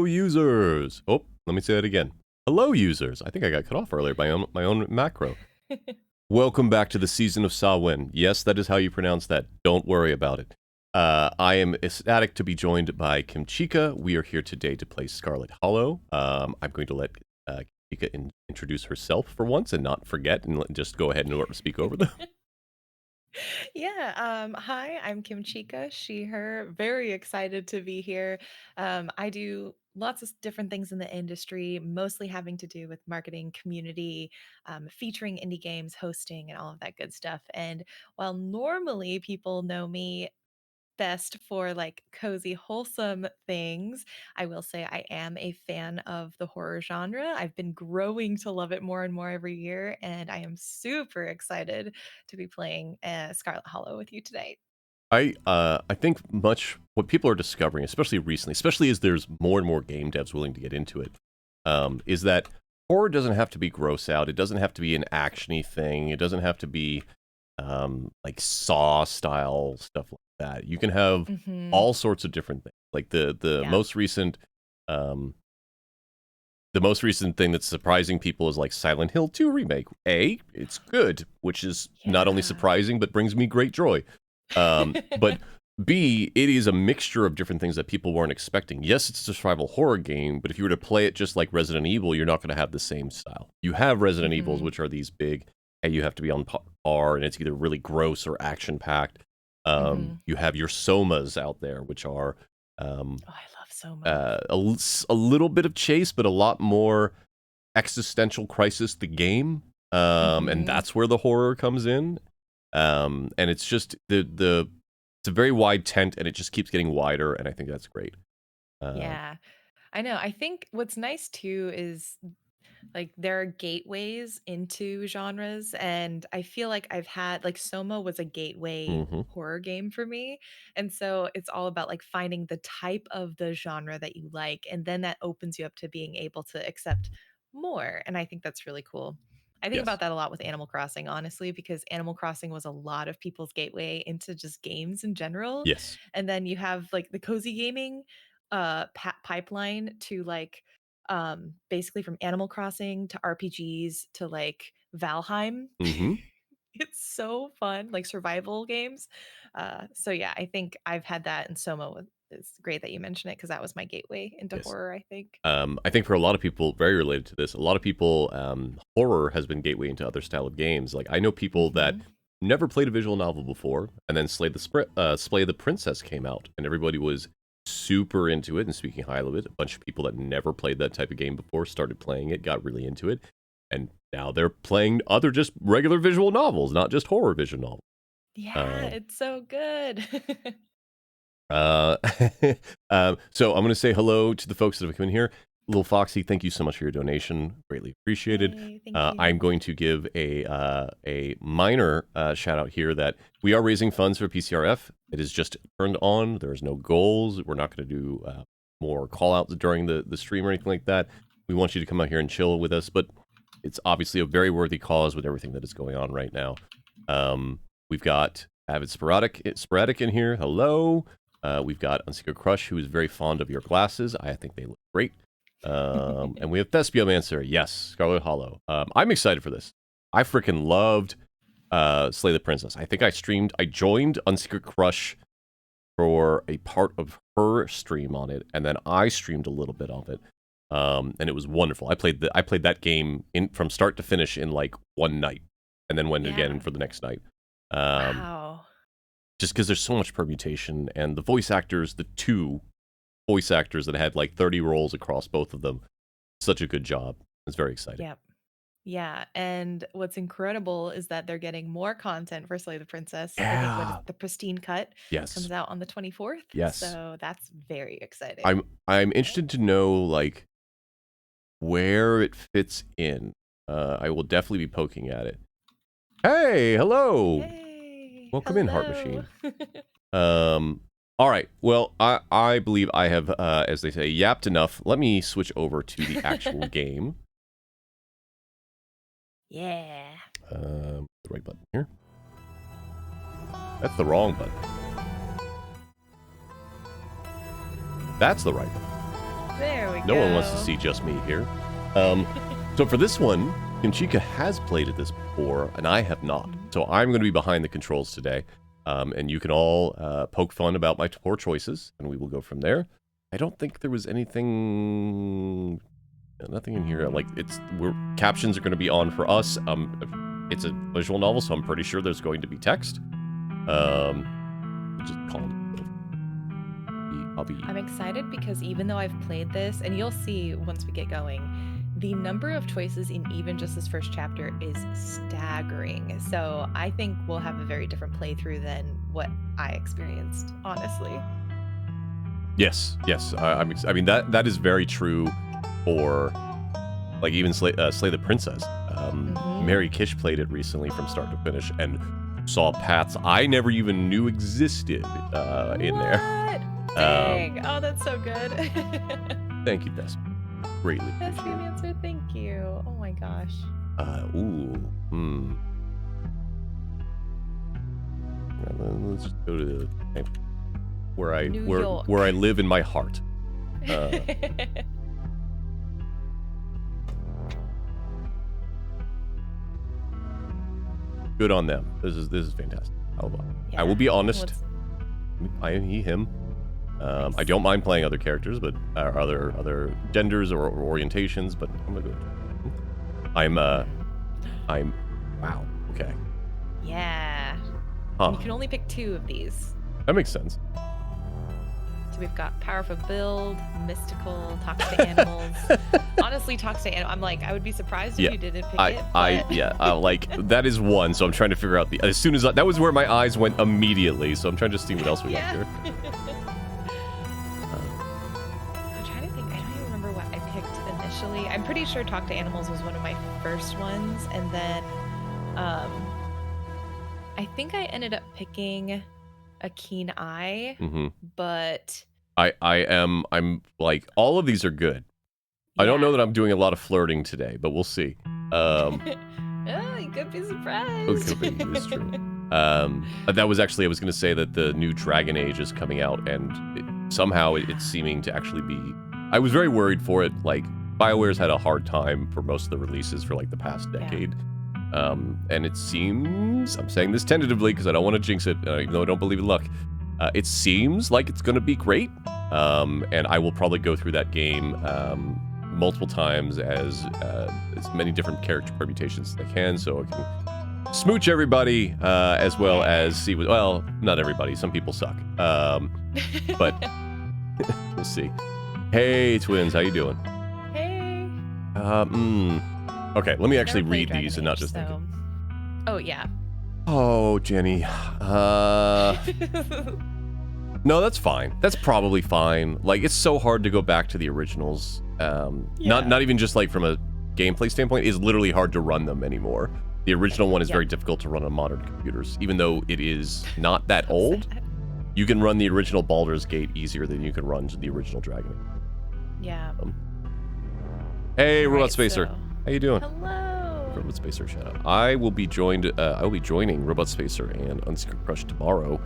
Users. Oh, let me say that again. Hello, users. I think I got cut off earlier by my own macro. Welcome back to the season of Samhain. Yes, that is how you pronounce that. Don't worry about it. I am ecstatic to be joined by Kimchica. We are here today to play Scarlet Hollow. I'm going to let Kimchica introduce herself for once and not forget and just go ahead and speak over them. Yeah. Hi, I'm Kimchica, she, her. Very excited to be here. I do lots of different things in the industry, mostly having to do with marketing, community, featuring indie games, hosting, and all of that good stuff. And while normally people know me best for like cozy, wholesome things, I will say I am a fan of the horror genre. I've been growing to love it more and more every year, and I am super excited to be playing Scarlet Hollow with you tonight. I think much what people are discovering, especially recently, especially as there's more and more game devs willing to get into it, is that horror doesn't have to be gross out. It doesn't have to be an actiony thing. It doesn't have to be like Saw style stuff like that. You can have Hmm. all sorts of different things. Like Yeah. um, the most recent thing that's surprising people is like Silent Hill 2 remake. It's good, which is not only Yeah. surprising but brings me great joy. But B, it is a mixture of different things that people weren't expecting. Yes, it's a survival horror game, but if you were to play it just like Resident Evil, you're not going to have the same style. You have Resident Evils, Hmm. which are these big, hey, you have to be on par, and it's either really gross or action packed. Hmm. You have your Somas out there, which are um, Oh, I love Soma. a little bit of chase, but a lot more existential crisis. The game, and Hmm. that's where the horror comes in. And it's just the it's a very wide tent, and it just keeps getting wider, and I think that's great. Uh, Yeah. I know. I think what's nice too is like there are gateways into genres, and I feel like I've had like Soma was a gateway mhm. horror game for me. And so it's all about like finding the type of the genre that you like, and then that opens you up to being able to accept more. And I think that's really cool. I think about Yes, that a lot with Animal Crossing, honestly, because Animal Crossing was a lot of people's gateway into just games in general. yes. And then you have like the cozy gaming pipeline to like basically from Animal Crossing to RPGs to like Valheim. Hmm. It's so fun, like survival games. So yeah, I think I've had that in Soma. It's great that you mention it because that was my gateway into Yes. horror, I think. I think for a lot of people, very related to this, a lot of people, horror has been gateway into other style of games. Like I know people that Hmm. never played a visual novel before, and then Slay the Princess came out, and everybody was super into it and speaking highly of it. A bunch of people that never played that type of game before started playing it, got really into it, and now they're playing other just regular visual novels, not just horror visual novels. Yeah, Um, it's so good. Uh, so I'm going to say hello to the folks that have come in here. Little Foxy, thank you so much for your donation. Greatly appreciated. Yay, thank you. I'm going to give a minor shout out here that we are raising funds for PCRF. It is just turned on. There's no goals. We're not going to do more call outs during the stream or anything like that. We want you to come out here and chill with us, but it's obviously a very worthy cause with everything that is going on right now. We've got Avid Sporadic in here. Hello. We've got Unsecret Crush, who is very fond of your glasses. I think they look great. And we have Thespiomancer. Yes, Scarlet Hollow. I'm excited for this. I freaking loved Slay the Princess. I think I joined Unsecret Crush for a part of her stream on it, and then I streamed a little bit of it. And it was wonderful. I played that game in from start to finish in like one night, and then went again Yeah. for the next night. Um, Wow. just because there's so much permutation, and the voice actors, the two voice actors that had like 30 roles across both of them, such a good job. It's very exciting. Yep. Yeah, and what's incredible is that they're getting more content for Slay the Princess. I think what is Yeah. the pristine cut Yes. comes out on the 24th, Yes. so that's very exciting. I'm interested to know like where it fits in. I will definitely be poking at it. Hey, hello. Yay! Welcome in, Heart Hello. Machine. Um, all right. Well, I believe I have, as they say, yapped enough. Let me switch over to the actual game. Yeah. The right button here. That's the wrong button. That's the right button. There we No go. one wants to see just me here. So for this one, Kimchica has played at this before, and I have not. So I'm going to be behind the controls today. And you can all poke fun about my poor choices, and we will go from there. I don't think there was anything... Nothing in here. Like, captions are going to be on for us. It's a visual novel, so I'm pretty sure there's going to be text. Just call it. I'm excited because even though I've played this, and you'll see once we get going, the number of choices in even just this first chapter is staggering. So I think we'll have a very different playthrough than what I experienced, honestly. Yes. I mean, that is very true for, like, even Slay the Princess. Mary Kish played it recently from start to finish and saw paths I never even knew existed in there. Dang. Oh, that's so good. Thank you, Des. Greatly That's appreciate the it. answer. Thank you. Oh my gosh. Let's just go to where I New York. where I live in my heart. Good on them. This is fantastic. I will be honest. I am he, him. Nice. I don't mind playing other characters, but other genders or orientations. But I'm gonna go. I'm wow. Okay. Yeah. Huh. You can only pick 2 of these. That makes sense. So we've got powerful build, mystical, talks to animals. Honestly, talks to animals. I'm like, I would be surprised if you didn't pick it. Like that is one. So I'm trying to figure out as soon as that was where my eyes went immediately. So I'm trying to see what else we have here. I'm trying to think. I don't even remember what I picked initially. I'm pretty sure talk to animals was one of my first ones, and then I think I ended up picking a keen eye, but I'm like, all of these are good. I don't know that I'm doing a lot of flirting today, but we'll see. Oh, you could be surprised. It's true. That was actually, I was going to say that the new Dragon Age is coming out, and somehow it's seeming to actually be... I was very worried for it. Like, BioWare's had a hard time for most of the releases for, like, the past decade. And it seems... I'm saying this tentatively because I don't want to jinx it, even though I don't believe in luck. It seems like it's going to be great. And I will probably go through that game multiple times as many different character permutations as I can, so I can smooch everybody as well as see what... Well, not everybody. Some people suck. But we'll see. Hey, twins. How you doing? Hey. Okay, let me actually read these and not just think. Oh, yeah. Oh, Jenny. No, that's fine. That's probably fine. Like, it's so hard to go back to the originals. Not even just like from a gameplay standpoint. It's literally hard to run them anymore. The original one is very difficult to run on modern computers, even though it is not that old. You can run the original Baldur's Gate easier than you can run the original Dragon. Yeah. Hey, Robot Spacer. How you doing? Hello. Robot Spacer, shout out. I will be joining Robot Spacer and Unsecret Crush tomorrow.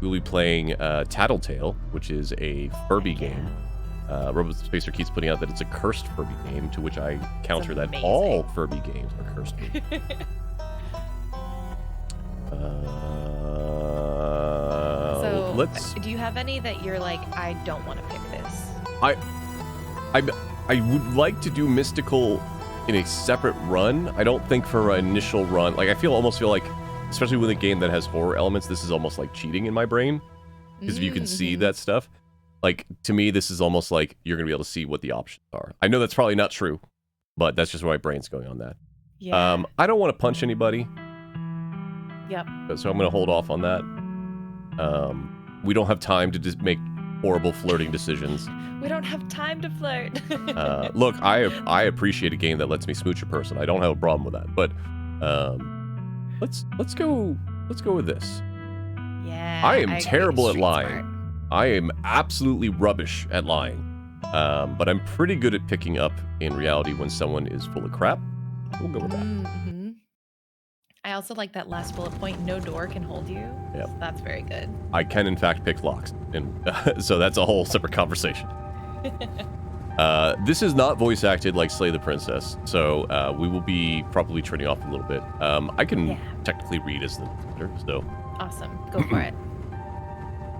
We'll be playing Tattletale, which is a Furby game. Robot Spacer keeps putting out that it's a cursed Furby game, to which I counter that all Furby games are cursed. So, let's... do you have any that you're like, I don't want to pick this? I would like to do Mystical in a separate run. I don't think for an initial run, like I almost feel like, especially with a game that has horror elements, this is almost like cheating in my brain. Because if you can see that stuff, like, to me, this is almost like you're going to be able to see what the options are. I know that's probably not true, but that's just where my brain's going on that. Yeah. I don't want to punch anybody. Yep. So I'm going to hold off on that. We don't have time to just make horrible flirting decisions. We don't have time to flirt. Look, I appreciate a game that lets me smooch a person. I don't have a problem with that. But let's go with this. Yeah. I am terrible at lying. Smart. I am absolutely rubbish at lying. But I'm pretty good at picking up in reality when someone is full of crap. We'll go with that. Mm-hmm. I also like that last bullet point, no door can hold you. Yep. So that's very good. I can, in fact, pick locks. And so that's a whole separate conversation. This is not voice acted like Slay the Princess, so we will be probably turning off a little bit. I can technically read as the narrator, so. Awesome. Go for it.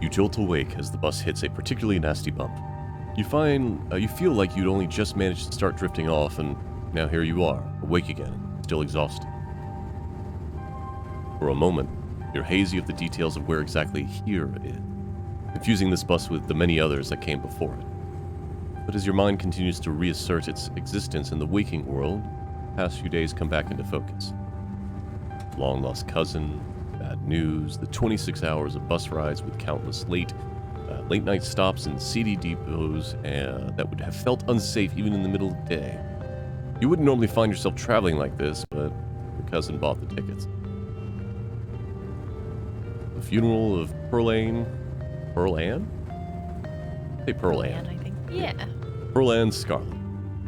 You jolt awake as the bus hits a particularly nasty bump. You feel like you'd only just managed to start drifting off, and now here you are, awake again, still exhausted. For a moment, you're hazy of the details of where exactly here is, confusing this bus with the many others that came before it. But as your mind continues to reassert its existence in the waking world, the past few days come back into focus. Long-lost cousin, bad news, the 26 hours of bus rides with countless late-night stops in seedy depots that would have felt unsafe even in the middle of the day. You wouldn't normally find yourself traveling like this, but your cousin bought the tickets. The funeral of Pearl Ann? Hey, Pearl Ann. I think. Yeah. Pearl Ann Scarlet,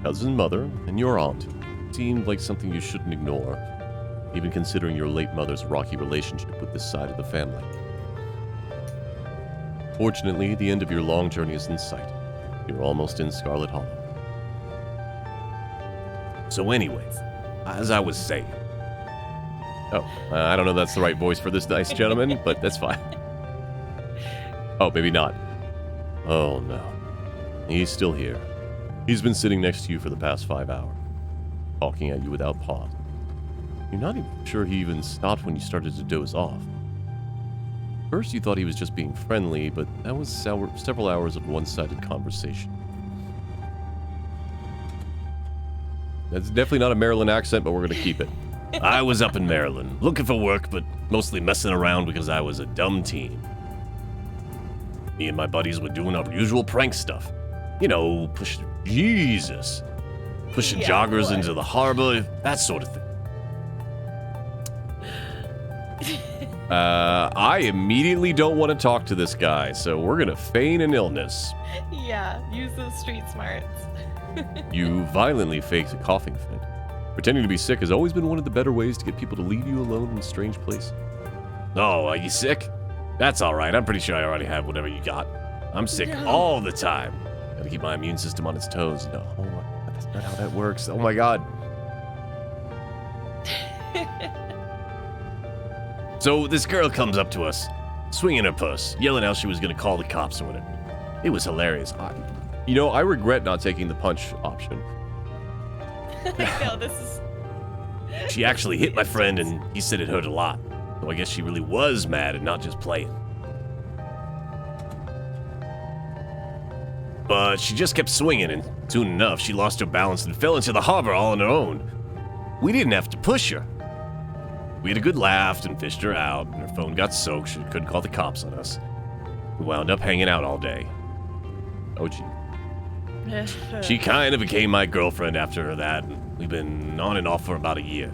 cousin, mother, and your aunt seemed like something you shouldn't ignore, even considering your late mother's rocky relationship with this side of the family. Fortunately, the end of your long journey is in sight. You're almost in Scarlet Hollow. So anyways, as I was saying. Oh, I don't know if that's the right voice for this nice gentleman, but that's fine. Oh, maybe not. Oh, no. He's still here. He's been sitting next to you for the past 5 hours, talking at you without pause. You're not even sure he even stopped when you started to doze off. First, you thought he was just being friendly, but that was several hours of one-sided conversation. That's definitely not a Maryland accent, but we're going to keep it. I was up in Maryland, looking for work, but mostly messing around because I was a dumb teen. Me and my buddies were doing our usual prank stuff. You know, pushing joggers into the harbor, that sort of thing. I immediately don't want to talk to this guy, so we're going to feign an illness. Yeah, use those street smarts. You violently faked a coughing fit. Pretending to be sick has always been one of the better ways to get people to leave you alone in a strange place. Oh, are you sick? That's alright, I'm pretty sure I already have whatever you got. I'm sick all the time. Gotta keep my immune system on its toes. No, oh my God, that's not how that works. Oh my God. So this girl comes up to us, swinging her purse, yelling how she was gonna call the cops or whatever. It was hilarious. I regret not taking the punch option. I know, this is... She actually hit my friend and he said it hurt a lot. So I guess she really was mad and not just playing. But she just kept swinging, and soon enough, she lost her balance and fell into the harbor all on her own. We didn't have to push her. We had a good laugh and fished her out, and her phone got soaked. She couldn't call the cops on us. We wound up hanging out all day. Oh, gee. She kind of became my girlfriend after that, and we've been on and off for about a year.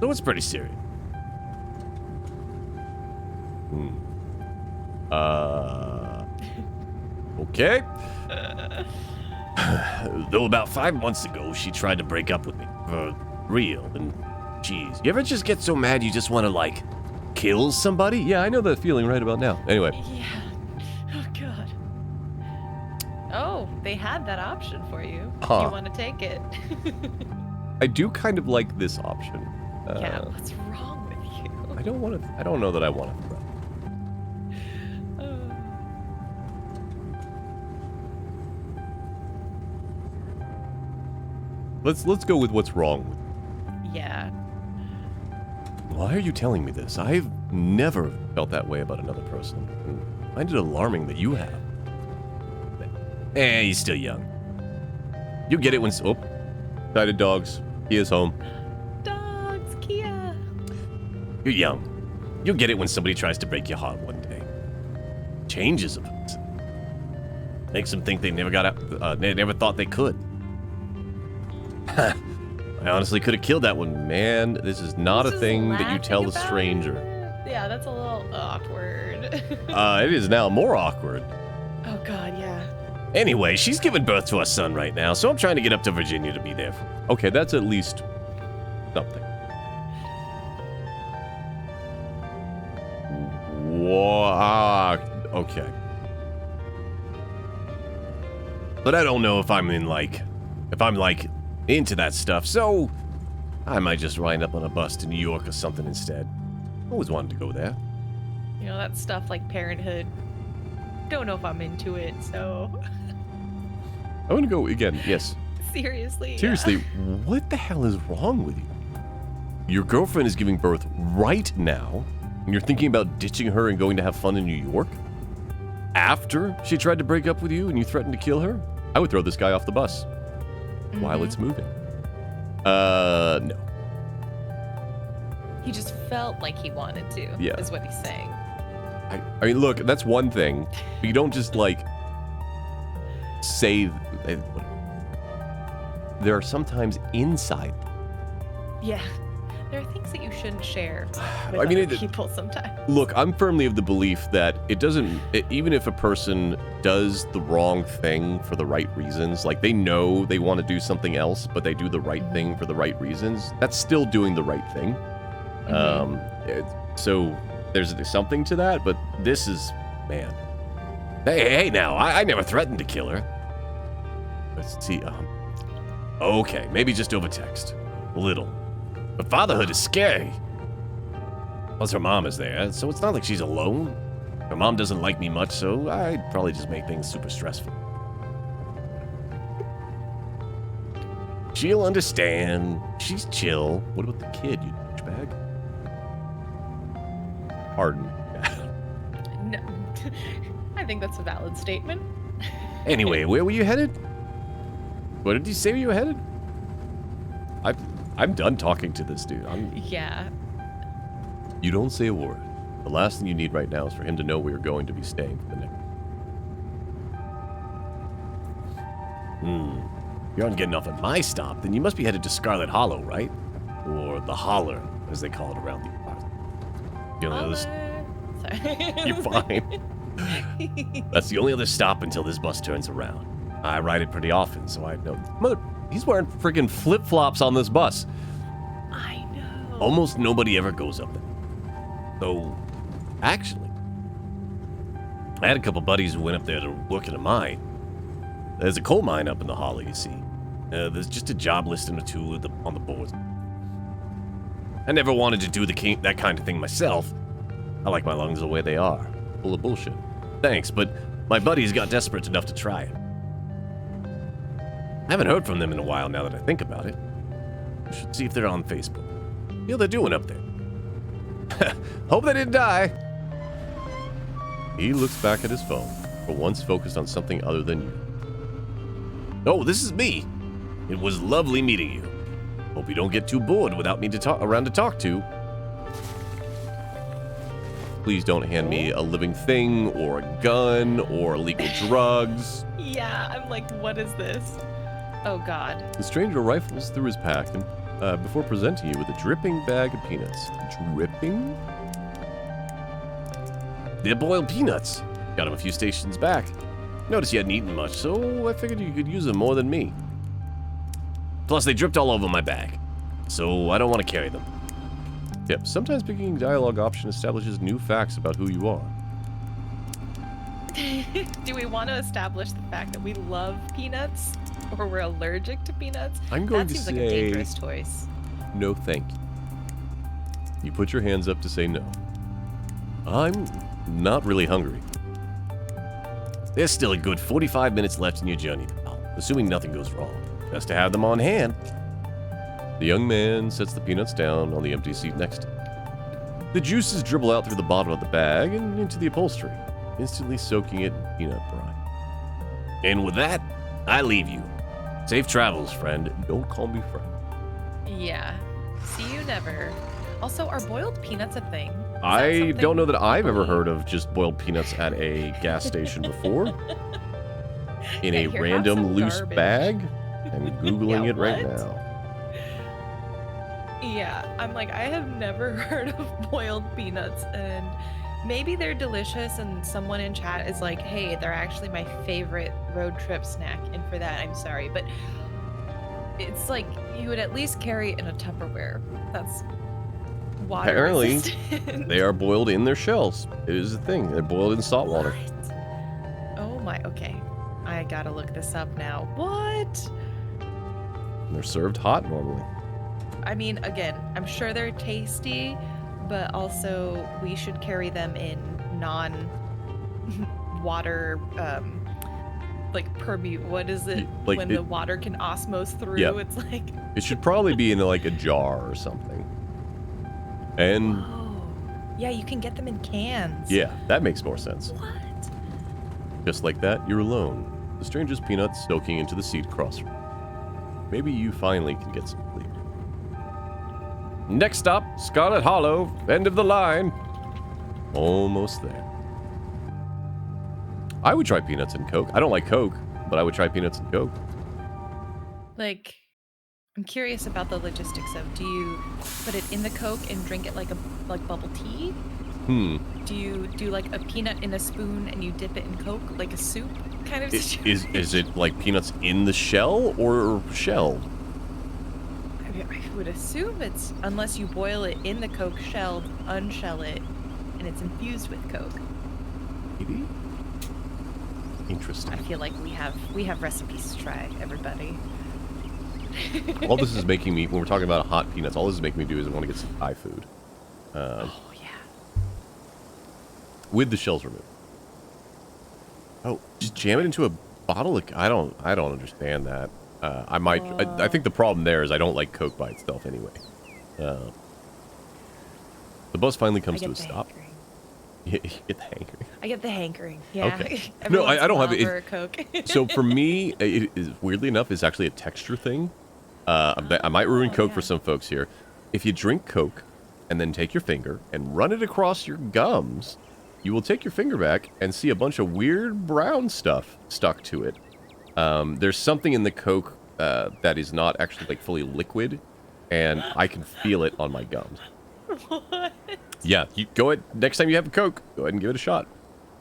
So it's pretty serious. Okay. Though about 5 months ago, she tried to break up with me. For real, and geez, you ever just get so mad you just want to, like, kill somebody? Yeah, I know that feeling right about now. Anyway. Yeah. Oh, God. Oh, they had that option for you. Huh. You want to take it. I do kind of like this option. Yeah, what's wrong with you? I don't know that I want to throw. Let's go with what's wrong with you. Yeah. Why are you telling me this? I've never felt that way about another person. I find it alarming that you have. You're still young. You get it when... Oh, excited dogs. He is home. Dogs, Kia. You're young. You'll get it when somebody tries to break your heart one day. Changes a person. Makes them think they never thought they could. I honestly could have killed that one. Man, this is not a Just thing that you tell a laughing about stranger. it. Yeah, that's a little awkward. It is now more awkward. Oh, God, yeah. Anyway, she's giving birth to our son right now, so I'm trying to get up to Virginia to be there for her. Okay, that's at least something. Okay. But I don't know if I'm into that stuff, so I might just wind up on a bus to New York or something instead. Always wanted to go there. You know, that stuff like parenthood. Don't know if I'm into it, so I want to go again. Yes. seriously. Seriously, what the hell is wrong with you? Your girlfriend is giving birth right now, and you're thinking about ditching her and going to have fun in New York? After she tried to break up with you and you threatened to kill her? I would throw this guy off the bus while it's moving. No. He just felt like he wanted to, Yeah. is what he's saying. I mean, look, that's one thing, but you don't just, like, say... There are sometimes inside... Yeah. There are things that you shouldn't share with I mean, other people sometimes. Look, I'm firmly of the belief that it doesn't... even if a person does the wrong thing for the right reasons, like they know they want to do something else, but they do the right thing for the right reasons, that's still doing the right thing. So there's something to that, but this is... Man. Hey, now, I never threatened to kill her. Let's see, okay, maybe just over text. A little. But fatherhood is scary. Plus her mom is there, so it's not like she's alone. Her mom doesn't like me much, so I'd probably just make things super stressful. She'll understand. She's chill. What about the kid, you douchebag? Pardon. No. I think that's a valid statement. Anyway, where were you headed? What did you say you were headed? I'm done talking to this dude. Yeah. You don't say a word. The last thing you need right now is for him to know where you're going to be staying for the next. You aren't getting off at my stop, then you must be headed to Scarlet Hollow, right? Or the Holler, as they call it around the parts. You know, Sorry. You're fine. That's the only other stop until this bus turns around. I ride it pretty often, so I know. Mother, he's wearing freaking flip-flops on this bus. I know. Almost nobody ever goes up there. So, actually, I had a couple buddies who went up there to work in a mine. There's a coal mine up in the hollow, you see. There's just a job listing or two on the boards. I never wanted to do that kind of thing myself. I like my lungs the way they are. Full of bullshit. Thanks, but my buddies got desperate enough to try it. I haven't heard from them in a while now that I think about it. I should see if they're on Facebook. See how they're doing up there. Hope they didn't die. He looks back at his phone, but once focused on something other than you. Oh, this is me. It was lovely meeting you. Hope you don't get too bored without me to talk to. Please don't hand me a living thing, or a gun, or illegal drugs. Yeah, I'm like, what is this? Oh, God. The stranger rifles through his pack and, before presenting you with a dripping bag of peanuts. Dripping? They're boiled peanuts. Got them a few stations back. Noticed you hadn't eaten much, so I figured you could use them more than me. Plus, they dripped all over my bag, so I don't want to carry them. Yep, sometimes picking a dialogue option establishes new facts about who you are. Do we want to establish the fact that we love peanuts? Or we're allergic to peanuts? I'm going that to seems like a say dangerous choice. no thank you. You put your hands up to say no. I'm not really hungry. There's still a good 45 minutes left in your journey, pal, assuming nothing goes wrong. Best to have them on hand. The young man sets the peanuts down on the empty seat next to him. The juices dribble out through the bottom of the bag and into the upholstery, instantly soaking it in peanut brine. And with that, I leave you. Safe travels, friend. Don't call me friend. Yeah. See you never. Also, are boiled peanuts a thing? Is that I something don't know that I've ever people heard of just boiled peanuts at a gas station before. In Yeah, a here, have random some loose garbage. bag. I'm Googling Yeah, it right what? now. Yeah, I'm like, I have never heard of boiled peanuts, and maybe they're delicious, and someone in chat is like, hey, they're actually my favorite road trip snack, and for that, I'm sorry, but it's like, you would at least carry it in a Tupperware. That's water Apparently, resistant. They are boiled in their shells. It is a thing. They're boiled in salt water. What? Oh my, okay. I gotta look this up now. What? They're served hot normally. I mean, again, I'm sure they're tasty, but also we should carry them in non-water, like what is it? Like When the water can osmose through, Yeah. it's like... It should probably be in like a jar or something. And Oh, yeah, you can get them in cans. yeah, that makes more sense. What? Just like that, you're alone. The stranger's peanuts soaking into the seat across from you. Maybe you finally can get some sleep. Next stop, Scarlet Hollow, end of the line. Almost there. I would try peanuts and Coke. I don't like Coke, but I would try peanuts and Coke. Like, I'm curious about the logistics of, do you put it in the Coke and drink it like bubble tea? Do you do like a peanut in a spoon and you dip it in Coke like a soup kind of situation? Is it like peanuts in the shell or shell? I would assume it's, unless you boil it in the Coke shell, unshell it, and it's infused with Coke. Maybe. Interesting. I feel like we have recipes to try, everybody. All this is making me, when we're talking about hot peanuts, all this is making me do is I want to get some Thai food. Oh yeah. With the shells removed. Oh, just jam it into a bottle of... I don't understand that. I think the problem there is I don't like Coke by itself anyway. The bus finally comes to a stop. You get the hankering. I get the hankering. Yeah. Okay. Every No, once I in don't a have while it. for a Coke. So for me, it is weirdly enough, it's actually a texture thing. I might ruin Coke for some folks here. If you drink Coke and then take your finger and run it across your gums, you will take your finger back and see a bunch of weird brown stuff stuck to it. There's something in the Coke that is not actually like fully liquid, and I can feel it on my gums. What? Yeah, you go ahead. Next time you have a Coke, go ahead and give it a shot.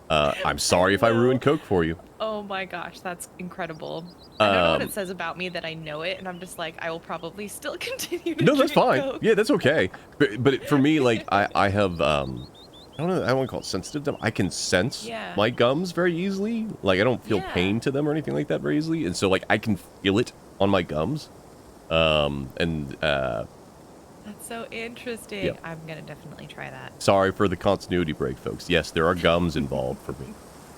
I'm sorry if I ruined Coke for you. Oh my gosh, that's incredible. I don't know what it says about me that I know it, and I'm just like, I will probably still continue to No, that's drink fine. Coke. Yeah, that's okay. But for me, like, I have, I don't know, I don't want to call it sensitive to them. I can sense my gums very easily. Like, I don't feel pain to them or anything like that very easily. And so, like, I can feel it on my gums. That's so interesting. Yep. I'm gonna definitely try that. Sorry for the continuity break, folks. Yes, there are gums involved for me.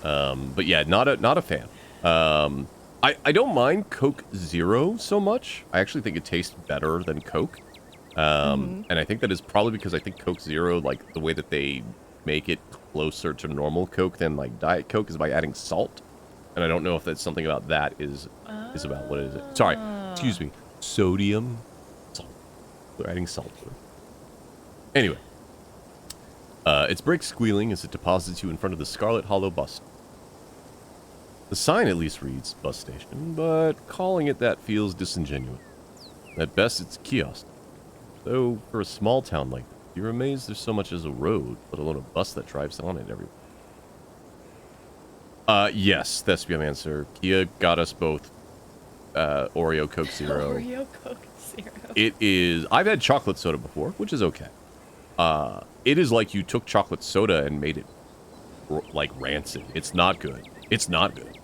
But yeah, not a fan. I don't mind Coke Zero so much. I actually think it tastes better than Coke. And I think that is probably because I think Coke Zero, like the way that they make it closer to normal Coke than like Diet Coke is by adding salt. And I don't know if that's something about that is about what is it. Sorry, excuse me. Sodium. Salt. They're adding salt to it. Anyway. Its brakes squealing as it deposits you in front of the Scarlet Hollow bus. The sign at least reads bus station, but calling it that feels disingenuous. At best, it's a kiosk. Though, for a small town like this, you're amazed there's so much as a road, let alone a bus that drives on it everywhere. Yes, Thespian answer. Kia got us both Oreo Coke Zero. Oreo Coke Zero. It is... I've had chocolate soda before, which is okay. It is like you took chocolate soda and made it, like, rancid. It's not good. It's not good.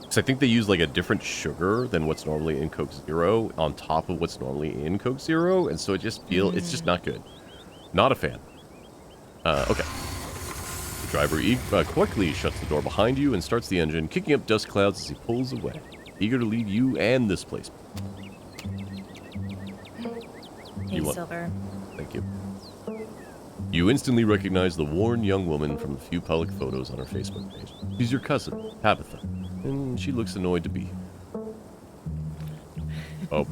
So I think they use, like, a different sugar than what's normally in Coke Zero on top of what's normally in Coke Zero, and so it just feels... It's just not good. Not a fan. Okay. The driver quickly shuts the door behind you and starts the engine, kicking up dust clouds as he pulls away, eager to leave you and this place. Hey, Silver. Thank you. You instantly recognize the worn young woman from the few public photos on her Facebook page. She's your cousin, Tabitha, and she looks annoyed to be here. Oh.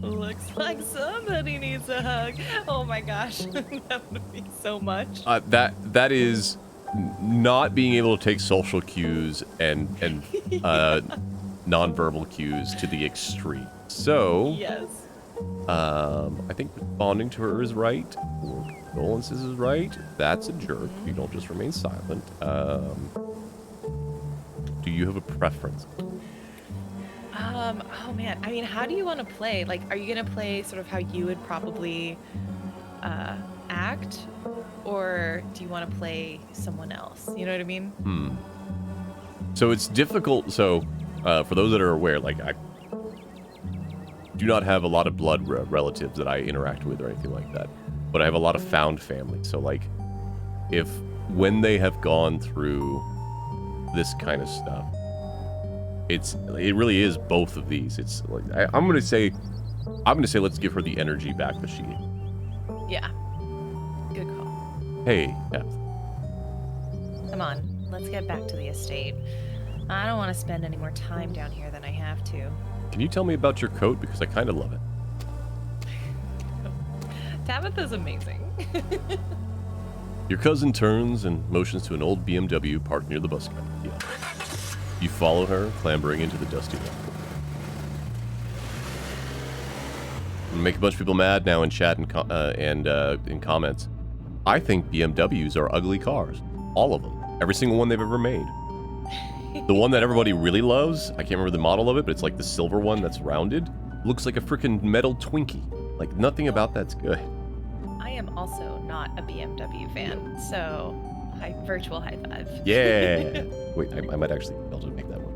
Looks like somebody needs a hug. Oh my gosh, that would be so much. That is not being able to take social cues and nonverbal cues to the extreme. So, yes. I think responding to her is right, or condolences is right. That's a jerk. You don't just remain silent. Do you have a preference? Oh man, I mean, how do you want to play? Like, are you gonna play sort of how you would probably act? or do you want to play someone else? You know what I mean? So it's difficult. So for those that are aware, like I do not have a lot of blood relatives that I interact with or anything like that, but I have a lot of found family. So like, when they have gone through this kind of stuff, it really is both of these. It's like I'm gonna say let's give her the energy back that she gave. Yeah. Good call. Hey, Beth. Come on, let's get back to the estate. I don't want to spend any more time down here than I have to. Can you tell me about your coat? Because I kind of love it. Tabitha's amazing. Your cousin turns and motions to an old BMW parked near the bus stop. Yeah. You follow her, clambering into the dusty walkway. Make a bunch of people mad now in chat and in comments. I think BMWs are ugly cars. All of them. Every single one they've ever made. The one that everybody really loves, I can't remember the model of it, but it's like the silver one that's rounded. Looks like a freaking metal Twinkie. Like, nothing about that's good. I am also not a BMW fan, so virtual high five. Yeah. Wait, I might actually be able to make that one.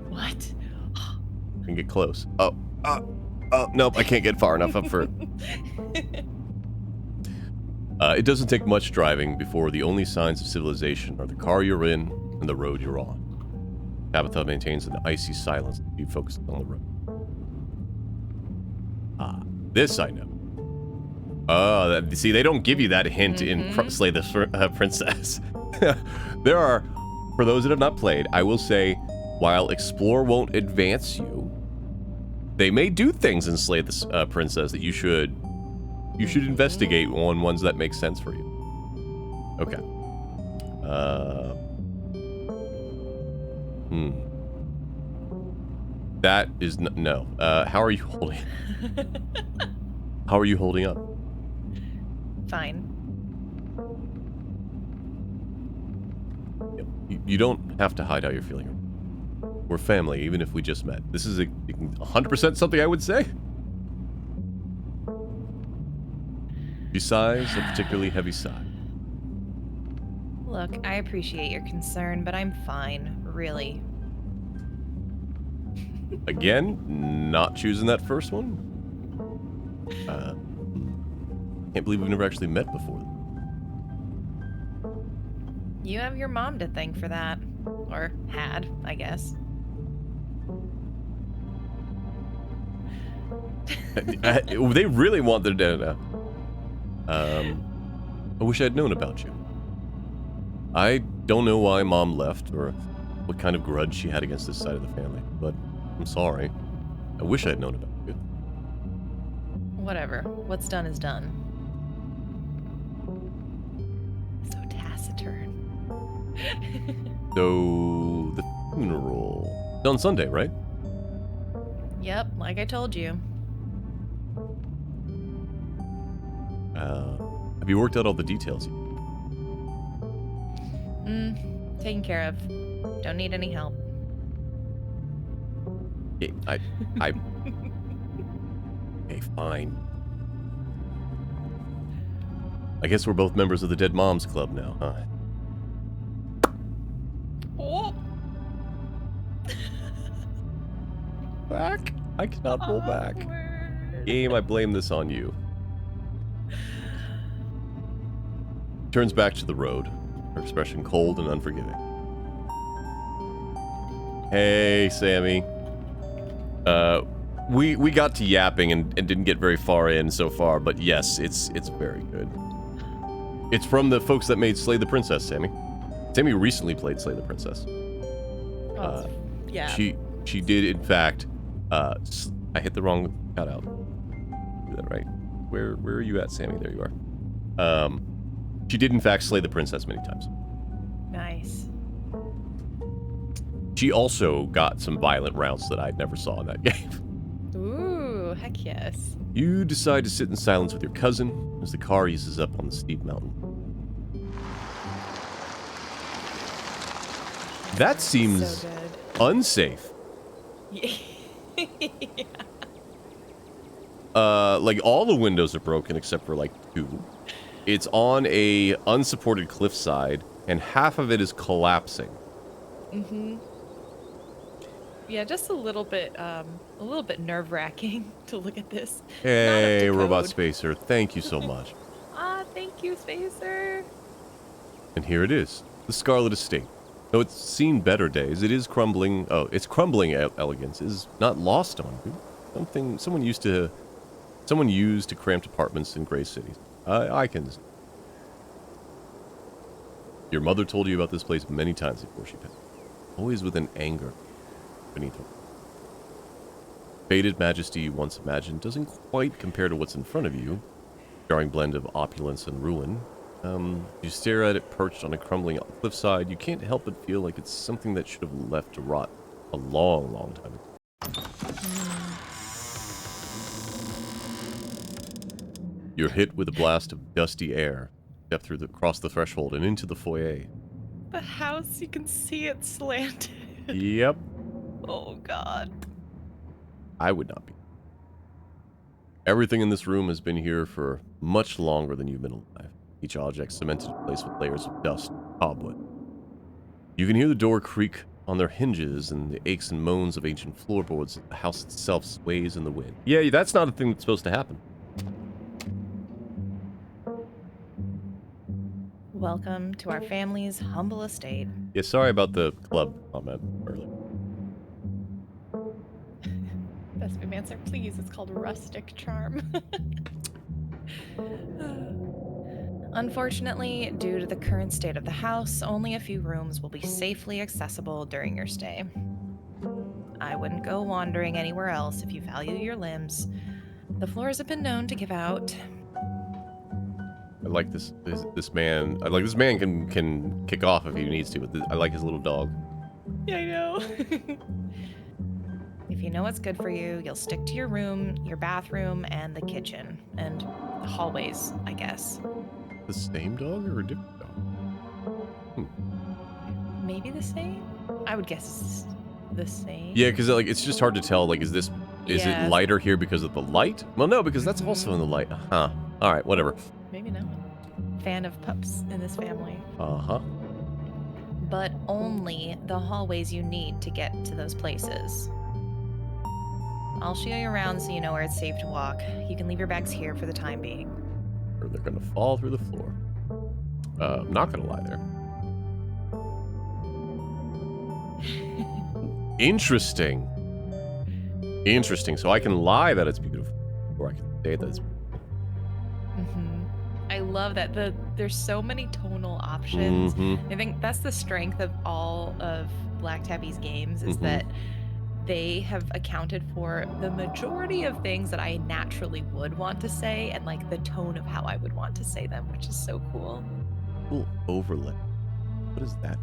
What? I can get close. Oh, nope, I can't get far enough up for it. It doesn't take much driving before the only signs of civilization are the car you're in and the road you're on. Tabitha maintains an icy silence as you focus on the road. This I know. See, they don't give you that hint in Slay the Princess. There are, for those that have not played, I will say, while Explore won't advance you, they may do things in Slay the Princess that you should investigate on ones that make sense for you. Okay. That is no. How are you holding? How are you holding up? Fine. You don't have to hide how you're feeling. We're family, even if we just met. This is 100% something I would say. She sighs, a particularly heavy sigh. Look, I appreciate your concern, but I'm fine, really. Again, not choosing that first one. Can't believe we've never actually met before. You have your mom to thank for that. Or had, I guess. They really want their dad. I wish I'd known about you. I don't know why Mom left or what kind of grudge she had against this side of the family, but I'm sorry. I wish I'd known about you. Whatever. What's done is done. So taciturn. So, the funeral. It's on Sunday, right? Yep, like I told you. Have you worked out all the details yet? Taken care of. Don't need any help. Yeah, Okay, fine. I guess we're both members of the Dead Moms Club now, huh? Oh. Back? I cannot pull back. Awkward. Game, I blame this on you. Turns back to the road, her expression cold and unforgiving. Hey, Sammy. We got to yapping and didn't get very far in so far, but yes, it's very good. It's from the folks that made Slay the Princess, Sammy. Sammy recently played Slay the Princess. Yeah. She did, in fact, I hit the wrong cutout. Do that right. Where are you at, Sammy? There you are. She did, in fact, slay the princess many times. Nice. She also got some violent rounds that I never saw in that game. Ooh, heck yes. You decide to sit in silence with your cousin as the car eases up on the steep mountain. That seems So good. unsafe. Yeah. Like all the windows are broken except for like 2. It's on a unsupported cliffside, and half of it is collapsing. Mm-hmm. Yeah, just a little bit nerve-wracking to look at this. Not up to Hey, Robot code. Spacer, thank you so much. Ah, thank you, Spacer. And here it is, the Scarlet Estate. Though it's seen better days, it is crumbling. Oh, its crumbling elegance is not lost on you. Someone used to cramped apartments in gray cities. I can. Your mother told you about this place many times before she passed, always with an anger beneath her. Faded majesty you once imagined doesn't quite compare to what's in front of you. Jarring blend of opulence and ruin. You stare at it perched on a crumbling cliffside. You can't help but feel like it's something that should have left to rot a long, long time ago. You're hit with a blast of dusty air. Step across the threshold and into the foyer. The house, you can see it slanted. Yep. Oh, God. I would not be. Everything in this room has been here for much longer than you've been alive. Each object cemented in place with layers of dust and cobweb. You can hear the door creak on their hinges and the aches and moans of ancient floorboards as the house itself sways in the wind. Yeah, that's not a thing that's supposed to happen. Welcome to our family's humble estate. Yeah, sorry about the club comment earlier. Best meme answer, please. It's called Rustic Charm. Unfortunately, due to the current state of the house, only a few rooms will be safely accessible during your stay. I wouldn't go wandering anywhere else if you value your limbs. The floors have been known to give out. I like this man. I like this man can kick off if he needs to. But I like his little dog. Yeah, I know. If you know what's good for you, you'll stick to your room, your bathroom, and the kitchen. And the hallways, I guess. The same dog or a different dog? Maybe the same? I would guess it's the same. Yeah, because like it's just hard to tell. Like, is it lighter here because of the light? Well, no, because that's also in the light. Huh. All right, whatever. Maybe not. Fan of pups in this family. Uh-huh. But only the hallways you need to get to those places. I'll show you around so you know where it's safe to walk. You can leave your bags here for the time being. Or they're gonna fall through the floor. I'm not gonna lie there. Interesting. Interesting. So I can lie that it's beautiful, or I can say that it's beautiful. I love that there's so many tonal options. Mm-hmm. I think that's the strength of all of Black Tabby's games is that they have accounted for the majority of things that I naturally would want to say and like the tone of how I would want to say them, which is so cool. Cool overlay. What is that?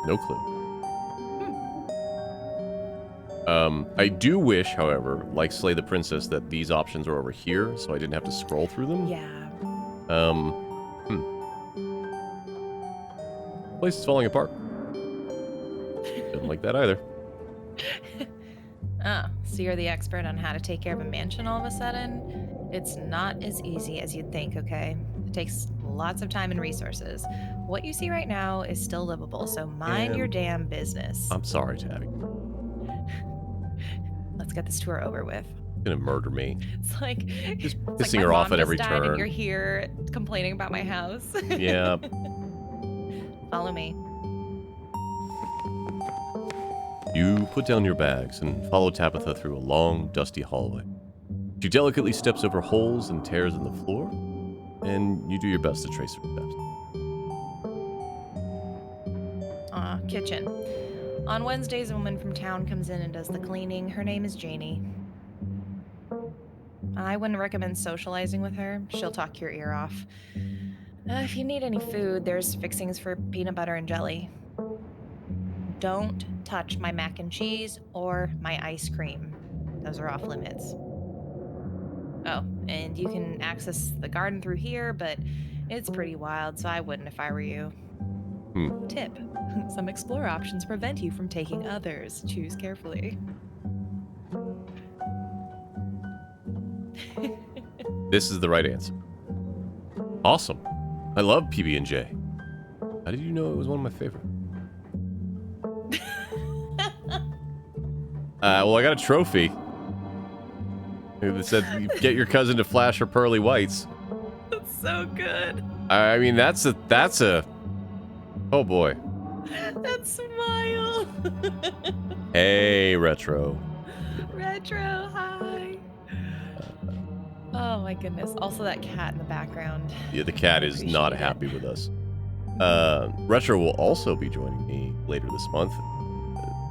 No clue. I do wish, however, like Slay the Princess, that these options are over here, so I didn't have to scroll through them. Yeah. Place is falling apart. Didn't like that either. So you're the expert on how to take care of a mansion all of a sudden? It's not as easy as you'd think, okay? It takes lots of time and resources. What you see right now is still livable, so mind your damn business. I'm sorry, Tabby. Let's get this tour over with. Gonna murder me. It's like Just it's pissing like her my off mom at every just died turn. And you're here complaining about my house. Yeah. Follow me. You put down your bags and follow Tabitha through a long, dusty hallway. She delicately steps over holes and tears in the floor, and you do your best to trace her steps. Kitchen. On Wednesdays, a woman from town comes in and does the cleaning. Her name is Janie. I wouldn't recommend socializing with her. She'll talk your ear off. If you need any food, there's fixings for peanut butter and jelly. Don't touch my mac and cheese or my ice cream. Those are off limits. Oh, and you can access the garden through here, but it's pretty wild, so I wouldn't if I were you. Tip. Some explore options prevent you from taking others. Choose carefully. This is the right answer. Awesome. I love PB&J. How did you know it was one of my favorites? Well, I got a trophy. It said, get your cousin to flash her pearly whites. That's so good. I mean, that's a... Oh, boy. That smile. Hey, Retro. Retro, hi. Oh my goodness. Also that cat in the background. Yeah, the cat is not Appreciate happy with us. Retro will also be joining me later this month.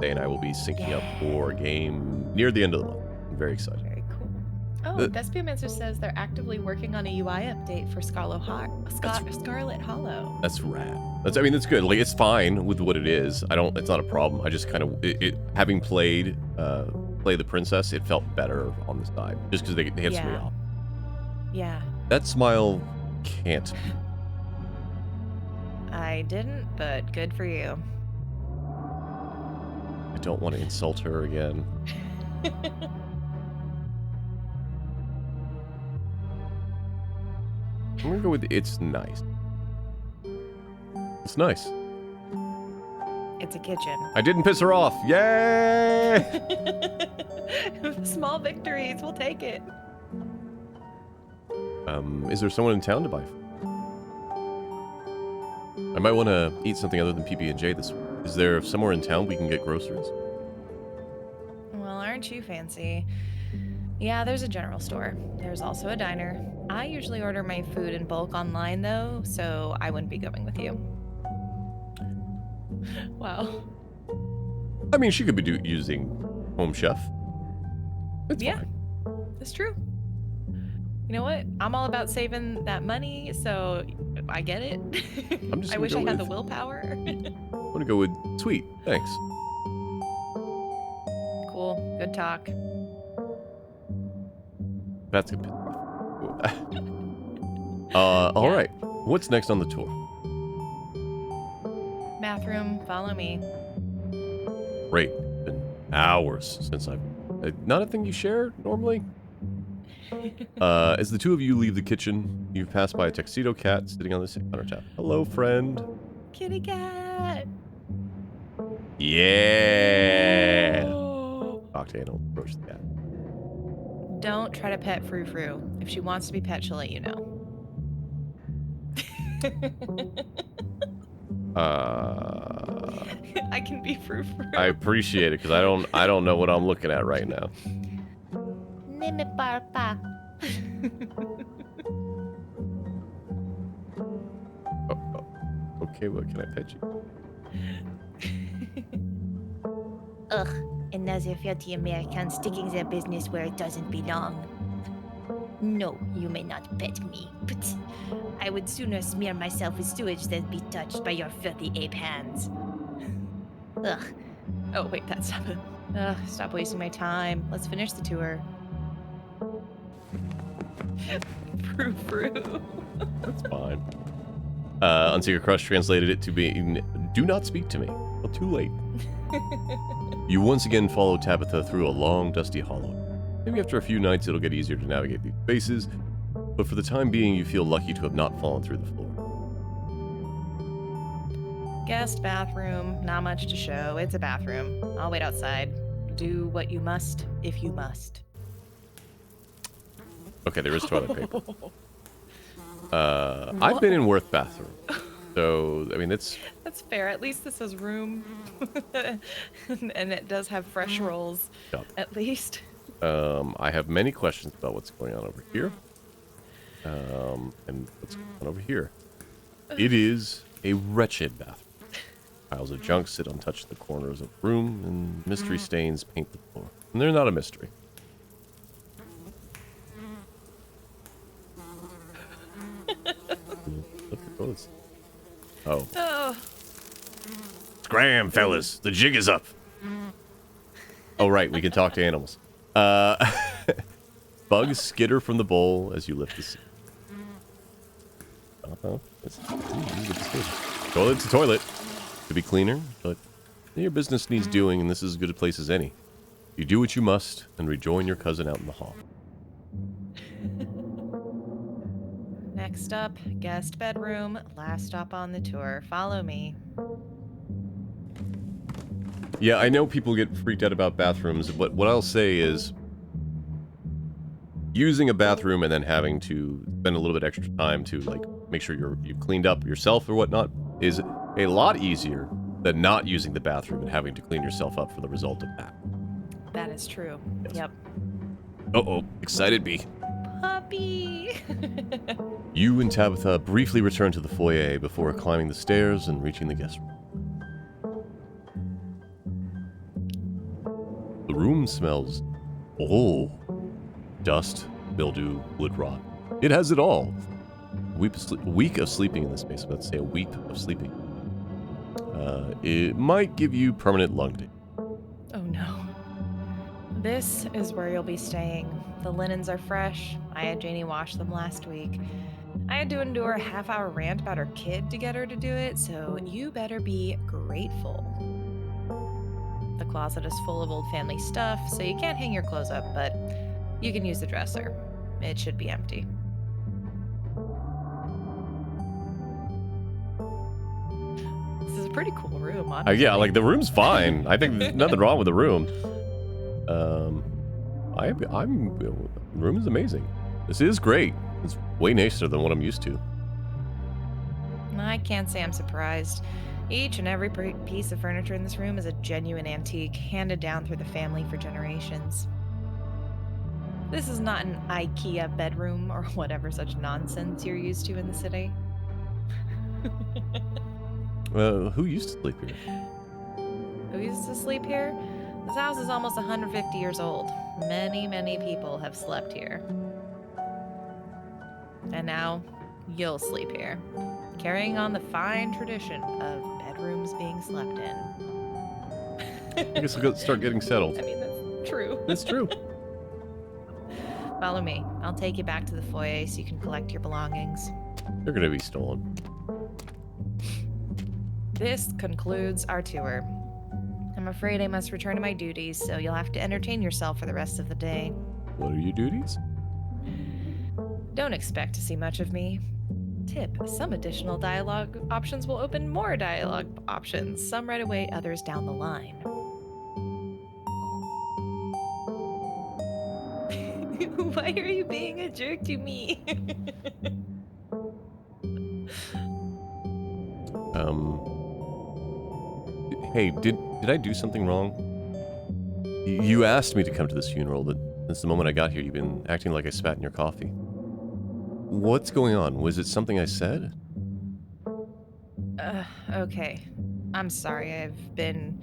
They and I will be syncing up for a game near the end of the month. I'm very excited. Very cool. Oh, Despiomancer says they're actively working on a UI update for Scarlet Hollow. That's rad. That's good. Like, it's fine with what it is. It's not a problem. I just kind of having played Play the Princess, it felt better on the side just because they had somebody off. Yeah. That smile can't. I didn't, but good for you. I don't want to insult her again. I'm gonna go with it's nice. It's nice. It's a kitchen. I didn't piss her off. Yay! Small victories, we'll take it. Is there someone in town to buy food? I might want to eat something other than PB&J this week. Is there somewhere in town we can get groceries? Well, aren't you fancy? Yeah, there's a general store. There's also a diner. I usually order my food in bulk online, though, so I wouldn't be going with you. Wow. I mean, she could be using Home Chef. It's fine. That's true. You know what? I'm all about saving that money, so I get it. I'm just I wish I with, had the willpower. I'm gonna go with sweet. Thanks. Cool. Good talk. That's a bit rough. All right. What's next on the tour? Bathroom, follow me. Great. Been hours since I've... not a thing you share normally? As the two of you leave the kitchen, you pass by a tuxedo cat sitting on the countertop. Hello, friend. Kitty cat. Yeah. Oh. Octane approach the cat. Don't try to pet Frou Frou. If she wants to be pet, she'll let you know. I can be Frou Frou. I appreciate it because I don't know what I'm looking at right now. Neme Papa. Okay, what can I pet you? Ugh, another filthy American sticking their business where it doesn't belong. No, you may not pet me, but I would sooner smear myself with sewage than be touched by your filthy ape hands. Ugh. Oh, wait, that's not it. Ugh, stop wasting my time. Let's finish the tour. Frou Frou. That's fine. Unseeker Crush translated it to be, do not speak to me. Well, too late. You once again follow Tabitha through a long, dusty hollow. Maybe after a few nights it'll get easier to navigate these spaces, but for the time being you feel lucky to have not fallen through the floor. Guest bathroom. Not much to show. It's a bathroom. I'll wait outside. Do what you must, if you must. Okay, there is toilet paper. I've been in Worth bathroom, so I mean it's... That's fair. At least this is room. And it does have fresh rolls, Yep. at least. I have many questions about what's going on over here. And what's going on over here. It is a wretched bathroom. Piles of junk sit untouched in the corners of the room, and mystery stains paint the floor. And they're not a mystery. Oh. Oh. Scram, fellas. The jig is up. Oh, right. We can talk to animals. Bugs skitter from the bowl as you lift the seat. Toilet's a toilet. Could be cleaner, but your business needs doing, and this is as good a place as any. You do what you must, and rejoin your cousin out in the hall. Next up, guest bedroom. Last stop on the tour. Follow me. Yeah, I know people get freaked out about bathrooms, but what I'll say is using a bathroom and then having to spend a little bit extra time to like make sure you've cleaned up yourself or whatnot is a lot easier than not using the bathroom and having to clean yourself up for the result of that. That is true. Yes. Yep. Uh-oh, excited bee. Puppy! You and Tabitha briefly return to the foyer before climbing the stairs and reaching the guest room. The room smells, dust, mildew, wood rot. It has it all. A week of sleeping in this space. I'm about to say a week of sleeping. It might give you permanent lung damage. Oh no. This is where you'll be staying. The linens are fresh. I had Janie wash them last week. I had to endure a half-hour rant about her kid to get her to do it, so you better be grateful. The closet is full of old family stuff, so you can't hang your clothes up, but you can use the dresser. It should be empty. This is a pretty cool room, honestly. Yeah, like the room's fine. I think there's nothing wrong with the room. The room is amazing. This is great. It's way nicer than what I'm used to. I can't say I'm surprised. Each and every piece of furniture in this room is a genuine antique, handed down through the family for generations. This is not an IKEA bedroom or whatever such nonsense you're used to in the city. Who used to sleep here? Who used to sleep here? This house is almost 150 years old. Many, many people have slept here. And now, you'll sleep here, carrying on the fine tradition of bedrooms being slept in. I guess we'll start getting settled. I mean, that's true. That's true. Follow me. I'll take you back to the foyer so you can collect your belongings. They're gonna be stolen. This concludes our tour. I'm afraid I must return to my duties, so you'll have to entertain yourself for the rest of the day. What are your duties? Don't expect to see much of me. Tip, some additional dialogue options will open more dialogue options, some right away, others down the line. Why are you being a jerk to me? Hey, did I do something wrong? You asked me to come to this funeral, but since the moment I got here, you've been acting like I spat in your coffee. What's going on? Was it something I said? Okay. I'm sorry, I've been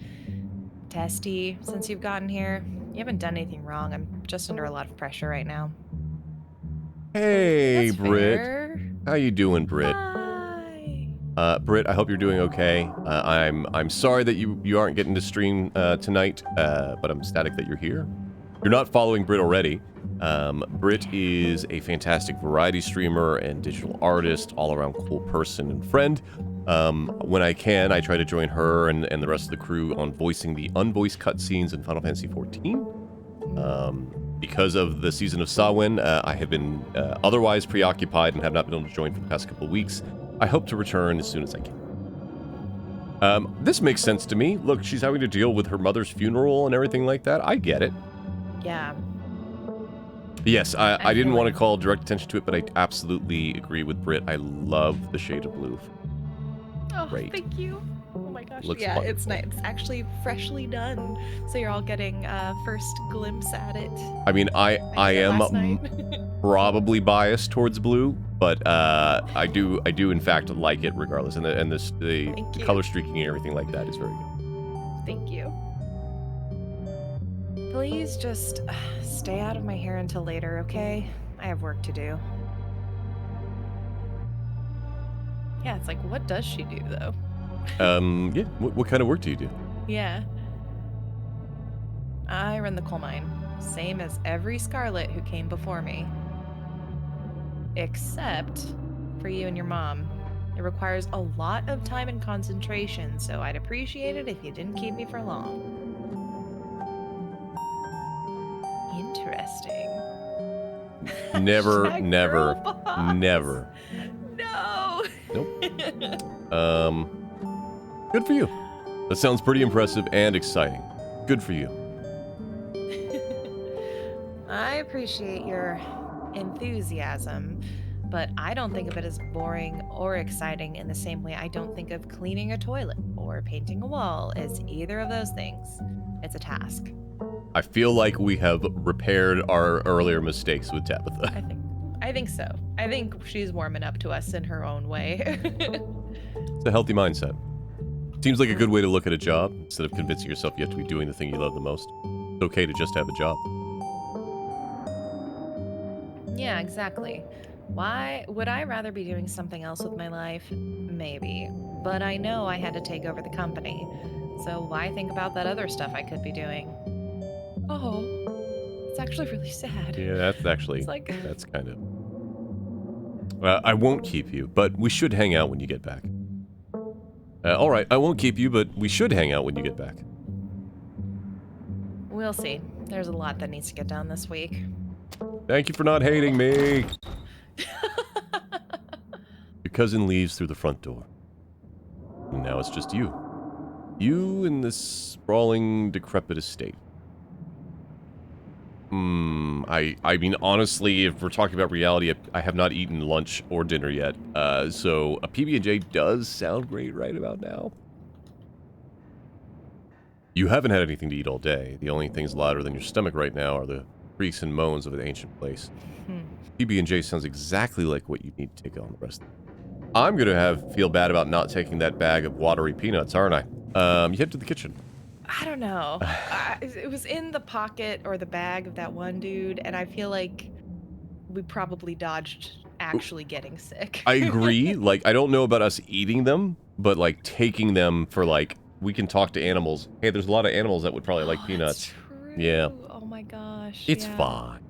testy since you've gotten here. You haven't done anything wrong. I'm just under a lot of pressure right now. Hey, That's Britt. fair. How you doing, Britt? Hi. Britt, I hope you're doing okay. I'm sorry that you aren't getting to stream tonight, but I'm ecstatic that you're here. You're not following Britt already. Britt is a fantastic variety streamer and digital artist, all-around cool person and friend. When I can, I try to join her and the rest of the crew on voicing the unvoiced cutscenes in Final Fantasy XIV. Because of the season of Samhain, I have been otherwise preoccupied and have not been able to join for the past couple of weeks. I hope to return as soon as I can. This makes sense to me. Look, she's having to deal with her mother's funeral and everything like that. I get it. Yeah. Yes, I didn't feel want to like- call direct attention to it, but I absolutely agree with Britt. I love the shade of blue. Oh, Great. thank you. Oh my gosh. Looks yeah, it's wonderful. nice. It's actually freshly done, so you're all getting a first glimpse at it. I mean, I did it am last night. probably biased towards blue, but I do in fact like it regardless, and the Thank you. color streaking and everything like that is very good. Thank you. Please just stay out of my hair until later, okay? I have work to do. Yeah, it's like, what does she do, though? Yeah. What kind of work do you do? Yeah. I run the coal mine, same as every Scarlet who came before me. Except for you and your mom. It requires a lot of time and concentration, so I'd appreciate it if you didn't keep me for long. Interesting. Never, Hashtag never, girl boss. never. Nope. Good for you. That sounds pretty impressive and exciting. Good for you. I appreciate your enthusiasm, but I don't think of it as boring or exciting in the same way I don't think of cleaning a toilet or painting a wall as either of those things. It's a task. I feel like we have repaired our earlier mistakes with Tabitha. I think so. I think she's warming up to us in her own way. It's a healthy mindset. Seems like a good way to look at a job, instead of convincing yourself you have to be doing the thing you love the most. It's okay to just have a job. Yeah, exactly. Why would I rather be doing something else with my life? Maybe. But I know I had to take over the company. So why think about that other stuff I could be doing? Oh, it's actually really sad. Yeah, that's actually, It's like that's kind of... I won't keep you, but we should hang out when you get back. Alright, I won't keep you, but we should hang out when you get back. we'll see. There's a lot that needs to get done this week. Thank you for not hating me! Your cousin leaves through the front door. And now it's just you. You in this sprawling, decrepit estate. I mean, honestly, if we're talking about reality, I have not eaten lunch or dinner yet. So a PB&J does sound great right about now. You haven't had anything to eat all day. The only things louder than your stomach right now are the creaks and moans of an ancient place. PB&J sounds exactly like what you need to take on the rest of it. I'm gonna feel bad about not taking that bag of watery peanuts, aren't I? You head to the kitchen. I don't know. It was in the pocket or the bag of that one dude, and I feel like we probably dodged actually getting sick. I agree. Like, I don't know about us eating them, but, like, taking them for, like, we can talk to animals. Hey, there's a lot of animals that would probably like peanuts. That's true. Yeah. Oh my gosh. It's yeah. fine.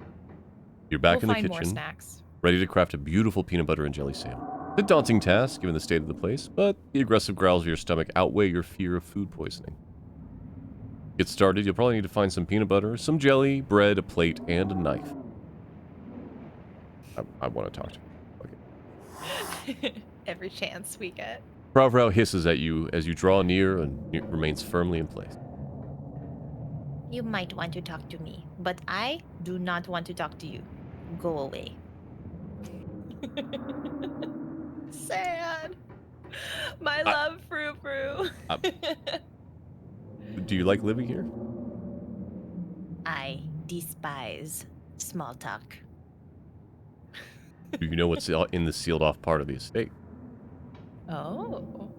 You're back We'll in the find more kitchen, snacks. ready to craft a beautiful peanut butter and jelly sandwich. It's a daunting task, given the state of the place, but the aggressive growls of your stomach outweigh your fear of food poisoning. Get started, you'll probably need to find some peanut butter, some jelly, bread, a plate, and a knife. I want to talk to you. Okay. Every chance we get. Frau hisses at you as you draw near and remains firmly in place. You might want to talk to me, but I do not want to talk to you. Go away. Sad. My love, Frou Frou. Do you like living here? I despise small talk. Do you know what's in the sealed off part of the estate? Oh.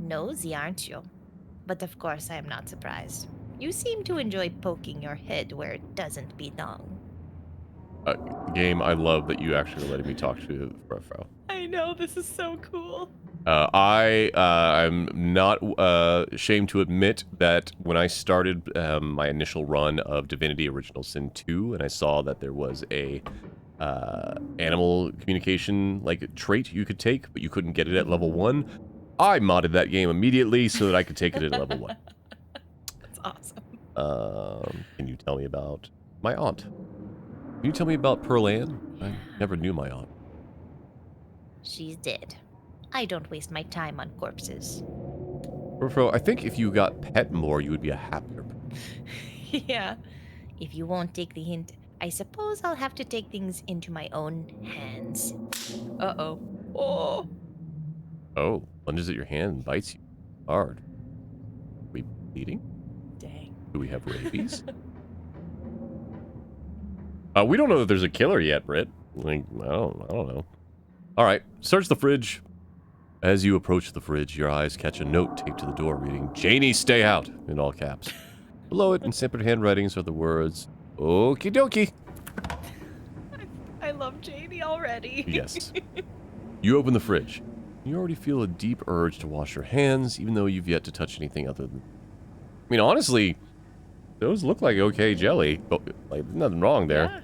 Nosy, aren't you? But of course I am not surprised. You seem to enjoy poking your head where it doesn't belong. Game, I love that you actually are letting me talk to Frau. I know, this is so cool. I'm not ashamed to admit that when I started my initial run of Divinity Original Sin 2, and I saw that there was a animal communication like trait you could take, but you couldn't get it at level 1, I modded that game immediately so that I could take it at level 1. That's awesome. Can you tell me about my aunt? Can you tell me about Pearl Ann? I never knew my aunt. She's dead. I don't waste my time on corpses. Fro, I think if you got pet more, you would be a happier person. Yeah. If you won't take the hint, I suppose I'll have to take things into my own hands. Uh-oh. Oh. Oh, lunges at your hand and bites you hard. Are we bleeding? Dang. Do we have rabies? We don't know that there's a killer yet, Britt. Like, I don't know. All right, search the fridge. As you approach the fridge, your eyes catch a note taped to the door reading, "Janie, stay out," in all caps. Below it, in separate handwritings, are the words, "Okie dokie." I love Janie already. Yes. You open the fridge. You already feel a deep urge to wash your hands, even though you've yet to touch anything other than... I mean, honestly, those look like okay jelly. But, like, nothing wrong there. Yeah.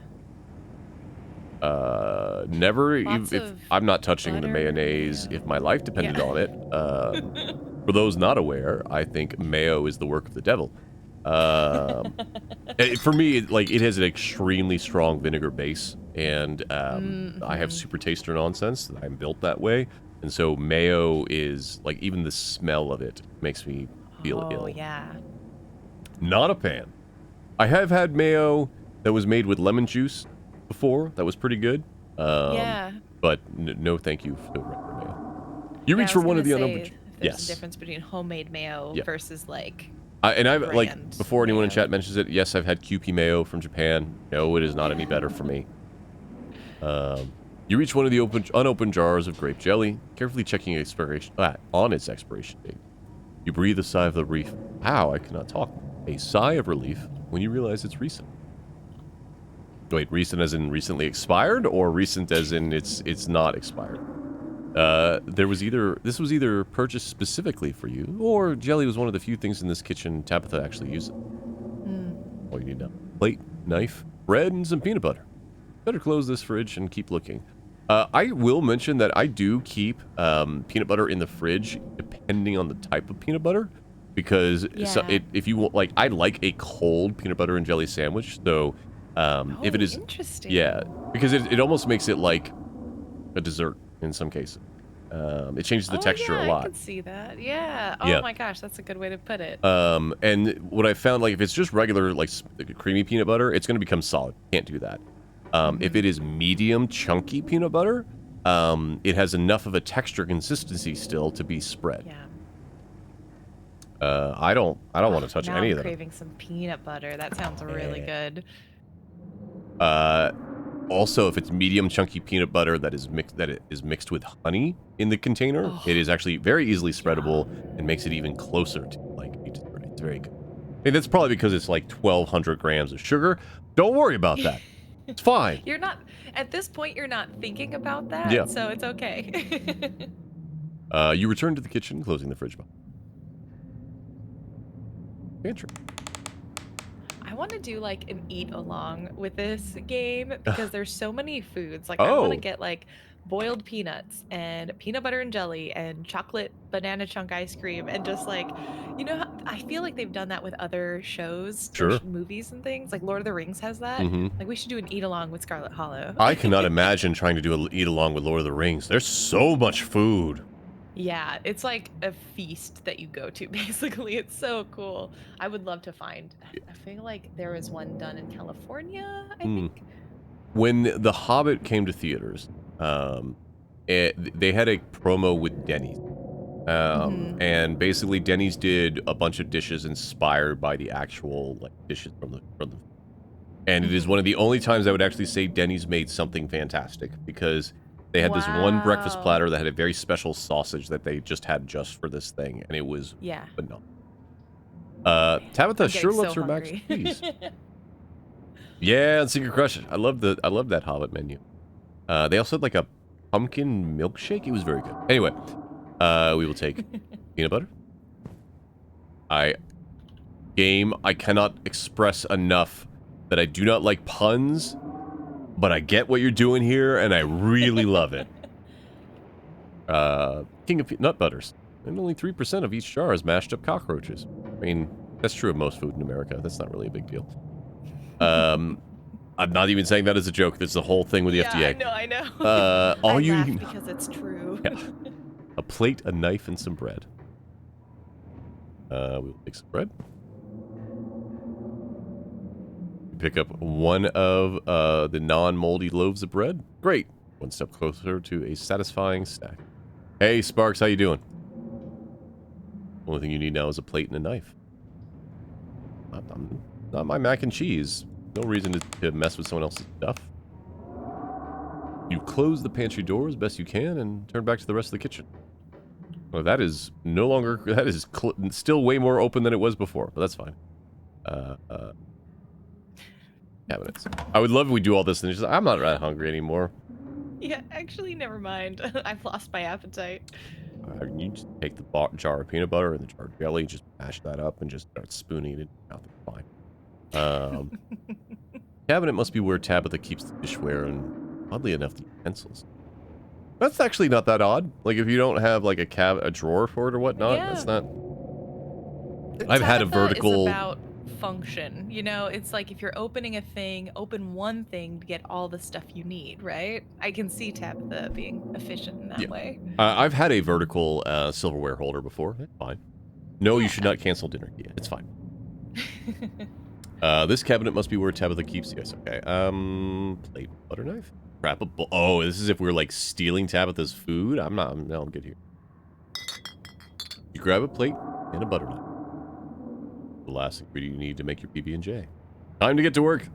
Never, Lots if of I'm not touching the butter, mayonnaise yeah. if my life depended Yeah. on it. For those not aware, I think mayo is the work of the devil. For me, it has an extremely strong vinegar base, and I have super taster nonsense. I'm built that way. And so mayo is, like, even the smell of it makes me feel ill. Oh, yeah. Not a fan. I have had mayo that was made with lemon juice before. That was pretty good. Yeah. But no thank you for the regular mayo. You Yeah, reach I for was one of gonna the say, unopened... if there's Yes. a difference between homemade mayo Yeah. versus, like, And I've, like, brand before anyone in mayo. chat mentions it, yes, I've had Kewpie mayo from Japan. No, it is not any better for me. You reach one of the unopened jars of grape jelly, carefully checking on its expiration date. You breathe a sigh of relief. Wow, I cannot talk. A sigh of relief when you realize it's recent. Wait, recent as in recently expired, or recent as in it's not expired? This was either purchased specifically for you, or jelly was one of the few things in this kitchen Tabitha actually uses. All you need now: plate, knife, bread, and some peanut butter. Better close this fridge and keep looking. I will mention that I do keep peanut butter in the fridge, depending on the type of peanut butter, because if you want, like, I like a cold peanut butter and jelly sandwich. So if it is, interesting. yeah, because it almost makes it like a dessert in some cases. It changes the texture a lot. I can see that. Yeah. Oh Yeah. my gosh, that's a good way to put it. And what I found, like, if it's just regular, like, creamy peanut butter, it's going to become solid. Can't do that. If it is medium chunky peanut butter, it has enough of a texture consistency still to be spread. Yeah. I don't want to touch Now any I'm of them. craving some peanut butter. That sounds really good. Also, if it's medium chunky peanut butter that is mixed with honey in the container, it is actually very easily spreadable and makes it even closer to, like, a dessert. It's very good. And that's probably because it's like 1,200 grams of sugar. Don't worry about that. It's fine. You're not, at this point, you're not thinking about that, Yeah. so it's okay. You return to the kitchen, closing the fridge. Pantry. I want to do, like, an eat along with this game because there's so many foods. Like, I want to get, like, boiled peanuts and peanut butter and jelly and chocolate banana chunk ice cream and just, like, you know, I feel like they've done that with other shows, Sure. movies and things. Like Lord of the Rings has that. Like, we should do an eat along with Scarlet Hollow. I cannot imagine trying to do an eat along with Lord of the Rings. There's so much food. Yeah, it's like a feast that you go to, basically. It's so cool. I would love to find. I feel like there was one done in California, I think. When The Hobbit came to theaters, they had a promo with Denny's. And basically Denny's did a bunch of dishes inspired by the actual, like, dishes from the and it is one of the only times I would actually say Denny's made something fantastic, because they had this one breakfast platter that had a very special sausage that they just had just for this thing, and it was phenomenal. Tabitha sure loves her mac and cheese. Yeah, and Secret Crush. I love that Hobbit menu. They also had, like, a pumpkin milkshake. It was very good. Anyway, we will take peanut butter. I cannot express enough that I do not like puns, but I get what you're doing here, and I really love it. King of nut butters. And only 3% of each jar is mashed up cockroaches. I mean, that's true of most food in America. That's not really a big deal. I'm not even saying that as a joke. That's the whole thing with the FDA. I know. All I you laugh need because it's true. Yeah. A plate, a knife, and some bread. We will take some bread. Pick up one of the non-moldy loaves of bread. Great. One step closer to a satisfying snack. Hey, Sparks, how you doing? Only thing you need now is a plate and a knife. Not my mac and cheese. No reason to mess with someone else's stuff. You close the pantry door as best you can and turn back to the rest of the kitchen. Well, that is no longer... That is still way more open than it was before, but that's fine. Cabinets. I would love if we do all this and just... I'm not that hungry anymore. Yeah, actually, never mind. I've lost my appetite. You just take the jar of peanut butter and the jar of jelly, just mash that up and just start spooning it in your mouth. It's fine. Cabinet must be where Tabitha keeps the dishware and, oddly enough, the utensils. That's actually not that odd. Like, if you don't have, like, a drawer for it or whatnot, that's not... I've had a vertical... Is about function. You know, it's like if you're opening a thing, open one thing to get all the stuff you need, right? I can see Tabitha being efficient in Yeah. that way. I've had a vertical silverware holder before. It's fine. No, you Yeah. should not cancel dinner. Yeah, it's fine. This cabinet must be where Tabitha keeps the ice. Okay. Plate, butter knife, wrap a bowl. Oh, this is if we're like stealing Tabitha's food. I'm not. No, I'm good here. You grab a plate and a butter knife. The last ingredient you need to make your PB&J. Time to get to work.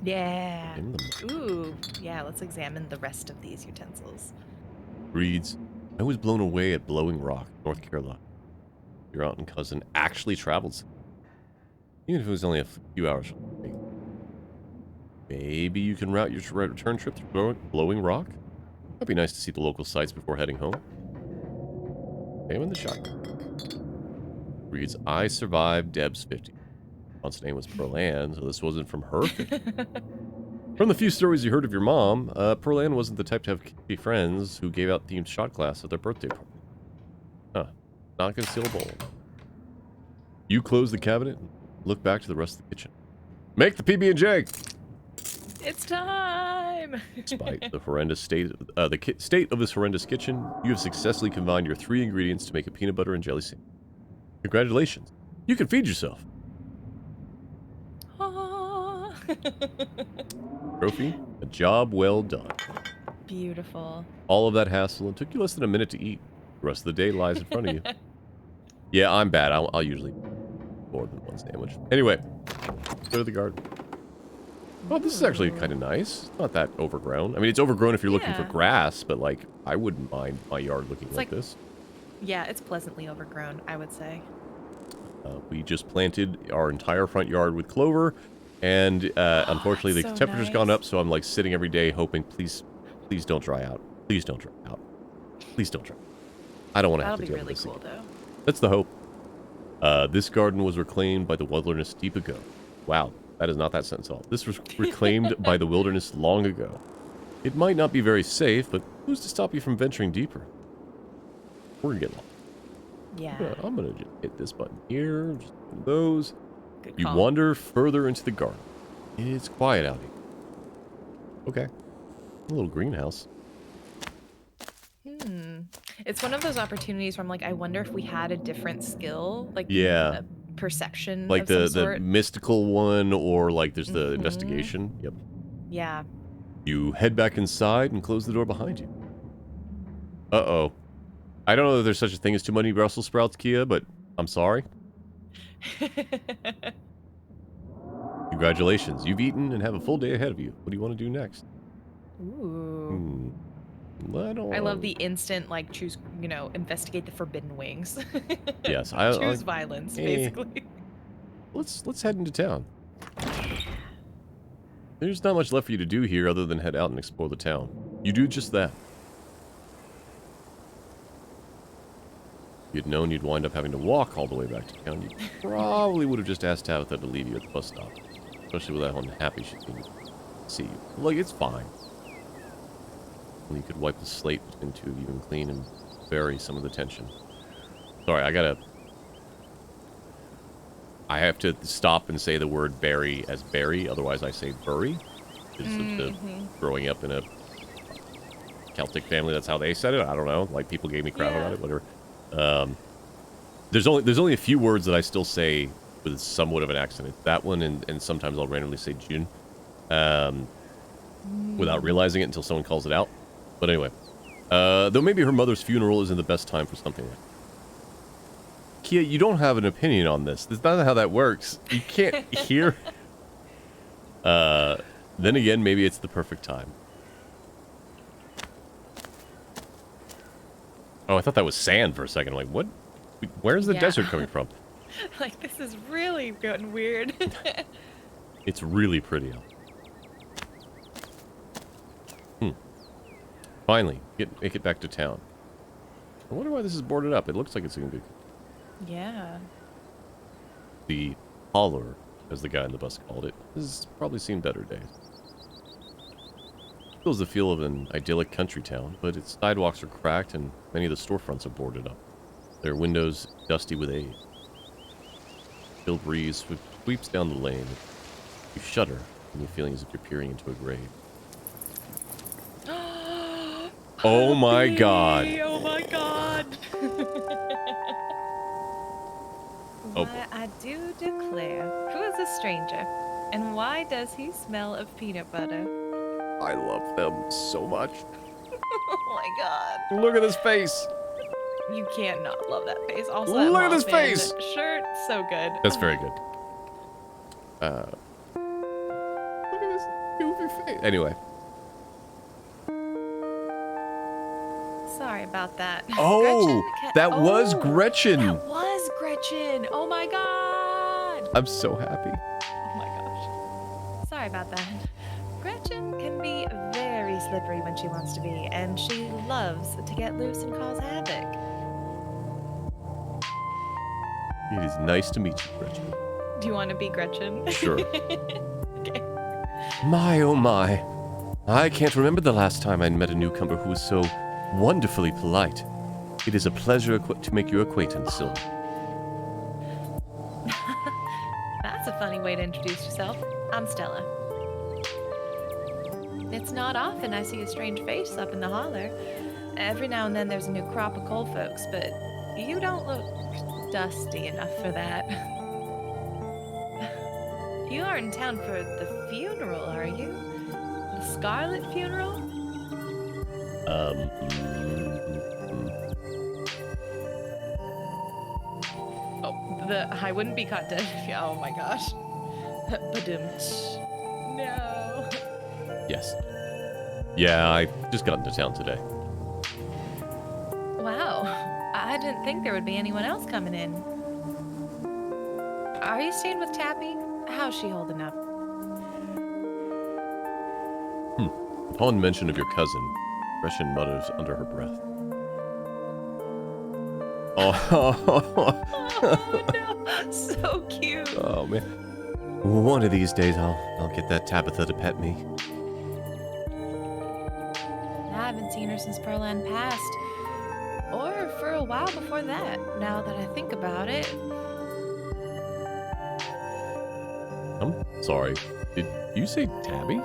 Yeah. In the Ooh, yeah, let's examine the rest of these utensils. reads, I was blown away at Blowing Rock, North Carolina. Your aunt and cousin actually traveled. Even if it was only a few hours from me. Maybe you can route your return trip through Blowing Rock? That'd be nice to see the local sites before heading home. Name in the shop. Reads, I survived Deb's 50. Aunt's name was Pearl Ann, so this wasn't from her 50. From the few stories you heard of your mom, Pearl Ann wasn't the type to have kitty friends who gave out themed shot glass at their birthday party. Huh. Not gonna steal a bowl. You close the cabinet and look back to the rest of the kitchen. Make the PB&J! It's time! Despite the horrendous state of this horrendous kitchen, you have successfully combined your 3 ingredients to make a peanut butter and jelly sandwich. Congratulations. You can feed yourself. Aw. Trophy, a job well done. Beautiful. All of that hassle, and took you less than a minute to eat. The rest of the day lies in front of you. Yeah, I'm bad. I'll usually more than one sandwich. Anyway, go to the garden. Oh, this is actually kind of nice. It's not that overgrown. I mean, it's overgrown if you're looking for Yeah. grass, but like, I wouldn't mind my yard looking like like- this. Yeah, it's pleasantly overgrown, I would say. We just planted our entire front yard with clover, and unfortunately the so temperature's gone nice. up, so I'm like sitting every day hoping, please don't dry out. Please don't dry out. Please don't dry. I don't want to have That'll to be deal with really this cool, again. though. That's the hope. This garden was reclaimed by the wilderness deep ago. Wow, that is not that sentence at all. This was reclaimed by the wilderness long ago. It might not be very safe, but who's to stop you from venturing deeper? We're gonna get lost. Yeah. I'm gonna just hit this button here, just one of those. Good You call. wander further into the garden. It's quiet out here. Okay. A little greenhouse. It's one of those opportunities where I'm like, I wonder if we had a different skill, like Yeah. a perception Like of some the sort. mystical one, or like there's the Mhm. investigation. Yep. Yeah. You head back inside and close the door behind you. Uh-oh. I don't know if there's such a thing as too many Brussels sprouts, Kia, but I'm sorry. Congratulations. You've eaten and have a full day ahead of you. What do you want to do next? Ooh. I I love the instant, like, choose, investigate the forbidden wings. Yes, choose violence, basically. Let's head into town. There's not much left for you to do here other than head out and explore the town. You do just that. If you'd known you'd wind up having to walk all the way back to town, you probably would have just asked Tabitha to leave you at the bus stop. Especially with how unhappy she seemed to see you. Like, it's fine. And you could wipe the slate between the two of you and clean and bury some of the tension. Sorry, I have to stop and say the word bury as bury, otherwise I say bury. Because of the growing up in a Celtic family, that's how they said it. I don't know. Like, people gave me crap about it, whatever. There's only a few words that I still say with somewhat of an accent. It's that one, and sometimes I'll randomly say June, without realizing it until someone calls it out. But anyway, though maybe her mother's funeral isn't the best time for something like that. Kia, you don't have an opinion on this. That's not how that works. You can't hear. Then again, maybe it's the perfect time. Oh, I thought that was sand for a second. I'm like, what? Where's the Yeah. desert coming from? Like, this is really getting weird. It's really pretty out. Finally, make it back to town. I wonder why this is boarded up. It looks like it's going to be Yeah. the holler, as the guy in the bus called it. This has probably seen better days. It feels the feel of an idyllic country town, but its sidewalks are cracked and many of the storefronts are boarded up. Their windows dusty with age. Chill breeze sweeps down the lane. You shudder, and you're feeling as if you're peering into a grave. Oh my god. Oh my god. Oh, Why, I do declare, who is this stranger? And why does he smell of peanut butter? I love them so much. Oh my god. Look at this face. You can't not love that face. Also, Look that at this Mothman face! shirt, so good. That's very good. Look at this goofy face. Anyway. Sorry about that. Oh, that was Oh, Gretchen. That was Gretchen. Oh my god. I'm so happy. Oh my gosh. Sorry about that. Gretchen can be very slippery when she wants to be, and she loves to get loose and cause havoc. It is nice to meet you, Gretchen. Do you want to be Gretchen? Sure. Okay. My, oh my. I can't remember the last time I met a newcomer who was so wonderfully polite. It is a pleasure to make your acquaintance, Sylvie. That's a funny way to introduce yourself. I'm Stella. It's not often I see a strange face up in the holler. Every now and then there's a new crop of coal folks, but you don't look dusty enough for that. You aren't in town for the funeral, are you? The Scarlet funeral? Oh, I wouldn't be caught dead if you. Oh my gosh. Badum. No. Yes. Yeah, I just got into town today. Wow. I didn't think there would be anyone else coming in. Are you staying with Tabby? How's she holding up? Upon mention of your cousin, Gretchen mutters under her breath. Oh, Oh no. So cute. oh man. One of these days I'll get that Tabitha to pet me. I haven't seen her since Pearland passed. Or for a while before that, now that I think about it. I'm sorry. Did you say Tabby?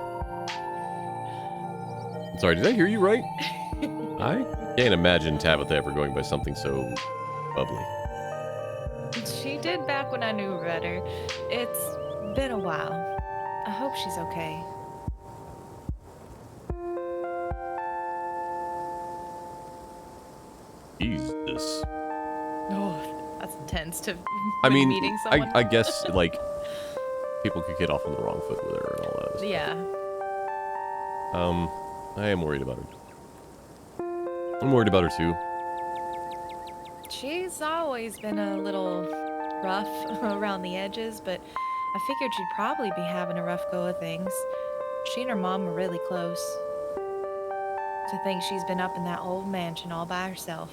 I'm sorry, did I hear you right? I can't imagine Tabitha ever going by something so bubbly. She did back when I knew her better. It's been a while. I hope she's okay. Jesus. Oh, that's intense to I when mean, meeting someone. I guess, like, people could get off on the wrong foot with her and all that other stuff. Yeah. I am worried about her. I'm worried about her too. She's always been a little rough around the edges, but I figured she'd probably be having a rough go of things. She and her mom were really close. To think she's been up in that old mansion all by herself.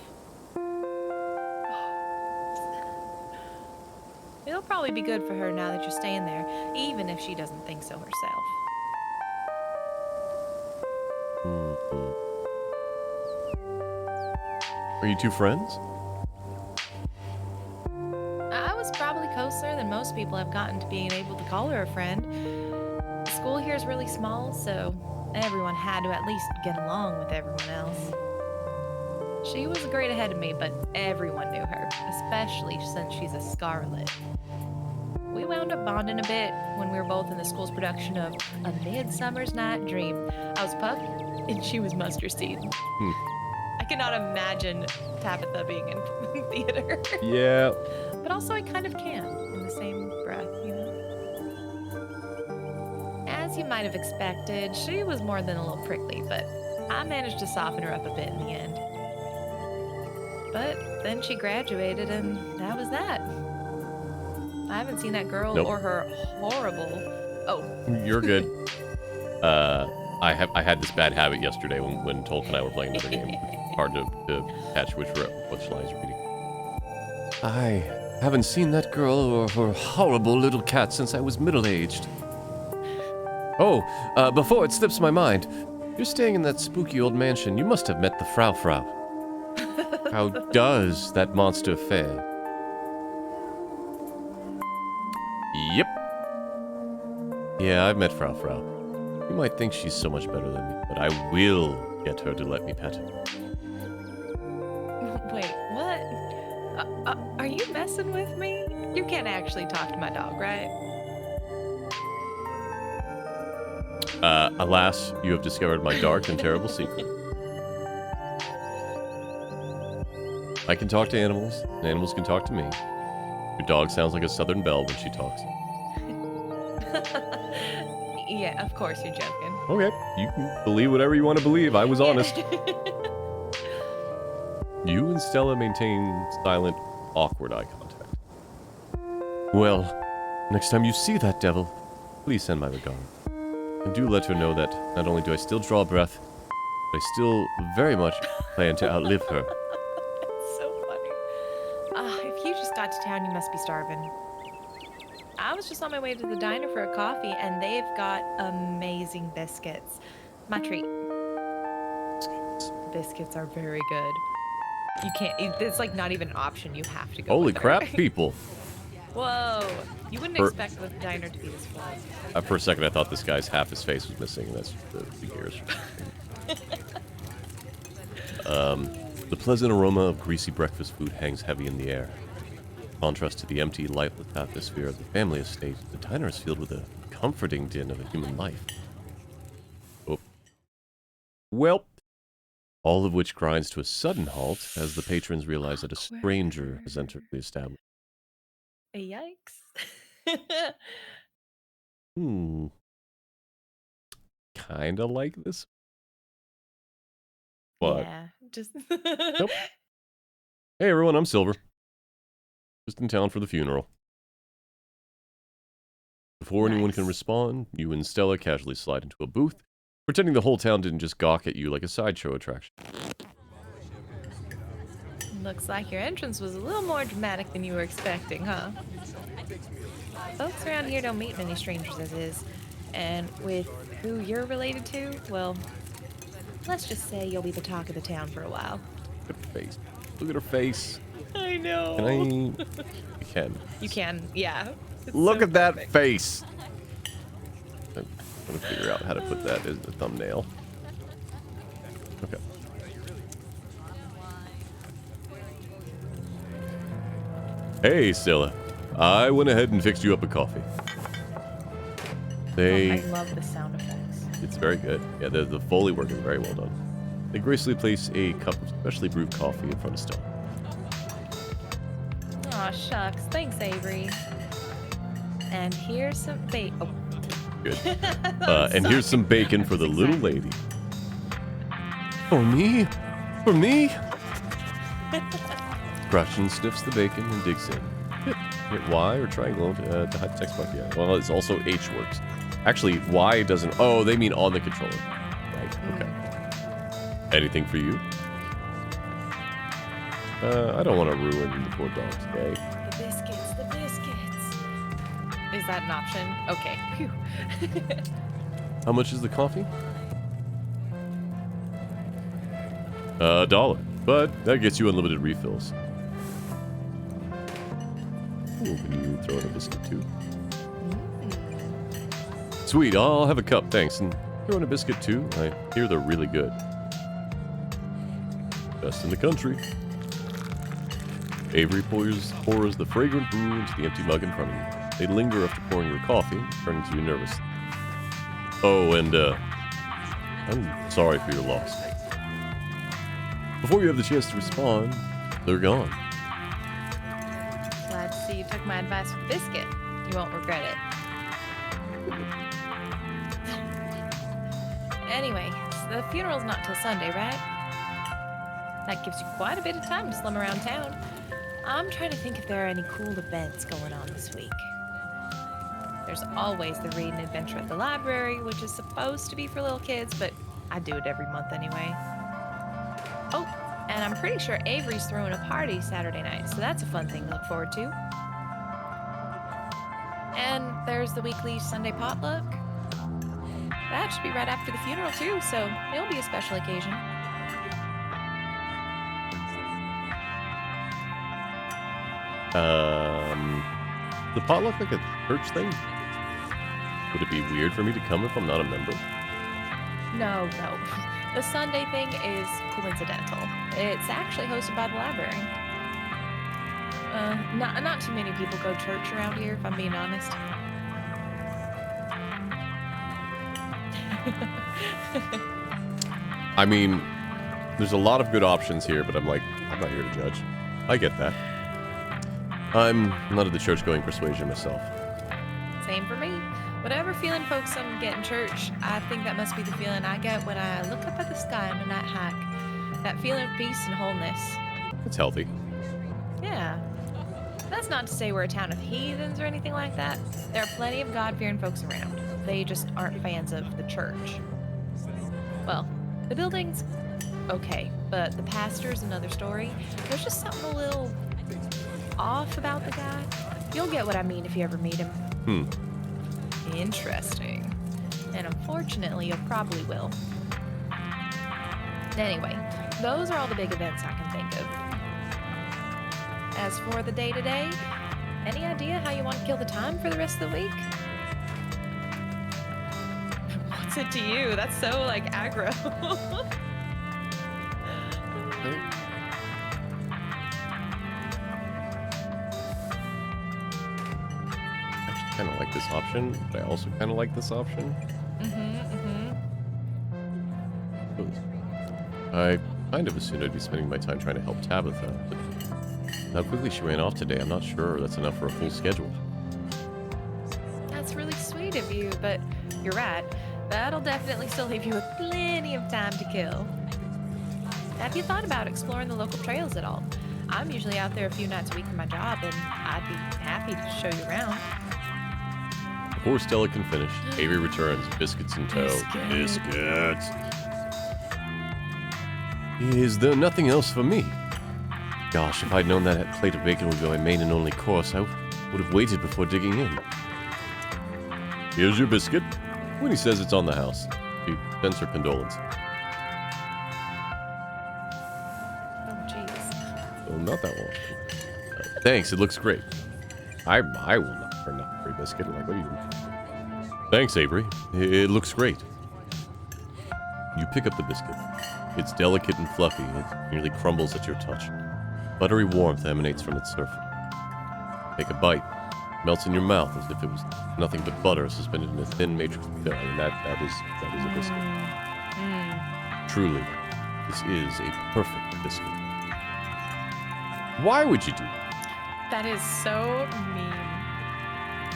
It'll probably be good for her now that you're staying there, even if she doesn't think so herself. Mhm. Are you two friends? I was probably closer than most people have gotten to being able to call her a friend. The school here is really small, so everyone had to at least get along with everyone else. She was a grade ahead of me, but everyone knew her, especially since she's a Scarlet. We wound up bonding a bit when we were both in the school's production of A Midsummer's Night Dream. I was Puff, and she was Mustard Seed. I cannot imagine Tabitha being in theater. Yeah. But also I kind of can, in the same breath, you know? As you might have expected, she was more than a little prickly, but I managed to soften her up a bit in the end. But then she graduated, and that was that. I haven't seen that girl Nope. or her horrible... Oh, You're good. I had this bad habit yesterday when Tolk and I were playing another game. Hard to catch which lines you're reading. I haven't seen that girl or her horrible little cat since I was middle-aged. Oh, before it slips my mind, you're staying in that spooky old mansion. You must have met the Frau. How does that monster fare? Yep. Yeah, I've met Frau. You might think she's so much better than me, but I will get her to let me pet her. Wait, what? Are you messing with me? You can't actually talk to my dog, right? Alas, you have discovered my dark and terrible secret. I can talk to animals, and animals can talk to me. Your dog sounds like a southern belle when she talks. Yeah, of course you're joking. Okay, you can believe whatever you want to believe. I was honest. You and Stella maintain silent, awkward eye contact. Well, next time you see that devil, please send my regard. And do let her know that not only do I still draw breath, but I still very much plan to outlive her. That's so funny. If you just got to town, you must be starving. I was just on my way to the diner for a coffee, and they've got amazing biscuits. My treat. Biscuits are very good. You can't, it's like not even an option. You have to go. Holy with her. crap, people. Whoa. You wouldn't expect the diner to be this full. For a second, I thought this guy's half his face was missing, and that's the ears. The pleasant aroma of greasy breakfast food hangs heavy in the air. In contrast to the empty, lifeless atmosphere of the family estate, the diner is filled with a comforting din of a human life. Oh. Well, all of which grinds to a sudden halt as the patrons realize that a stranger has entered the establishment. Yikes. Kinda like this. But yeah, just. Nope. Hey everyone, I'm Silver. Just in town for the funeral. Before anyone can respond, you and Stella casually slide into a booth, pretending the whole town didn't just gawk at you like a sideshow attraction. Looks like your entrance was a little more dramatic than you were expecting, huh? Folks around here don't meet many strangers as is. And with who you're related to, well, let's just say you'll be the talk of the town for a while. Look at her face. Look at her face. I know. Can I? You can. You can, yeah. It's Look so at that perfect. face. I'm gonna figure out how to put that as the thumbnail. Okay. Hey, Stella. I went ahead and fixed you up a coffee. I love the sound effects. It's very good. Yeah, the Foley work is very well done. They gracefully place a cup of specially brewed coffee in front of Stella. Aw, shucks. Thanks, Avery. And here's some bacon. Oh. Good. And here's some bacon for the little lady. For me? For me? Gretchen sniffs the bacon and digs in. Hit Y or triangle to hide the text bar. Yeah. Well, it's also H works. Actually, Y doesn't. Oh, they mean on the controller. Right. Okay. Anything for you? I don't want to ruin the poor dog's day. The biscuits. Is that an option? Okay. Phew. How much is the coffee? $1. But that gets you unlimited refills. Ooh, can you throw in a biscuit too? Sweet, I'll have a cup, thanks. And throw in a biscuit too. I hear they're really good. Best in the country. Avery pours the fragrant brew into the empty mug in front of you. They linger after pouring your coffee, turning to you nervously. Oh, and I'm sorry for your loss. Before you have the chance to respond, they're gone. Glad to see you took my advice with biscuit. You won't regret it. Anyway, the funeral's not till Sunday, right? That gives you quite a bit of time to slum around town. I'm trying to think if there are any cool events going on this week. There's always the read and adventure at the library, which is supposed to be for little kids, but I do it every month anyway. Oh, and I'm pretty sure Avery's throwing a party Saturday night, so that's a fun thing to look forward to. And there's the weekly Sunday potluck. That should be right after the funeral too, so it'll be a special occasion. The potluck like a church thing? Would it be weird for me to come if I'm not a member? No, no. The Sunday thing is coincidental. It's actually hosted by the library. Not too many people go to church around here, if I'm being honest. I mean, there's a lot of good options here, but I'm like, I'm not here to judge. I get that. I'm not of the church-going persuasion myself. Same for me. Whatever feeling folks some get in church, I think that must be the feeling I get when I look up at the sky on a night hike. That feeling of peace and wholeness. It's healthy. Yeah. That's not to say we're a town of heathens or anything like that. There are plenty of God-fearing folks around. They just aren't fans of the church. Well, the building's okay, but the pastor's another story. There's just something a little off about the guy. You'll get what I mean if you ever meet him. Interesting. And unfortunately, you probably will. Anyway, those are all the big events I can think of. As for the day-to-day, any idea how you want to kill the time for the rest of the week? What's it to you? That's so, like, aggro. I kind of like this option, but I also kind of like this option. I kind of assumed I'd be spending my time trying to help Tabitha, but how quickly she ran off today, I'm not sure that's enough for a full schedule. That's really sweet of you, but you're right. That'll definitely still leave you with plenty of time to kill. Have you thought about exploring the local trails at all? I'm usually out there a few nights a week for my job, and I'd be happy to show you around. Before Stella can finish, Avery returns, biscuits in tow. Biscuits! Is there nothing else for me? Gosh, if I'd known that plate of bacon would be my main and only course, I would have waited before digging in. Here's your biscuit. Winnie says it's on the house. She sends her condolences. Oh, jeez. Oh, not that one. Thanks, it looks great. I will not turn down a free biscuit. Like, what do you mean? Thanks, Avery. It looks great. You pick up the biscuit. It's delicate and fluffy. It nearly crumbles at your touch. Buttery warmth emanates from its surface. Take a bite. Melts in your mouth as if it was nothing but butter suspended in a thin matrix. I mean, that is a biscuit. Truly, this is a perfect biscuit. Why would you do that? That is so mean.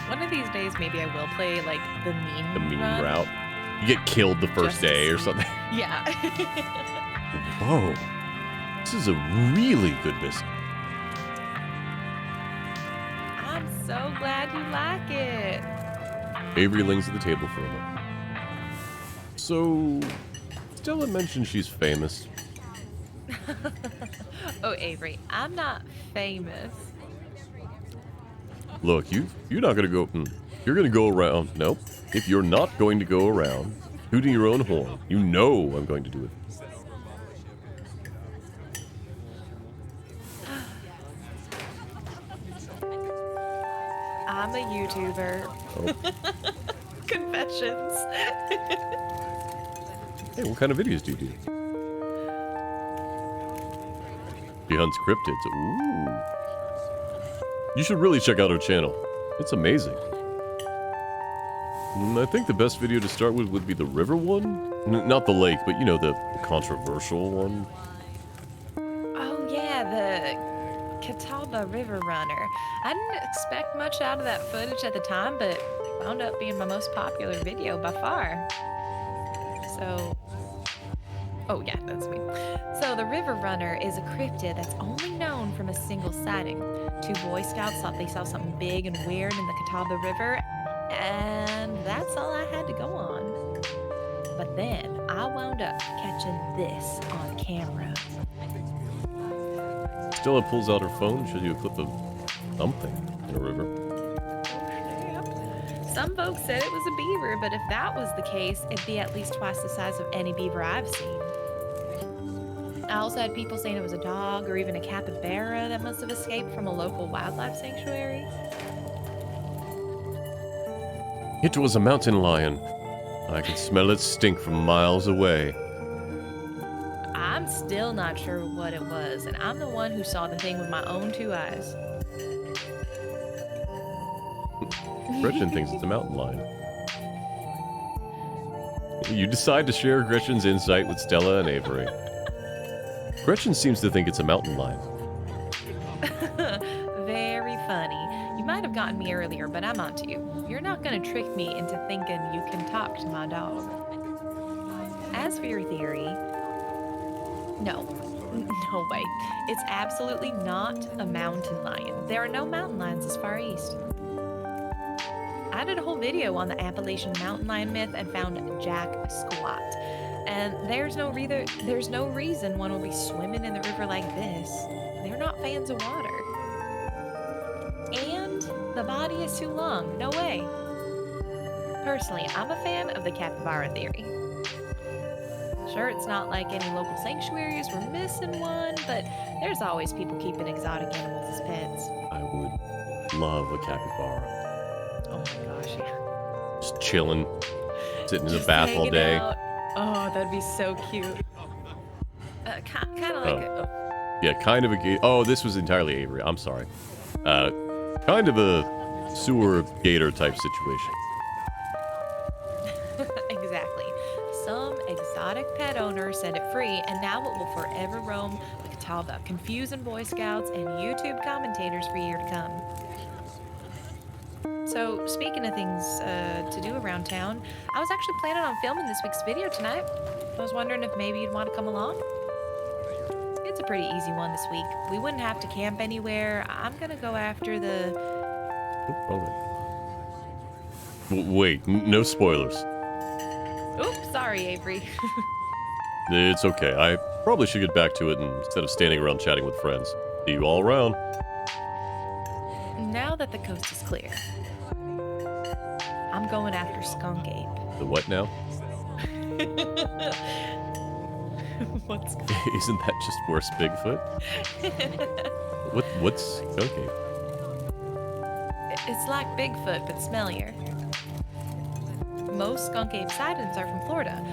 One of these days, maybe I will play, like, the mean run. Route. You get killed the first Just to day or see. something. Yeah. Whoa. This is a really good biscuit. I'm so glad you like it. Avery lingers at the table for a moment. So, Stella mentioned she's famous. Oh, Avery, I'm not famous. Look, you're not gonna go. You're gonna go around. Nope. If you're not going to go around hooting your own horn, you know I'm going to do it. I'm a YouTuber. Oh. Confessions. Hey, what kind of videos do you do? She hunts cryptids. Ooh. You should really check out her channel. It's amazing. I think the best video to start with would be the river one. Not the lake, but you know, the controversial one. Oh, yeah, the Catawba River Runner. I didn't expect much out of that footage at the time, but it wound up being my most popular video by far. So, oh yeah, that's me. So the River Runner is a cryptid that's only known from a single sighting. Two Boy Scouts thought they saw something big and weird in the Catawba River, and that's all I had to go on. But then I wound up catching this on camera. Stella pulls out her phone and shows you a clip of something in a river. Some folks said it was a beaver, but if that was the case, it'd be at least twice the size of any beaver I've seen. I also had people saying it was a dog or even a capybara that must have escaped from a local wildlife sanctuary. It was a mountain lion. I could smell its stink from miles away. I'm still not sure what it was, and I'm the one who saw the thing with my own 2 eyes. Gretchen thinks it's a mountain lion. You decide to share Gretchen's insight with Stella and Avery. Gretchen seems to think it's a mountain lion. Very funny. You might have gotten me earlier, but I'm on to you. You're not gonna trick me into thinking you can talk to my dog. As for your theory, no. No way. It's absolutely not a mountain lion. There are no mountain lions this far east. I did a whole video on the Appalachian mountain lion myth and found jack squat. And there's no reason one will be swimming in the river like this. They're not fans of water. And the body is too long. No way. Personally, I'm a fan of the capybara theory. Sure, it's not like any local sanctuaries we're missing one, but there's always people keeping exotic animals as pets. I would love a capybara. Oh my gosh, yeah. Just chilling, sitting in the Just bath all hanging day. out. Oh, that'd be so cute. Kind of like Yeah, kind of a oh, this was entirely Avery. I'm sorry. Kind of a sewer gator type situation. exactly. Some exotic pet owner set it free, and now it will forever roam the Catawba, confusing Boy Scouts and YouTube commentators for years to come. So, speaking of things to do around town, I was actually planning on filming this week's video tonight. I was wondering if maybe you'd want to come along. It's a pretty easy one this week. We wouldn't have to camp anywhere. I'm gonna go after the... Wait, no spoilers. Oops, sorry, Avery. It's okay. I probably should get back to it instead of standing around chatting with friends. See you all around. Now that the coast is clear, I'm going after Skunk Ape. The what now? What's Isn't that just worse Bigfoot? What's skunk ape? It's like Bigfoot, but smellier. Most skunk ape sightings are from Florida,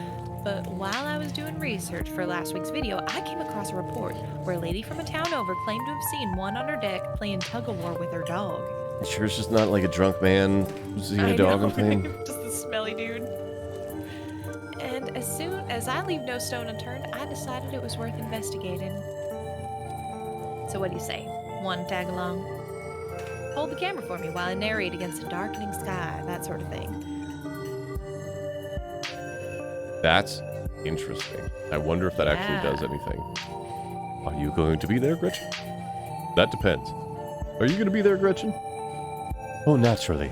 but while I was doing research for last week's video, I came across a report where a lady from a town over claimed to have seen one on her deck playing tug-of-war with her dog. Sure, it's just not like a drunk man seeing a dog and playing. Just a smelly dude. And as soon as I leave no stone unturned, I decided it was worth investigating. So what do you say? Want to tag along? Hold the camera for me while I narrate against a darkening sky, that sort of thing. That's interesting. I wonder if that actually does anything. Are you going to be there, Gretchen? That depends. Are you going to be there, Gretchen? Oh, naturally.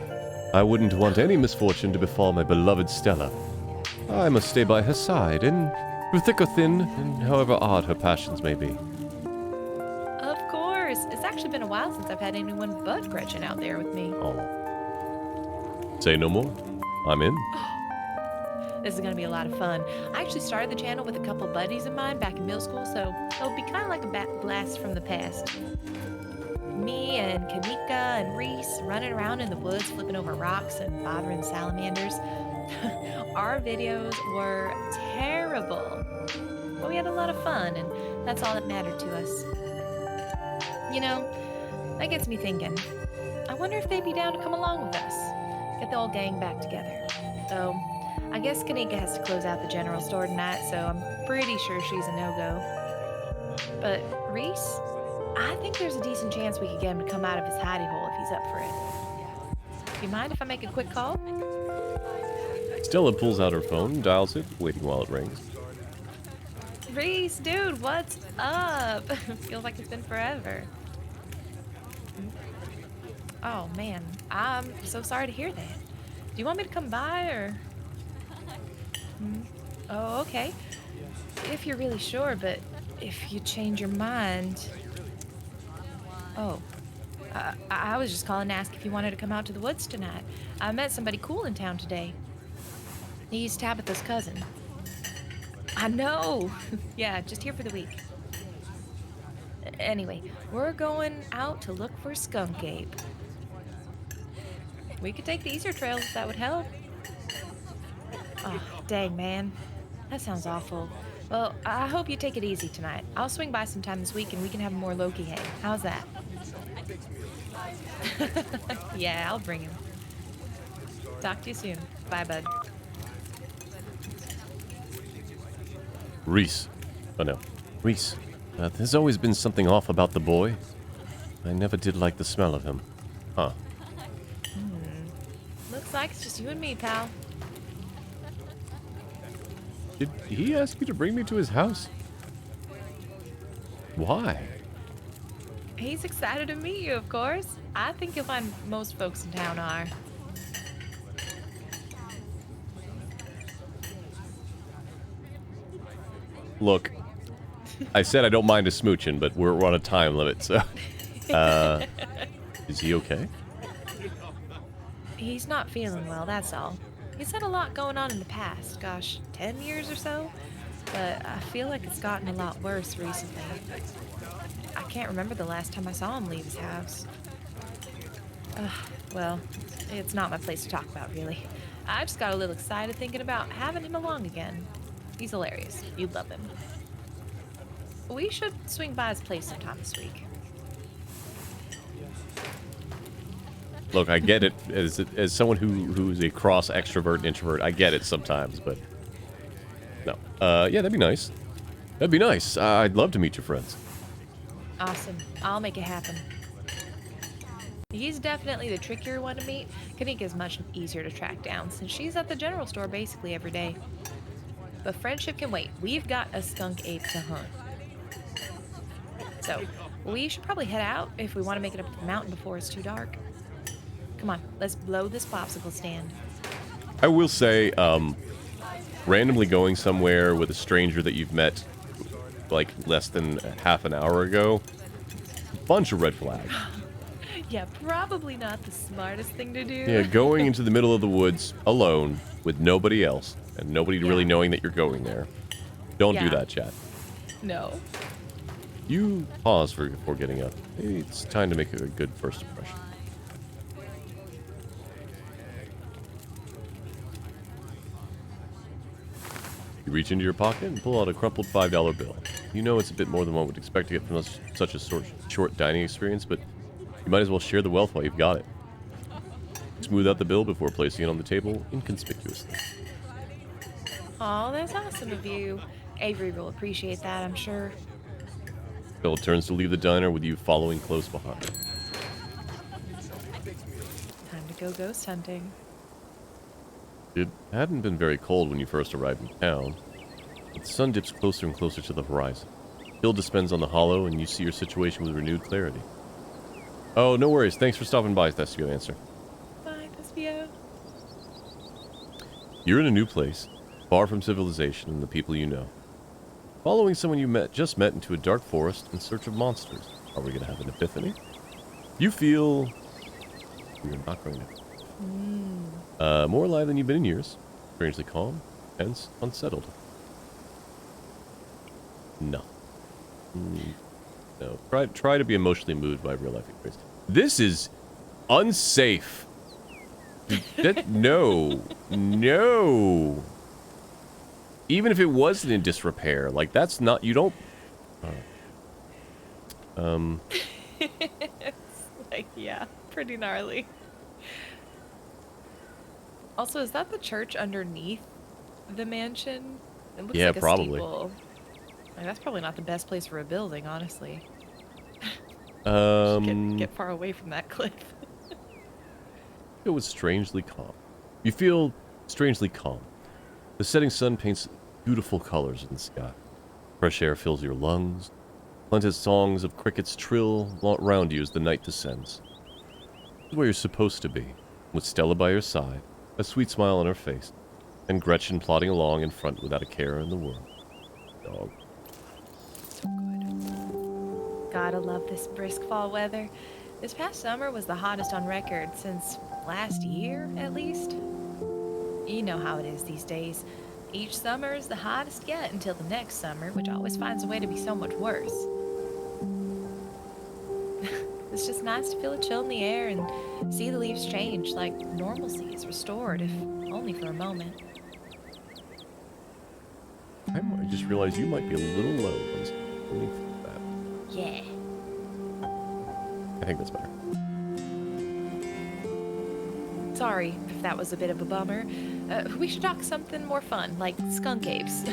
I wouldn't want any misfortune to befall my beloved Stella. I must stay by her side, and through thick or thin, and however odd her passions may be. Of course. It's actually been a while since I've had anyone but Gretchen out there with me. Oh. Say no more. I'm in. This is going to be a lot of fun. I actually started the channel with a couple buddies of mine back in middle school, so it'll be kind of like a blast from the past. Me and Kimchica and Reese running around in the woods, flipping over rocks and bothering salamanders. Our videos were terrible, but we had a lot of fun, and that's all that mattered to us. You know, that gets me thinking. I wonder if they'd be down to come along with us. Get the old gang back together. Though, I guess Kimchica has to close out the general store tonight, so I'm pretty sure she's a no-go. But Reese, I think there's a decent chance we could get him to come out of his hidey hole if he's up for it. Do you mind if I make a quick call? Stella pulls out her phone, dials it, waiting while it rings. Reese, dude, what's up? Feels like it's been forever. Oh, man. I'm so sorry to hear that. Do you want me to come by, or... Oh, okay. If you're really sure, but if you change your mind... Oh. I was just calling to ask if you wanted to come out to the woods tonight. I met somebody cool in town today. He's Tabitha's cousin. I know! Yeah, just here for the week. Anyway, we're going out to look for Skunk Ape. We could take the easier trails if that would help. Oh, dang, man. That sounds awful. Well, I hope you take it easy tonight. I'll swing by sometime this week and we can have more Loki hang. How's that? Yeah, I'll bring him. Talk to you soon. Bye, bud. Reese. Oh no. Reese. There's always been something off about the boy. I never did like the smell of him. Huh. Looks like it's just you and me, pal. Did he ask you to bring me to his house? Why? He's excited to meet you, of course. I think you'll find most folks in town are. Look, I said I don't mind a smooching, but we're on a time limit, so... is he okay? He's not feeling well, that's all. He's had a lot going on in the past, gosh, 10 years or so? But I feel like it's gotten a lot worse recently. I can't remember the last time I saw him leave his house. Well, it's not my place to talk about, really. I just got a little excited thinking about having him along again. He's hilarious. You'd love him. We should swing by his place sometime this week. Look, I get it. As someone who's a cross extrovert and introvert, I get it sometimes, but... No. Yeah, that'd be nice. That'd be nice. I'd love to meet your friends. Awesome. I'll make it happen. He's definitely the trickier one to meet. Kanika's much easier to track down since she's at the general store basically every day. But friendship can wait. We've got a skunk ape to hunt. So, we should probably head out if we want to make it up the mountain before it's too dark. Come on, let's blow this popsicle stand. I will say, randomly going somewhere with a stranger that you've met, like, less than half an hour ago, bunch of red flags. Yeah, probably not the smartest thing to do. Yeah, going into the middle of the woods alone with nobody else and nobody really knowing that you're going there. Don't do that, chat. No. You pause before getting up. Maybe it's time to make a good first impression. You reach into your pocket and pull out a crumpled $5 bill. You know it's a bit more than one would expect to get from such a short dining experience, but you might as well share the wealth while you've got it. Smooth out the bill before placing it on the table inconspicuously. Oh, that's awesome of you. Avery will appreciate that, I'm sure. Bill turns to leave the diner with you following close behind. Time to go ghost hunting. It hadn't been very cold when you first arrived in town, but the sun dips closer and closer to the horizon. Hill descends on the hollow, and you see your situation with renewed clarity. Oh, no worries. Thanks for stopping by, Thesio answer. Bye, Thespio. You're in a new place, far from civilization and the people you know. Following someone you just met into a dark forest in search of monsters. Are we going to have an epiphany? You feel... You're not going to. More alive than you've been in years. Strangely calm, hence unsettled. No. No. Try to be emotionally moved by real life experience. This is unsafe. No. No. Even if it wasn't in disrepair, like that's not, you don't... It's like, yeah, pretty gnarly. Also, is that the church underneath the mansion? It looks like a probably. steeple. Like, that's probably not the best place for a building, honestly. Get far away from that cliff. It was strangely calm. You feel strangely calm. The setting sun paints beautiful colors in the sky. Fresh air fills your lungs. Plaintive songs of crickets trill around you as the night descends. This is where you're supposed to be, with Stella by your side, a sweet smile on her face, and Gretchen plodding along in front without a care in the world. Dog. So good. Gotta love this brisk fall weather. This past summer was the hottest on record since last year, at least. You know how it is these days. Each summer is the hottest yet until the next summer, which always finds a way to be so much worse. It's just nice to feel a chill in the air and see the leaves change, like normalcy is restored, if only for a moment. I just realized you might be a little low. Let me fix that. Yeah. I think that's better. Sorry if that was a bit of a bummer. We should talk something more fun, like skunk apes.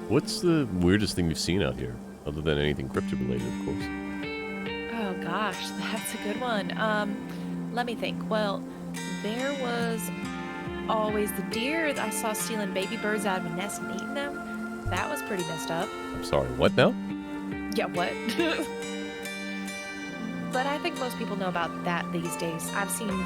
What's the weirdest thing you've seen out here? Other than anything cryptid related, of course. Oh gosh, that's a good one. Let me think. Well, there was always the deer that I saw stealing baby birds out of a nest and eating them. That was pretty messed up. I'm sorry, what now? Yeah, what? But I think most people know about that these days. I've seen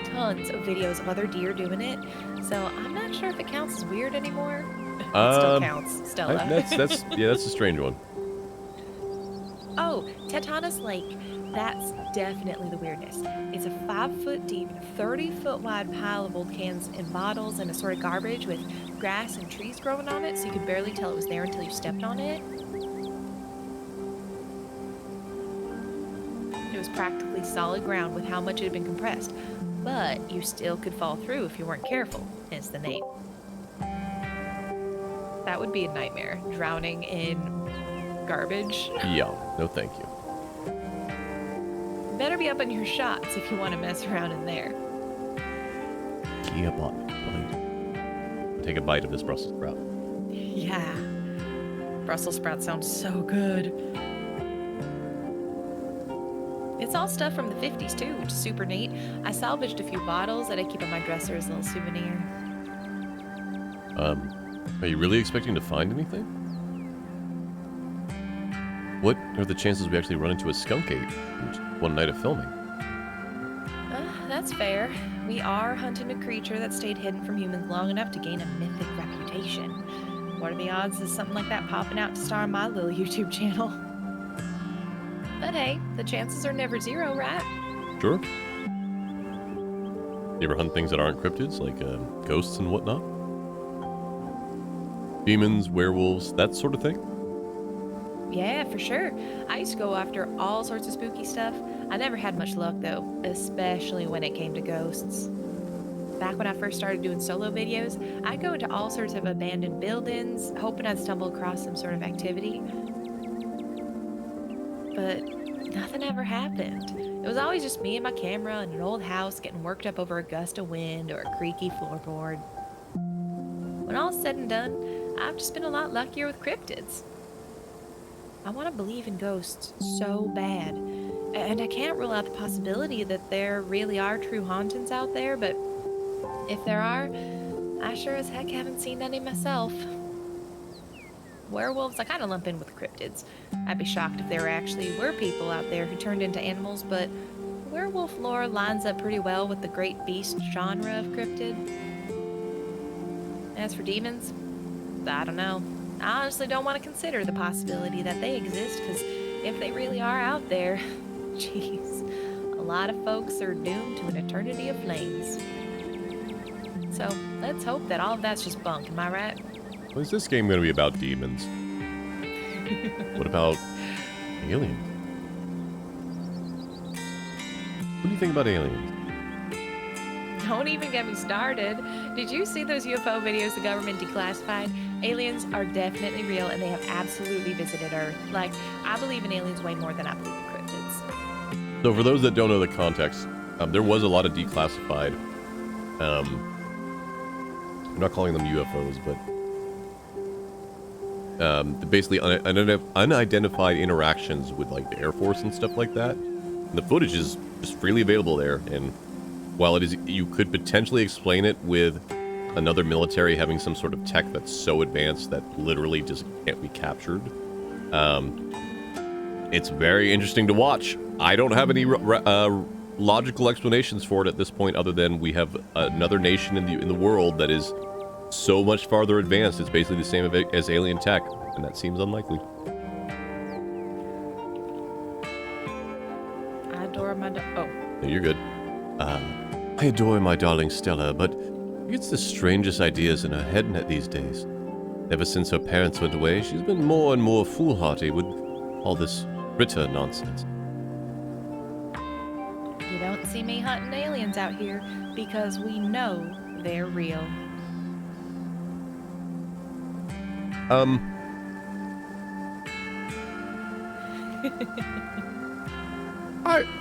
tons of videos of other deer doing it, so I'm not sure if it counts as weird anymore. It still counts, Stella. That's a strange one. Oh, Tetanus Lake. That's definitely the weirdness. It's a 5-foot deep, 30-foot wide pile of old cans and bottles and assorted garbage with grass and trees growing on it, so you could barely tell it was there until you stepped on it. It was practically solid ground with how much it had been compressed, but you still could fall through if you weren't careful, hence the name. That would be a nightmare, drowning in garbage. Yeah, no thank you. Better be up on your shots if you want to mess around in there. Kia bite. Take a bite of this Brussels sprout. Yeah. Brussels sprouts sound so good. It's all stuff from the 50s too, which is super neat. I salvaged a few bottles that I keep on my dresser as a little souvenir. Are you really expecting to find anything? What are the chances we actually run into a skunk ape in one night of filming? That's fair. We are hunting a creature that stayed hidden from humans long enough to gain a mythic reputation. What are the odds of something like that popping out to star on my little YouTube channel? But hey, the chances are never zero, right? Sure. You ever hunt things that aren't cryptids, like ghosts and whatnot? Demons, werewolves, that sort of thing? Yeah, for sure. I used to go after all sorts of spooky stuff. I never had much luck, though, especially when it came to ghosts. Back when I first started doing solo videos, I'd go into all sorts of abandoned buildings, hoping I'd stumble across some sort of activity. But nothing ever happened. It was always just me and my camera in an old house getting worked up over a gust of wind or a creaky floorboard. When all's said and done, I've just been a lot luckier with cryptids. I want to believe in ghosts so bad, and I can't rule out the possibility that there really are true hauntings out there, but if there are, I sure as heck haven't seen any myself. Werewolves, I kind of lump in with cryptids. I'd be shocked if there actually were people out there who turned into animals, but werewolf lore lines up pretty well with the great beast genre of cryptid. As for demons, I don't know. I honestly don't want to consider the possibility that they exist, because if they really are out there, jeez, a lot of folks are doomed to an eternity of flames. So let's hope that all of that's just bunk, am I right? Well, is this game going to be about demons? What about aliens? What do you think about aliens? Don't even get me started. Did you see those UFO videos the government declassified? Aliens are definitely real and they have absolutely visited Earth. Like, I believe in aliens way more than I believe in cryptids. So for those that don't know the context, there was a lot of declassified, I'm not calling them UFOs, but basically unidentified interactions with like the Air Force and stuff like that. And the footage is just freely available there, and while it is, you could potentially explain it with another military having some sort of tech that's so advanced that literally just can't be captured. It's very interesting to watch. I don't have any logical explanations for it at this point, other than we have another nation in the world that is so much farther advanced. It's basically the same as alien tech, and that seems unlikely. I adore my oh. No, you're good. I adore my darling Stella, but She gets the strangest ideas in her head these days. Ever since her parents went away, she's been more and more foolhardy with all this Ritter nonsense. You don't see me hunting aliens out here because we know they're real.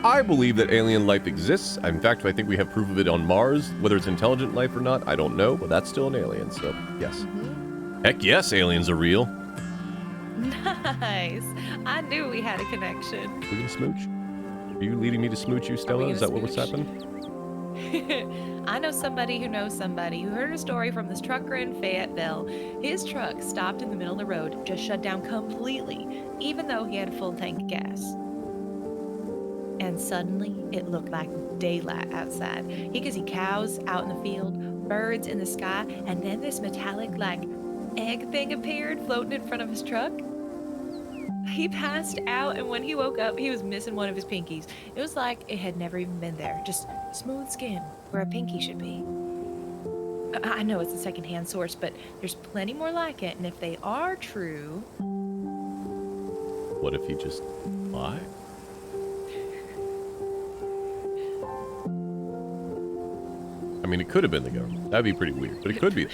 I believe that alien life exists. In fact, I think we have proof of it on Mars. Whether it's intelligent life or not, I don't know, but that's still an alien, so yes. Heck yes, aliens are real. Nice. I knew we had a connection. We gonna smooch? Are you leading me to smooch you, Stella? Is that what's happening? I know somebody who knows somebody who heard a story from this trucker in Fayetteville. His truck stopped in the middle of the road, just shut down completely, even though he had a full tank of gas. And suddenly, it looked like daylight outside. He could see cows out in the field, birds in the sky, and then this metallic, like, egg thing appeared floating in front of his truck. He passed out, and when he woke up, he was missing one of his pinkies. It was like it had never even been there, just smooth skin where a pinky should be. I know it's a secondhand source, but there's plenty more like it, and if they are true... What if he just lied? I mean, it could have been the government. That'd be pretty weird, but it could be.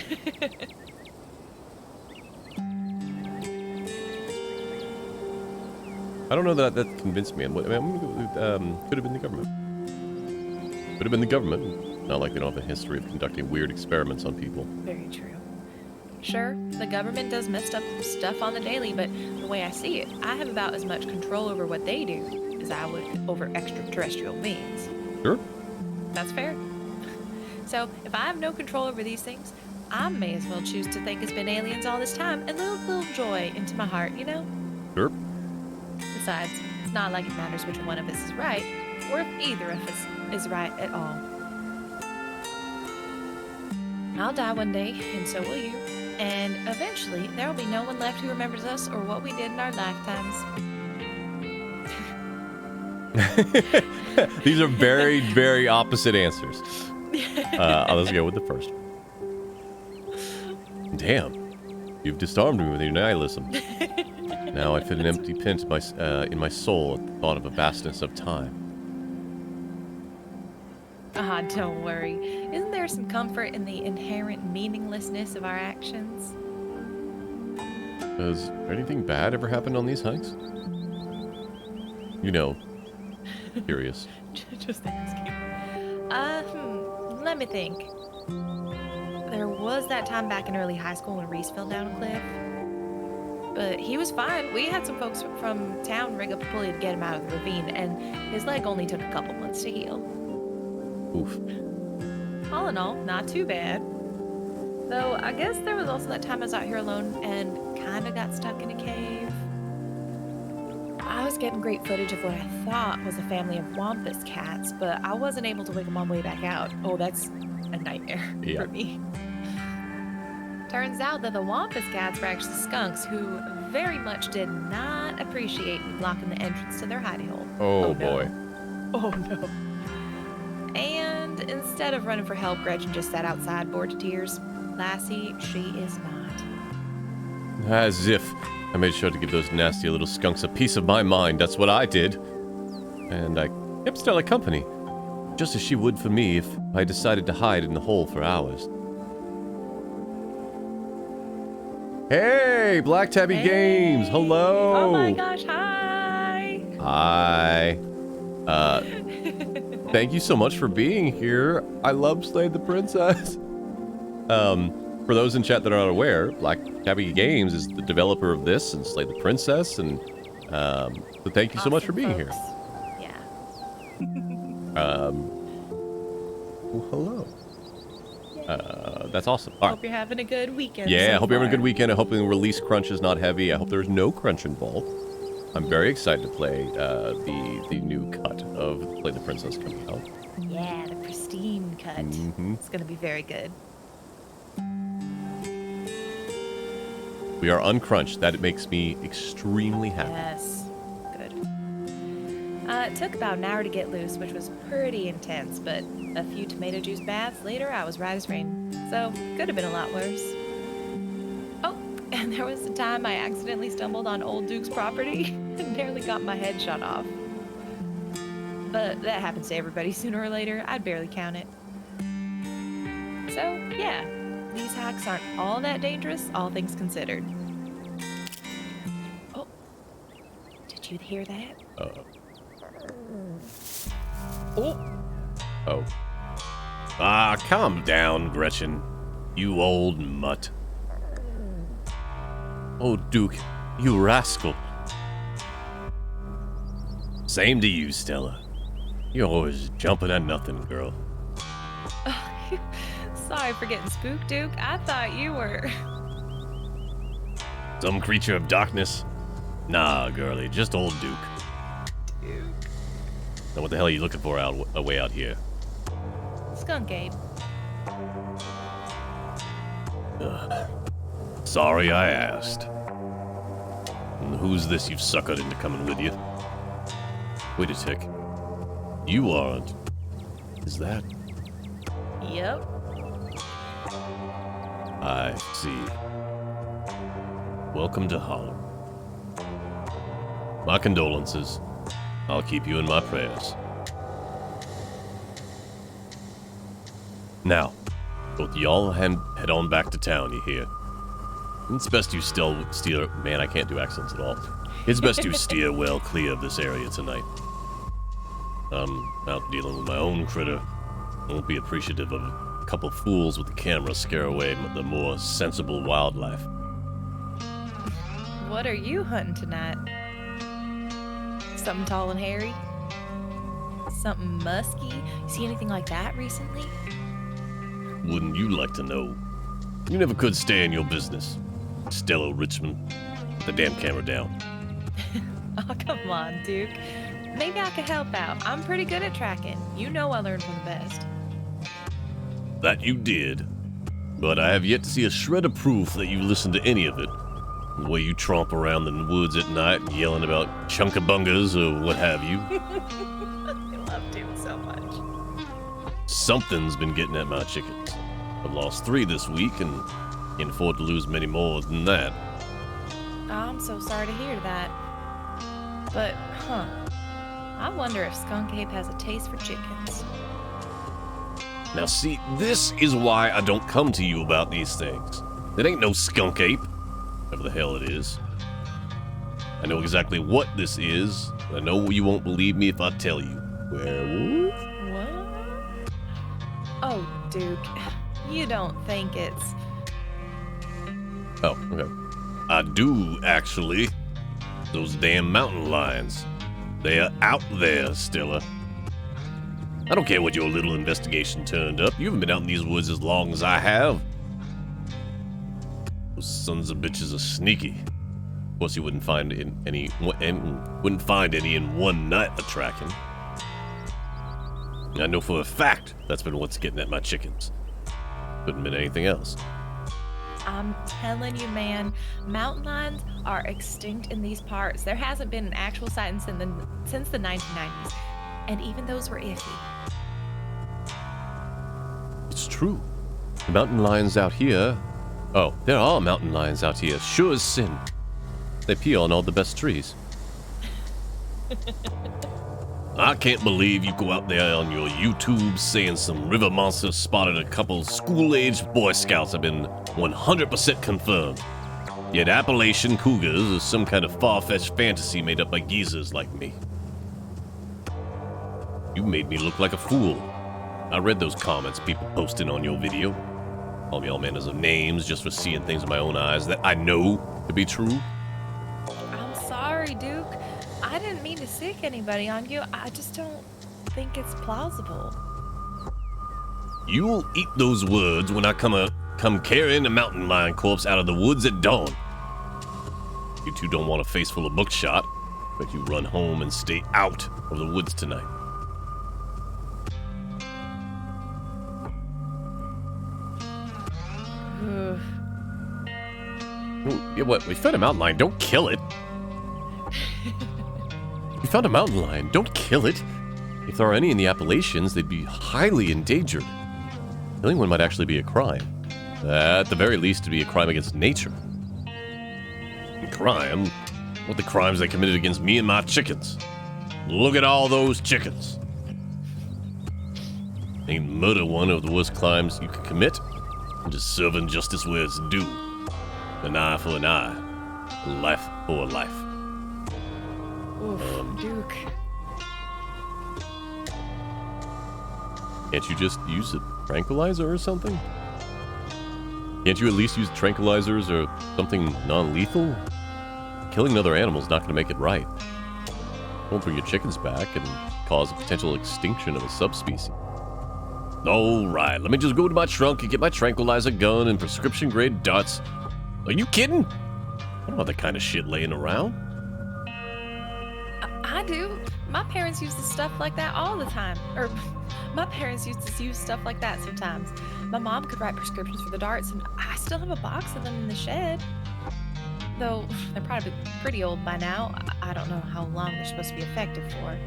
I don't know that convinced me. I'm gonna go, could have been the government. Could have been the government. Not like they don't have a history of conducting weird experiments on people. Very true. Sure, the government does messed up stuff on the daily, but the way I see it, I have about as much control over what they do as I would over extraterrestrial beings. Sure. That's fair. So, if I have no control over these things, I may as well choose to think it's been aliens all this time and little joy into my heart, you know? Sure. Besides, it's not like it matters which one of us is right, or if either of us is right at all. I'll die one day, and so will you. And eventually, there will be no one left who remembers us or what we did in our lifetimes. These are very, very opposite answers. Let's go with the first one. Damn. You've disarmed me with your nihilism. Now I fit an empty pit in my soul at the thought of a vastness of time. Ah, don't worry. Isn't there some comfort in the inherent meaninglessness of our actions? Has anything bad ever happened on these hikes? You know, curious. Just asking. Let me think. There was that time back in early high school when Reese fell down a cliff. But he was fine. We had some folks from town rig up a pulley to get him out of the ravine, and his leg only took a couple months to heal. Oof. All in all, not too bad. Though, I guess there was also that time I was out here alone and kinda got stuck in a cave. I was getting great footage of what I thought was a family of wampus cats, but I wasn't able to wig them all the way back out. Oh, that's a nightmare for me. Turns out that the wampus cats were actually skunks who very much did not appreciate me blocking the entrance to their hidey hole. Oh boy. Oh no. And instead of running for help, Gretchen just sat outside, bored to tears. Lassie, she is not. As if I made sure to give those nasty little skunks a piece of my mind. That's what I did. And I kept Stella company, just as she would for me if I decided to hide in the hole for hours. Hey, Black Tabby Games. Hello. Oh my gosh, hi. Hi. Thank you so much for being here. I love Slay the Princess. For those in chat that are not aware, Black Tabby Games is the developer of this and Slay the Princess, and so thank you so much for being here. Yeah. Well, hello. That's awesome. All right. Hope you're having a good weekend. Yeah, so I hope you're having a far. good weekend. I hope the release crunch is not heavy. I hope there's no crunch involved. I'm very excited to play the new cut of Slay the Princess coming out. Yeah, the pristine cut. It's going to be very good. We are uncrunched. That makes me extremely happy. Yes. Good. It took about an hour to get loose, which was pretty intense, but a few tomato juice baths. Later, I was right as rain. So, could have been a lot worse. Oh, and there was a time I accidentally stumbled on old Duke's property and nearly got my head shot off. But that happens to everybody sooner or later. I'd barely count it. So, yeah, these hacks aren't all that dangerous, all things considered. Oh, did you hear that? Oh. Ah, calm down, Gretchen. You old mutt. Oh, Duke, you rascal. Same to you, Stella. You're always jumping at nothing, girl. Sorry for getting spooked, Duke. I thought you were... Some creature of darkness? Nah, girlie, just old Duke. Duke. Now what the hell are you looking for way out here? Skunk Ape. Sorry I asked. And who's this you've suckered into coming with you? Wait a tick. You aren't. Is that? Yep. I see. Welcome to Harlem. My condolences. I'll keep you in my prayers. Now, both y'all head on back to town, you hear? It's best you steer... Man, I can't do accents at all. It's best you steer well clear of this area tonight. I'm out dealing with my own critter. I won't be appreciative of a couple fools with the camera scare away the more sensible wildlife. What are you hunting tonight? Something tall and hairy? Something musky? You see anything like that recently? Wouldn't you like to know? You never could stay in your business. Stella Richmond. Put the damn camera down. Oh, come on, Duke. Maybe I could help out. I'm pretty good at tracking. You know I learned from the best. That you did. But I have yet to see a shred of proof that you listened to any of it. The way you tromp around the woods at night yelling about chunkabungas or what have you. I love Duke so much. Something's been getting at my chickens. I've lost 3 this week and can't afford to lose many more than that. I'm so sorry to hear that. But, I wonder if Skunk Ape has a taste for chickens. Now see, this is why I don't come to you about these things. It ain't no skunk ape, whatever the hell it is. I know exactly what this is, and I know you won't believe me if I tell you. Werewolf? What? Oh, Duke, you don't think it's... Oh, okay. I do, actually. Those damn mountain lions. They are out there, Stella. I don't care what your little investigation turned up. You haven't been out in these woods as long as I have. Those sons of bitches are sneaky. Of course, you wouldn't find any in one night of tracking. I know for a fact that's been what's getting at my chickens. Couldn't have been anything else. I'm telling you, man, mountain lions are extinct in these parts. There hasn't been an actual sighting since the 1990s, and even those were iffy. It's true. The mountain lions out here... Oh, there are mountain lions out here, sure as sin. They pee on all the best trees. I can't believe you go out there on your YouTube saying some river monster spotted a couple school-aged Boy Scouts have been 100% confirmed. Yet Appalachian cougars is some kind of far-fetched fantasy made up by geezers like me. You made me look like a fool. I read those comments people posting on your video. Call me all manners of names just for seeing things with my own eyes that I know to be true. I'm sorry, Duke. I didn't mean to sick anybody on you. I just don't think it's plausible. You'll eat those words when I come carrying a mountain lion corpse out of the woods at dawn. You two don't want a face full of buckshot, but you run home and stay out of the woods tonight. Yeah, what? We found a mountain lion. Don't kill it. We found a mountain lion. Don't kill it. If there are any in the Appalachians, they'd be highly endangered. Killing one might actually be a crime. At the very least, it'd be a crime against nature. Crime? What the crimes they committed against me and my chickens? Look at all those chickens. Ain't murder one of the worst crimes you could commit? I'm just serving justice where it's due. An eye for an eye. A life for a life. Oof, Duke. Can't you just use a tranquilizer or something? Can't you at least use tranquilizers or something non-lethal? Killing another animal's not going to make it right. Won't bring your chickens back and cause a potential extinction of a subspecies. Alright, let me just go to my trunk and get my tranquilizer gun and prescription grade darts. Are you kidding? I don't have that kind of shit laying around. I do. My parents used to stuff like that all the time. Or, my parents used to use stuff like that sometimes. My mom could write prescriptions for the darts, and I still have a box of them in the shed. Though, they're probably pretty old by now. I don't know how long they're supposed to be effective for.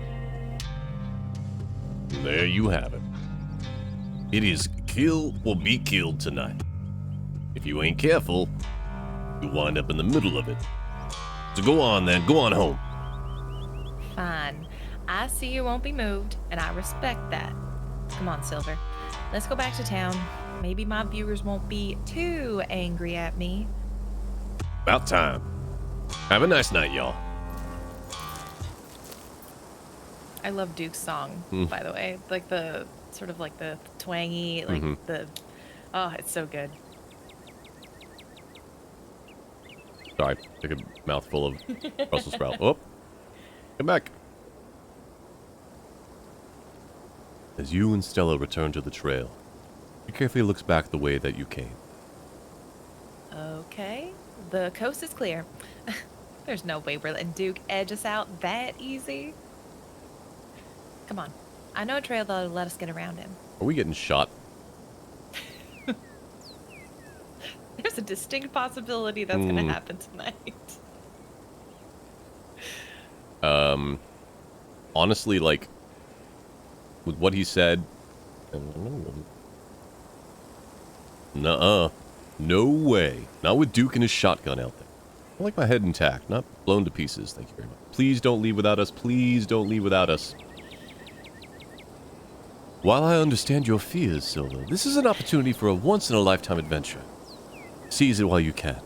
There you have it. It is kill or be killed tonight. If you ain't careful, you'll wind up in the middle of it. So go on then, go on home. Fine. I see you won't be moved, and I respect that. Come on, Silver. Let's go back to town. Maybe my viewers won't be too angry at me. About time. Have a nice night, y'all. I love Duke's song, Mm. by the way. Like the sort of like the twangy, like oh, it's so good. Sorry, took a mouthful of Brussels sprout. Oh, come back. As you and Stella return to the trail, he carefully looks back the way that you came. Okay, the coast is clear. There's no way we're letting Duke edge us out that easy. Come on. I know a trail that'll let us get around him. Are we getting shot? There's a distinct possibility that's going to happen tonight. Honestly, like, with what he said, nuh-uh. No way. Not with Duke and his shotgun out there. I like my head intact, not blown to pieces. Thank you very much. Please don't leave without us. Please don't leave without us. While I understand your fears, Silver, this is an opportunity for a once-in-a-lifetime adventure. Seize it while you can.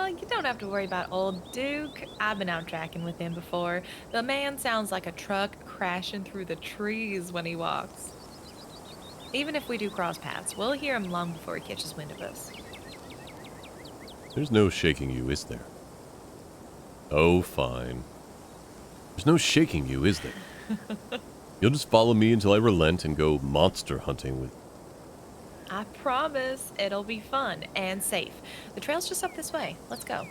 You don't have to worry about old Duke. I've been out tracking with him before. The man sounds like a truck crashing through the trees when he walks. Even if we do cross paths, we'll hear him long before he catches wind of us. There's no shaking you, is there? Oh, fine. There's no shaking you, is there? You'll just follow me until I relent and go monster hunting with... I promise it'll be fun and safe. The trail's just up this way. Let's go.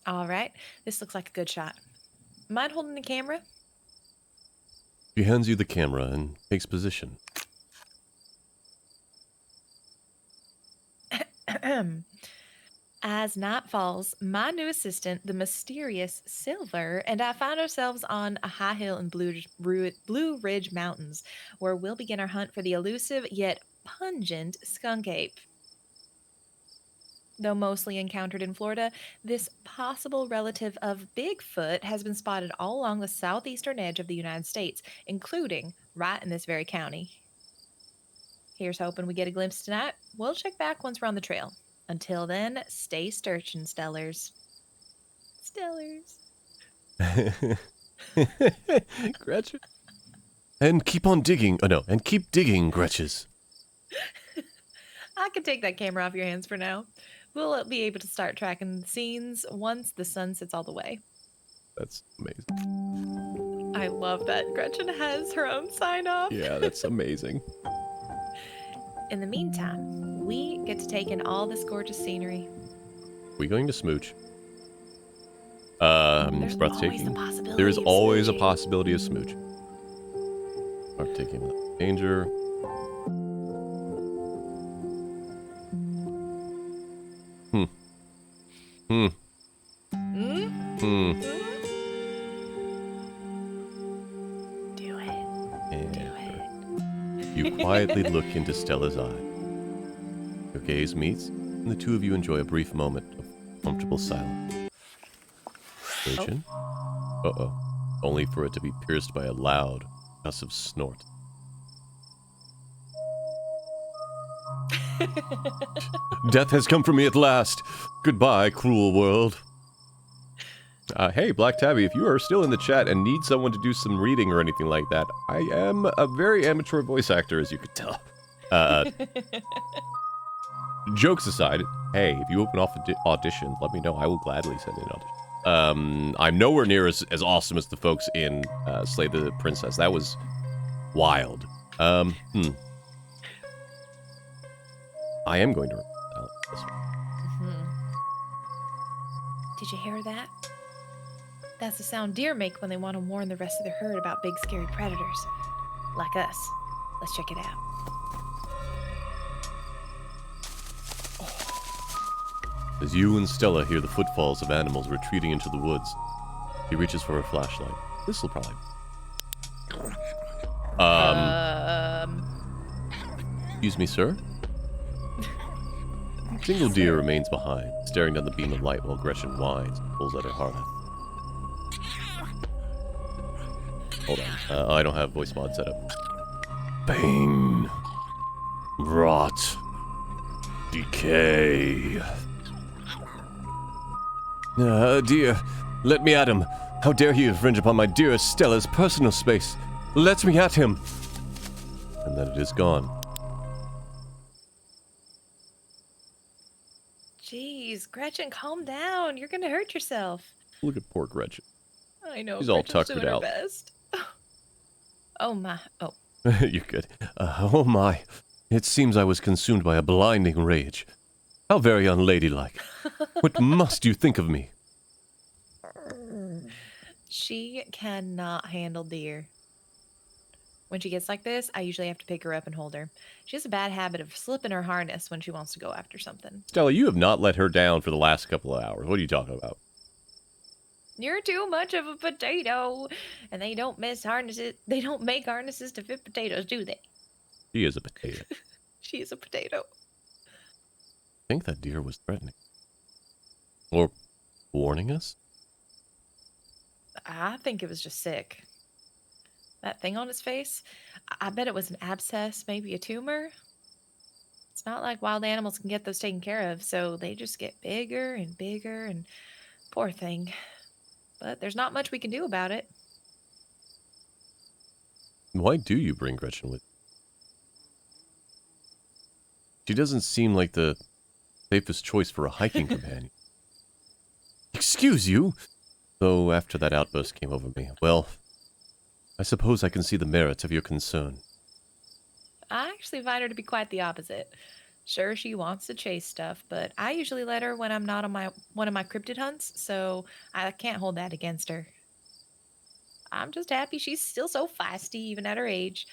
All right, this looks like a good shot. Mind holding the camera? He hands you the camera and takes position. As night falls, my new assistant, the mysterious Silver, and I find ourselves on a high hill in Blue Ridge Mountains, where we'll begin our hunt for the elusive yet pungent skunk ape. Though mostly encountered in Florida, this possible relative of Bigfoot has been spotted all along the southeastern edge of the United States, including right in this very county. Here's hoping we get a glimpse tonight. We'll check back once we're on the trail. Until then, stay sturchin', Stellars. Stellars. Gretchen? And keep on digging. Oh, no. And keep digging, Gretches. I can take that camera off your hands for now. We'll be able to start tracking the scenes once the sun sets all the way. That's amazing. I love that Gretchen has her own sign-off. Yeah, that's amazing. In the meantime, we get to take in all this gorgeous scenery. We going to smooch? There's It's breathtaking. always the possibility There is of always a smooching. possibility of smooch. Start taking without danger. Hmm. Do it. And Do it. you quietly look into Stella's eye. Your gaze meets, and the two of you enjoy a brief moment of comfortable silence. Station? Uh-oh. Only for it to be pierced by a loud, concussive snort. Death has come for me at last. Goodbye, cruel world. Hey, Black Tabby, if you are still in the chat and need someone to do some reading or anything like that, I am a very amateur voice actor, as you could tell. Jokes aside, hey, if you open off auditions, let me know. I will gladly send in auditions. I'm nowhere near as awesome as the folks in Slay the Princess. That was wild. I am going to read this one. Did you hear that? That's the sound deer make when they want to warn the rest of the herd about big scary predators. Like us. Let's check it out. As you and Stella hear the footfalls of animals retreating into the woods, he reaches for a flashlight. This will probably... Excuse me, sir? Single deer remains behind, staring down the beam of light while Gretchen whines and pulls at her harness. Hold on. I don't have voice mod set up. Pain. Rot. Decay. Dear, let me at him. How dare he infringe upon my dearest Stella's personal space? Let me at him. And then it is gone. Jeez, Gretchen, calm down. You're gonna hurt yourself. Look at poor Gretchen. I know. She's all Gretchen's tuckered doing her out. best. Oh my. Oh. You're good. Oh my. It seems I was consumed by a blinding rage. How very unladylike. What must you think of me? She cannot handle deer. When she gets like this, I usually have to pick her up and hold her. She has a bad habit of slipping her harness when she wants to go after something. Stella, you have not let her down for the last couple of hours. What are you talking about? You're too much of a potato. And they don't miss harnesses. They don't make harnesses to fit potatoes, do they? She is a potato. She is a potato. I think that deer was threatening. Or warning us? I think it was just sick. That thing on his face, I bet it was an abscess, maybe a tumor. It's not like wild animals can get those taken care of, so they just get bigger and bigger, and poor thing. But there's not much we can do about it. Why do you bring Gretchen with you? She doesn't seem like the safest choice for a hiking companion. Excuse you? Though after that outburst came over me, well, I suppose I can see the merits of your concern. I actually find her to be quite the opposite. Sure, she wants to chase stuff, but I usually let her when I'm not on one of my cryptid hunts, so I can't hold that against her. I'm just happy she's still so feisty, even at her age.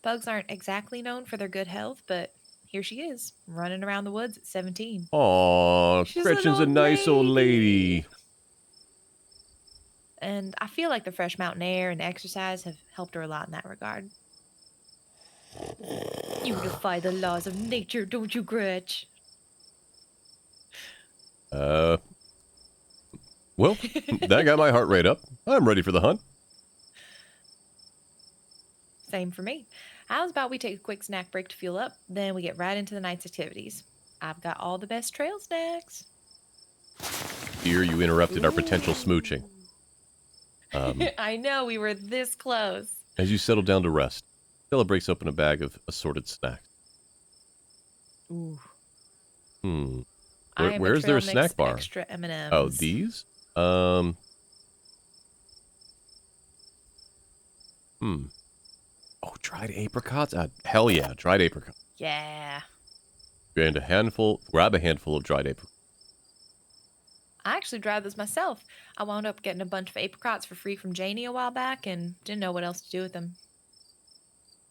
Pugs aren't exactly known for their good health, but here she is, running around the woods at 17. Aw, She's an Gretchen's a old nice old lady. And I feel like the fresh mountain air and exercise have helped her a lot in that regard. You defy the laws of nature, don't you, Gretch? Well, that got my heart rate up. I'm ready for the hunt. Same for me. How's about we take a quick snack break to fuel up, then we get right into the night's activities. I've got all the best trail snacks. Dear, you interrupted our potential smooching. I know, we were this close. As you settle down to rest, Stella breaks open a bag of assorted snacks. Ooh. Where's their snack bar? Extra M&Ms. Oh, these? Oh, dried apricots? Hell yeah, dried apricots. Yeah. Grab a handful of dried apricots. I actually dried those myself. I wound up getting a bunch of apricots for free from Janie a while back and didn't know what else to do with them.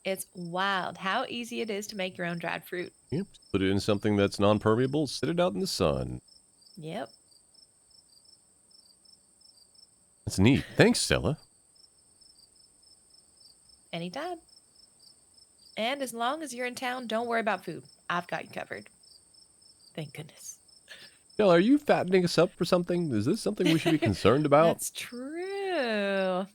It's wild how easy it is to make your own dried fruit. Yep, put it in something that's non-permeable, sit it out in the sun. Yep. That's neat. Thanks, Stella. Anytime. And as long as you're in town, don't worry about food. I've got you covered. Thank goodness. Stella, are you fattening us up for something? Is this something we should be concerned about? That's true.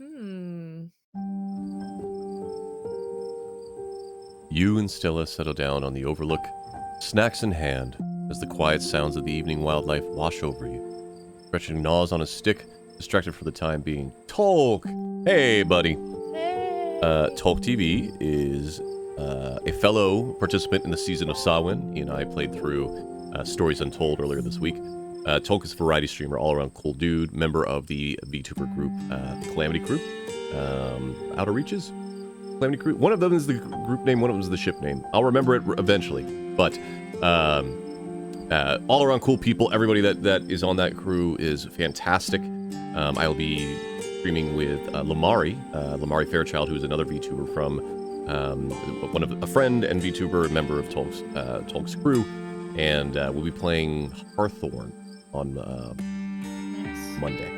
You and Stella settle down on the overlook, snacks in hand, as the quiet sounds of the evening wildlife wash over you. Gretchen gnaws on a stick, distracted for the time being. Tolk! Hey, buddy. Hey. Tolk TV is a fellow participant in the season of Samhain. He and I played through Stories Untold earlier this week. Tolk is a variety streamer, all-around cool dude, member of the VTuber group, Calamity Crew. Outer Reaches? Calamity Crew? One of them is the group name, one of them is the ship name. I'll remember it eventually. But all-around cool people. Everybody that is on that crew is fantastic. I'll be streaming with Lamari Fairchild, who's another VTuber from a friend and VTuber, member of Tolk's crew, and we'll be playing Hearthorn on Monday.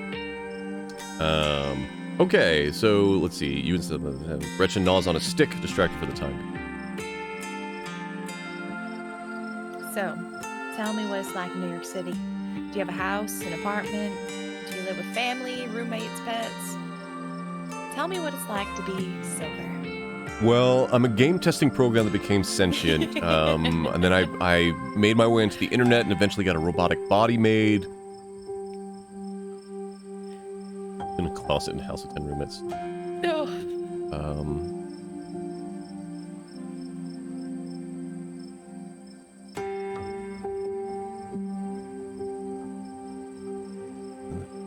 Okay, so let's see. You and Gretchen gnaws on a stick, distracted for the time. So, tell me what it's like in New York City. Do you have a house, an apartment? Do you live with family, roommates, pets? Tell me what it's like to be Silver. Well, I'm a game testing program that became sentient, and then I made my way into the internet and eventually got a robotic body made. In a closet in a house with 10 roommates. No.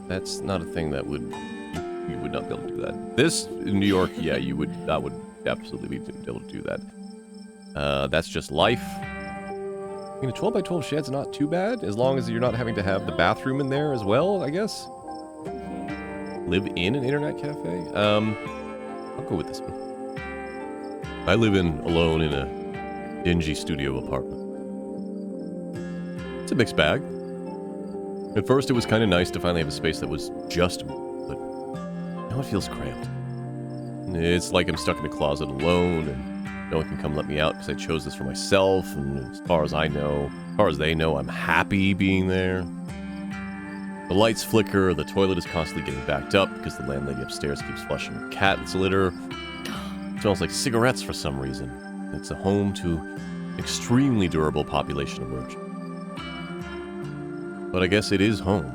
That's not a thing that you would not be able to do that. This in New York, yeah, that would absolutely be able to do that. That's just life. I mean, a 12 by 12 shed's not too bad, as long as you're not having to have the bathroom in there as well, I guess. Live in an internet cafe? I'll go with this one. I live alone in a dingy studio apartment. It's a mixed bag. At first it was kind of nice to finally have a space that was just me, but now it feels cramped. It's like I'm stuck in a closet alone, and no one can come let me out because I chose this for myself, and as far as they know, I'm happy being there. The lights flicker, the toilet is constantly getting backed up because the landlady upstairs keeps flushing her cat's litter. It smells like cigarettes for some reason. It's a home to an extremely durable population of roach. But I guess it is home.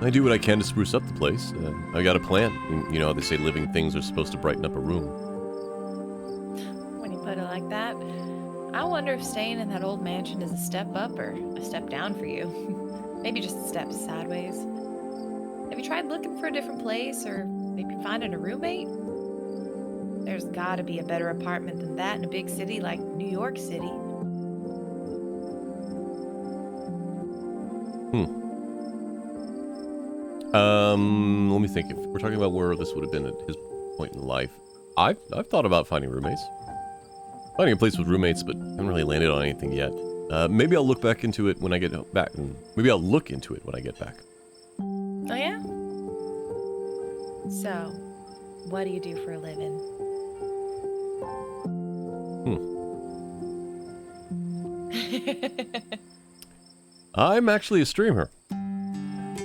I do what I can to spruce up the place. I got a plan. You know, they say living things are supposed to brighten up a room. When you put it like that, I wonder if staying in that old mansion is a step up or a step down for you. Maybe just a step sideways. Have you tried looking for a different place or maybe finding a roommate? There's gotta be a better apartment than that in a big city like New York City. Let me think. If we're talking about where this would have been at his point in life, I've thought about finding roommates. Finding a place with roommates, but haven't really landed on anything yet. Maybe I'll look back into it when I get back. Maybe I'll look into it when I get back. Oh yeah? So, what do you do for a living? I'm actually a streamer.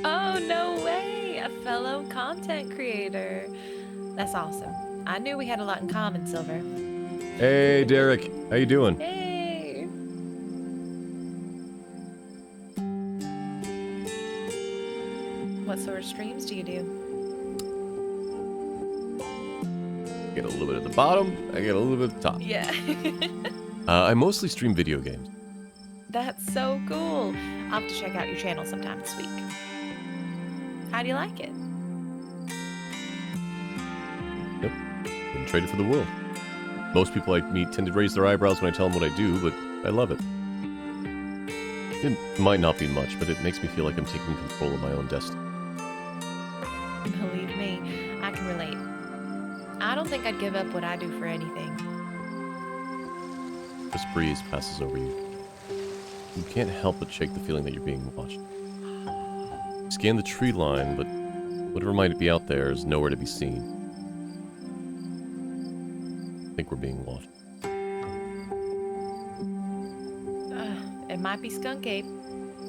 Oh, no way! A fellow content creator. That's awesome. I knew we had a lot in common, Silver. Hey, Derek. How you doing? Hey! What sort of streams do you do? I get a little bit at the bottom. I get a little bit at the top. Yeah. I mostly stream video games. That's so cool. I'll have to check out your channel sometime this week. How do you like it? Yep. Wouldn't trade it for the world. Most people I meet tend to raise their eyebrows when I tell them what I do, but I love it. It might not be much, but it makes me feel like I'm taking control of my own destiny. Believe me, I can relate. I don't think I'd give up what I do for anything. This breeze passes over you. You can't help but shake the feeling that you're being watched. Scan the tree line, but Whatever might be out there is nowhere to be seen. I think we're being watched. It might be Skunk Ape.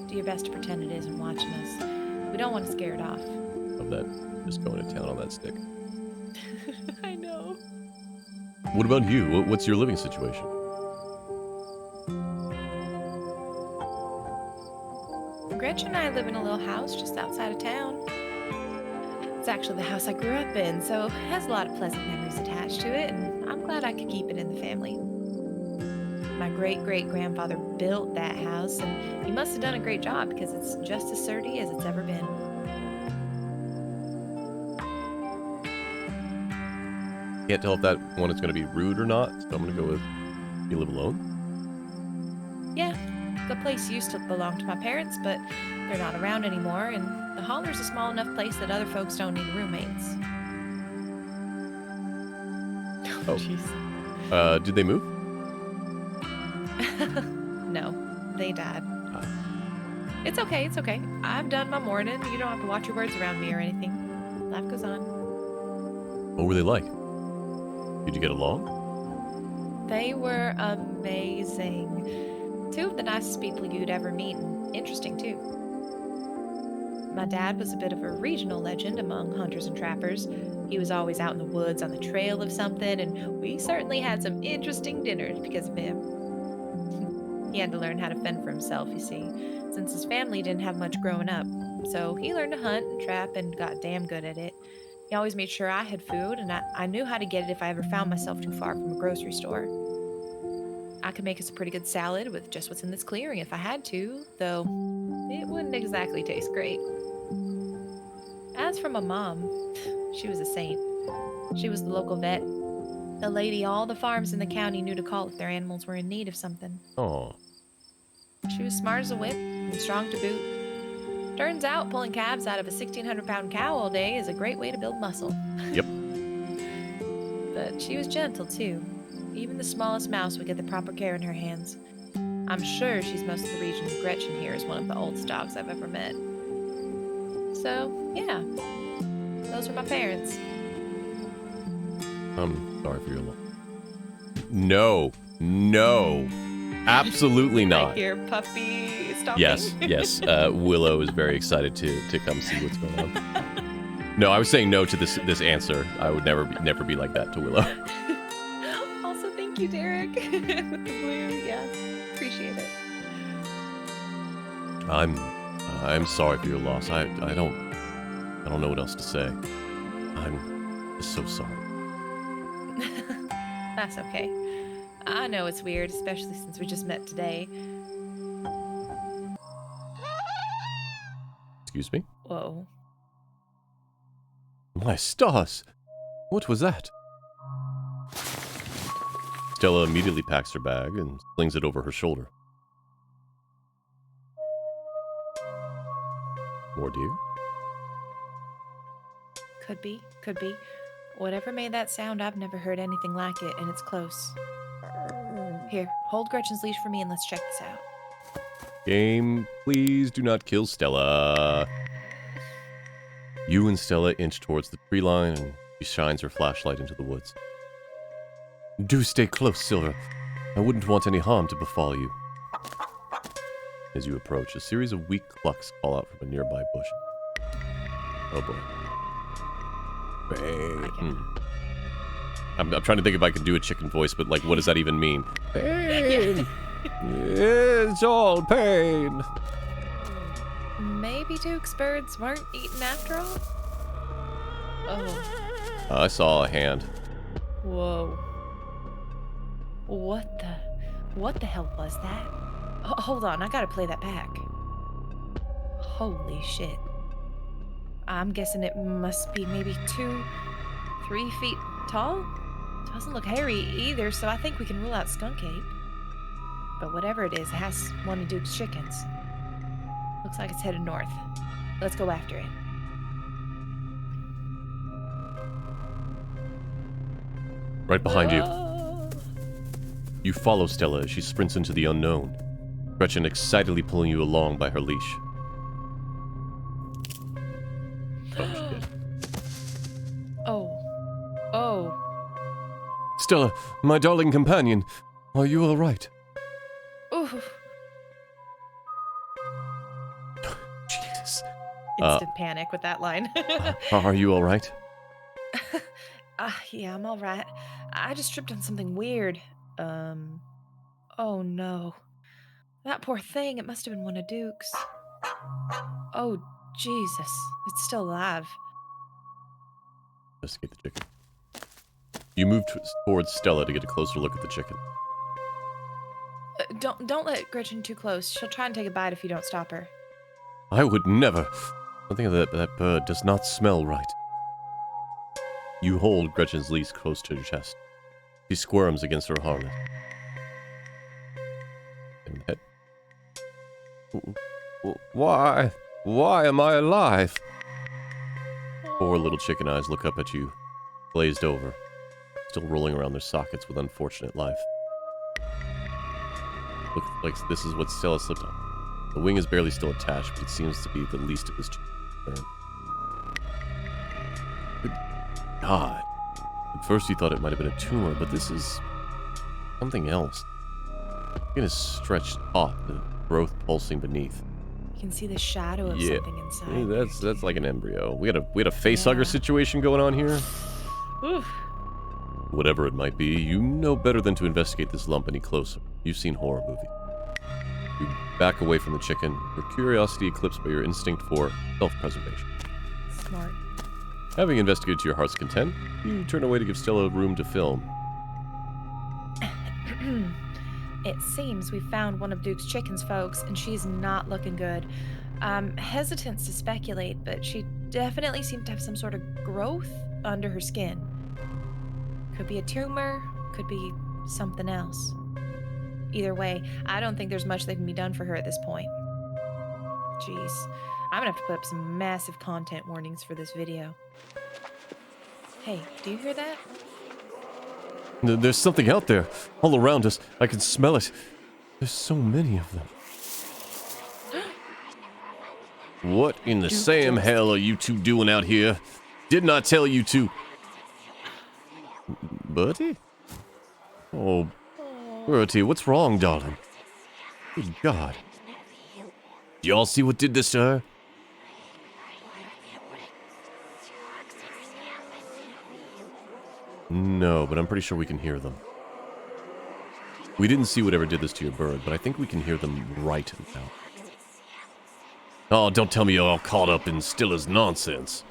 Do your best to pretend it isn't watching us. We don't want to scare it off. Of that, just going to town on that stick. I know. What about you? What's your living situation? Gretchen and I live in a little house just outside of town. It's actually the house I grew up in, so it has a lot of pleasant memories attached to it, and I'm glad I could keep it in the family. My great-great-grandfather built that house, and he must have done a great job because it's just as sturdy as it's ever been. Can't tell if that one is going to be rude or not, so I'm going to go with you live alone. Yeah, the place used to belong to my parents, but they're not around anymore, and the Holler's a small enough place that other folks don't need roommates. Oh. Jeez. Did they move? No, they died. It's okay, it's okay. I've done my morning. You don't have to watch your words around me or anything. Life goes on. What were they like? Did you get along? They were amazing. Two of the nicest people you'd ever meet, and interesting too. My dad was a bit of a regional legend among hunters and trappers. He was always out in the woods on the trail of something, and we certainly had some interesting dinners because of him. He had to learn how to fend for himself, you see, since his family didn't have much growing up. So he learned to hunt and trap and got damn good at it. He always made sure I had food, and I knew how to get it if I ever found myself too far from a grocery store. I could make us a pretty good salad with just what's in this clearing if I had to, though it wouldn't exactly taste great. As for my mom, she was a saint. She was the local vet, the lady all the farms in the county knew to call if their animals were in need of something. Oh. She was smart as a whip and strong to boot. Turns out pulling calves out of a 1,600-pound cow all day is a great way to build muscle. Yep. But she was gentle, too. Even the smallest mouse would get the proper care in her hands. I'm sure she's most of the region's Gretchen here is one of the oldest dogs I've ever met. So, yeah. Those were my parents. I'm sorry for your loss. No. Absolutely I not. hear puppy stomping. Yes. Willow is very excited to come see what's going on. No, I was saying no to this answer. I would never be like that to Willow. Also, thank you, Derek, with the blue. Yeah, appreciate it. I'm sorry for your loss. I don't know what else to say. I'm just so sorry. That's okay. I know it's weird, especially since we just met today. Excuse me? Whoa. My stars! What was that? Stella immediately packs her bag and slings it over her shoulder. More deer? Could be. Whatever made that sound, I've never heard anything like it, and it's close. Here, hold Gretchen's leash for me and let's check this out. Game, please do not kill Stella. You and Stella inch towards the tree line, and she shines her flashlight into the woods. Do stay close, Silver. I wouldn't want any harm to befall you. As you approach, a series of weak clucks call out from a nearby bush. Oh boy. Bang. I'm trying to think if I could do a chicken voice, but like, what does that even mean? Pain! It's all pain! Maybe Duke's birds weren't eaten after all? Oh. I saw a hand. Whoa. What the hell was that? Hold on, I gotta play that back. Holy shit. I'm guessing it must be maybe 2-3 feet tall? Doesn't look hairy either, so I think we can rule out skunk ape. But whatever it is, it has one of Duke's chickens. Looks like it's headed north. Let's go after it. Right behind you. Oh. You follow Stella as she sprints into the unknown. Gretchen excitedly pulling you along by her leash. Oh, shit. Stella, my darling companion, are you all right? Ooh. Jesus. Instant panic with that line. Are you all right? Yeah, I'm all right. I just tripped on something weird. Oh no. That poor thing, it must have been one of Duke's. Oh, Jesus. It's still alive. Investigate the chicken. You move towards Stella to get a closer look at the chicken. Don't let Gretchen too close. She'll try and take a bite if you don't stop her. I would never. Something of that bird does not smell right. You hold Gretchen's leash close to your chest. She squirms against her harness. And head. Why? Why am I alive? Four little chicken eyes look up at you, glazed over, still rolling around their sockets with unfortunate life. Looks like this is what Stella slipped on. The wing is barely still attached, but it seems to be the least of his concern. Good God. At first you thought it might have been a tumor, but this is something else. Skin is stretched taut, the growth pulsing beneath. You can see the shadow of Yeah. something inside. Yeah, that's like an embryo. We had a facehugger Yeah. situation going on here. Oof. Whatever it might be, you know better than to investigate this lump any closer. You've seen horror movies. You back away from the chicken, your curiosity eclipsed by your instinct for self-preservation. Smart. Having investigated to your heart's content, you turn away to give Stella room to film. It seems we found one of Duke's chickens, folks, and she's not looking good. I'm hesitant to speculate, but she definitely seemed to have some sort of growth under her skin. Could be a tumor, could be something else. Either way, I don't think there's much that can be done for her at this point. Jeez, I'm gonna have to put up some massive content warnings for this video. Hey, do you hear that? There's something out there, all around us. I can smell it. There's so many of them. What in the Sam hell are you two doing out here? Didn't I tell you to... Bertie? Oh, Bertie, what's wrong, darling? Good God. Did y'all see what did this to her? No, but I'm pretty sure we can hear them. We didn't see whatever did this to your bird, but I think we can hear them right now. Oh, don't tell me you're all caught up in Stella's nonsense.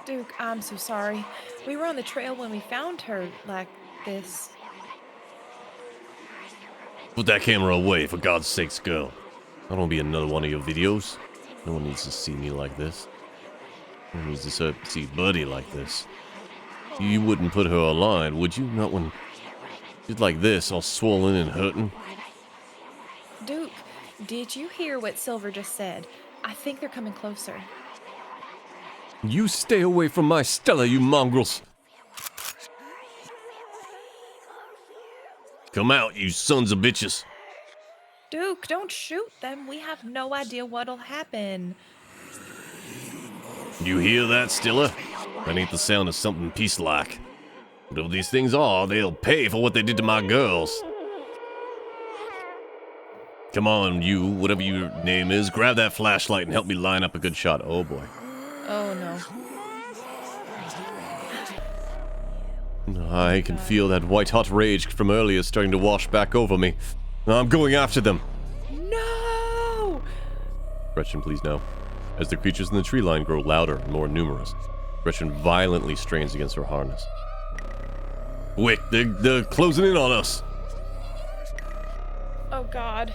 Duke, I'm so sorry. We were on the trail when we found her like this. Put that camera away, for God's sakes, girl. I don't want to be another one of your videos. No one needs to see me like this. No one needs to see Buddy like this. You wouldn't put her online, would you? Not when she's like this, all swollen and hurting. Duke, did you hear what Silver just said? I think they're coming closer. You stay away from my Stella, you mongrels. Come out, you sons of bitches. Duke, don't shoot them. We have no idea what'll happen. You hear that, Stella? That ain't the sound of something peace-like. Whatever these things are, they'll pay for what they did to my girls. Come on, you, whatever your name is, grab that flashlight and help me line up a good shot. Oh, boy. Oh no. I can feel that white-hot rage from earlier starting to wash back over me. I'm going after them. No! Gretchen, please no. As the creatures in the tree line grow louder and more numerous, Gretchen violently strains against her harness. Quick, they're closing in on us. Oh God.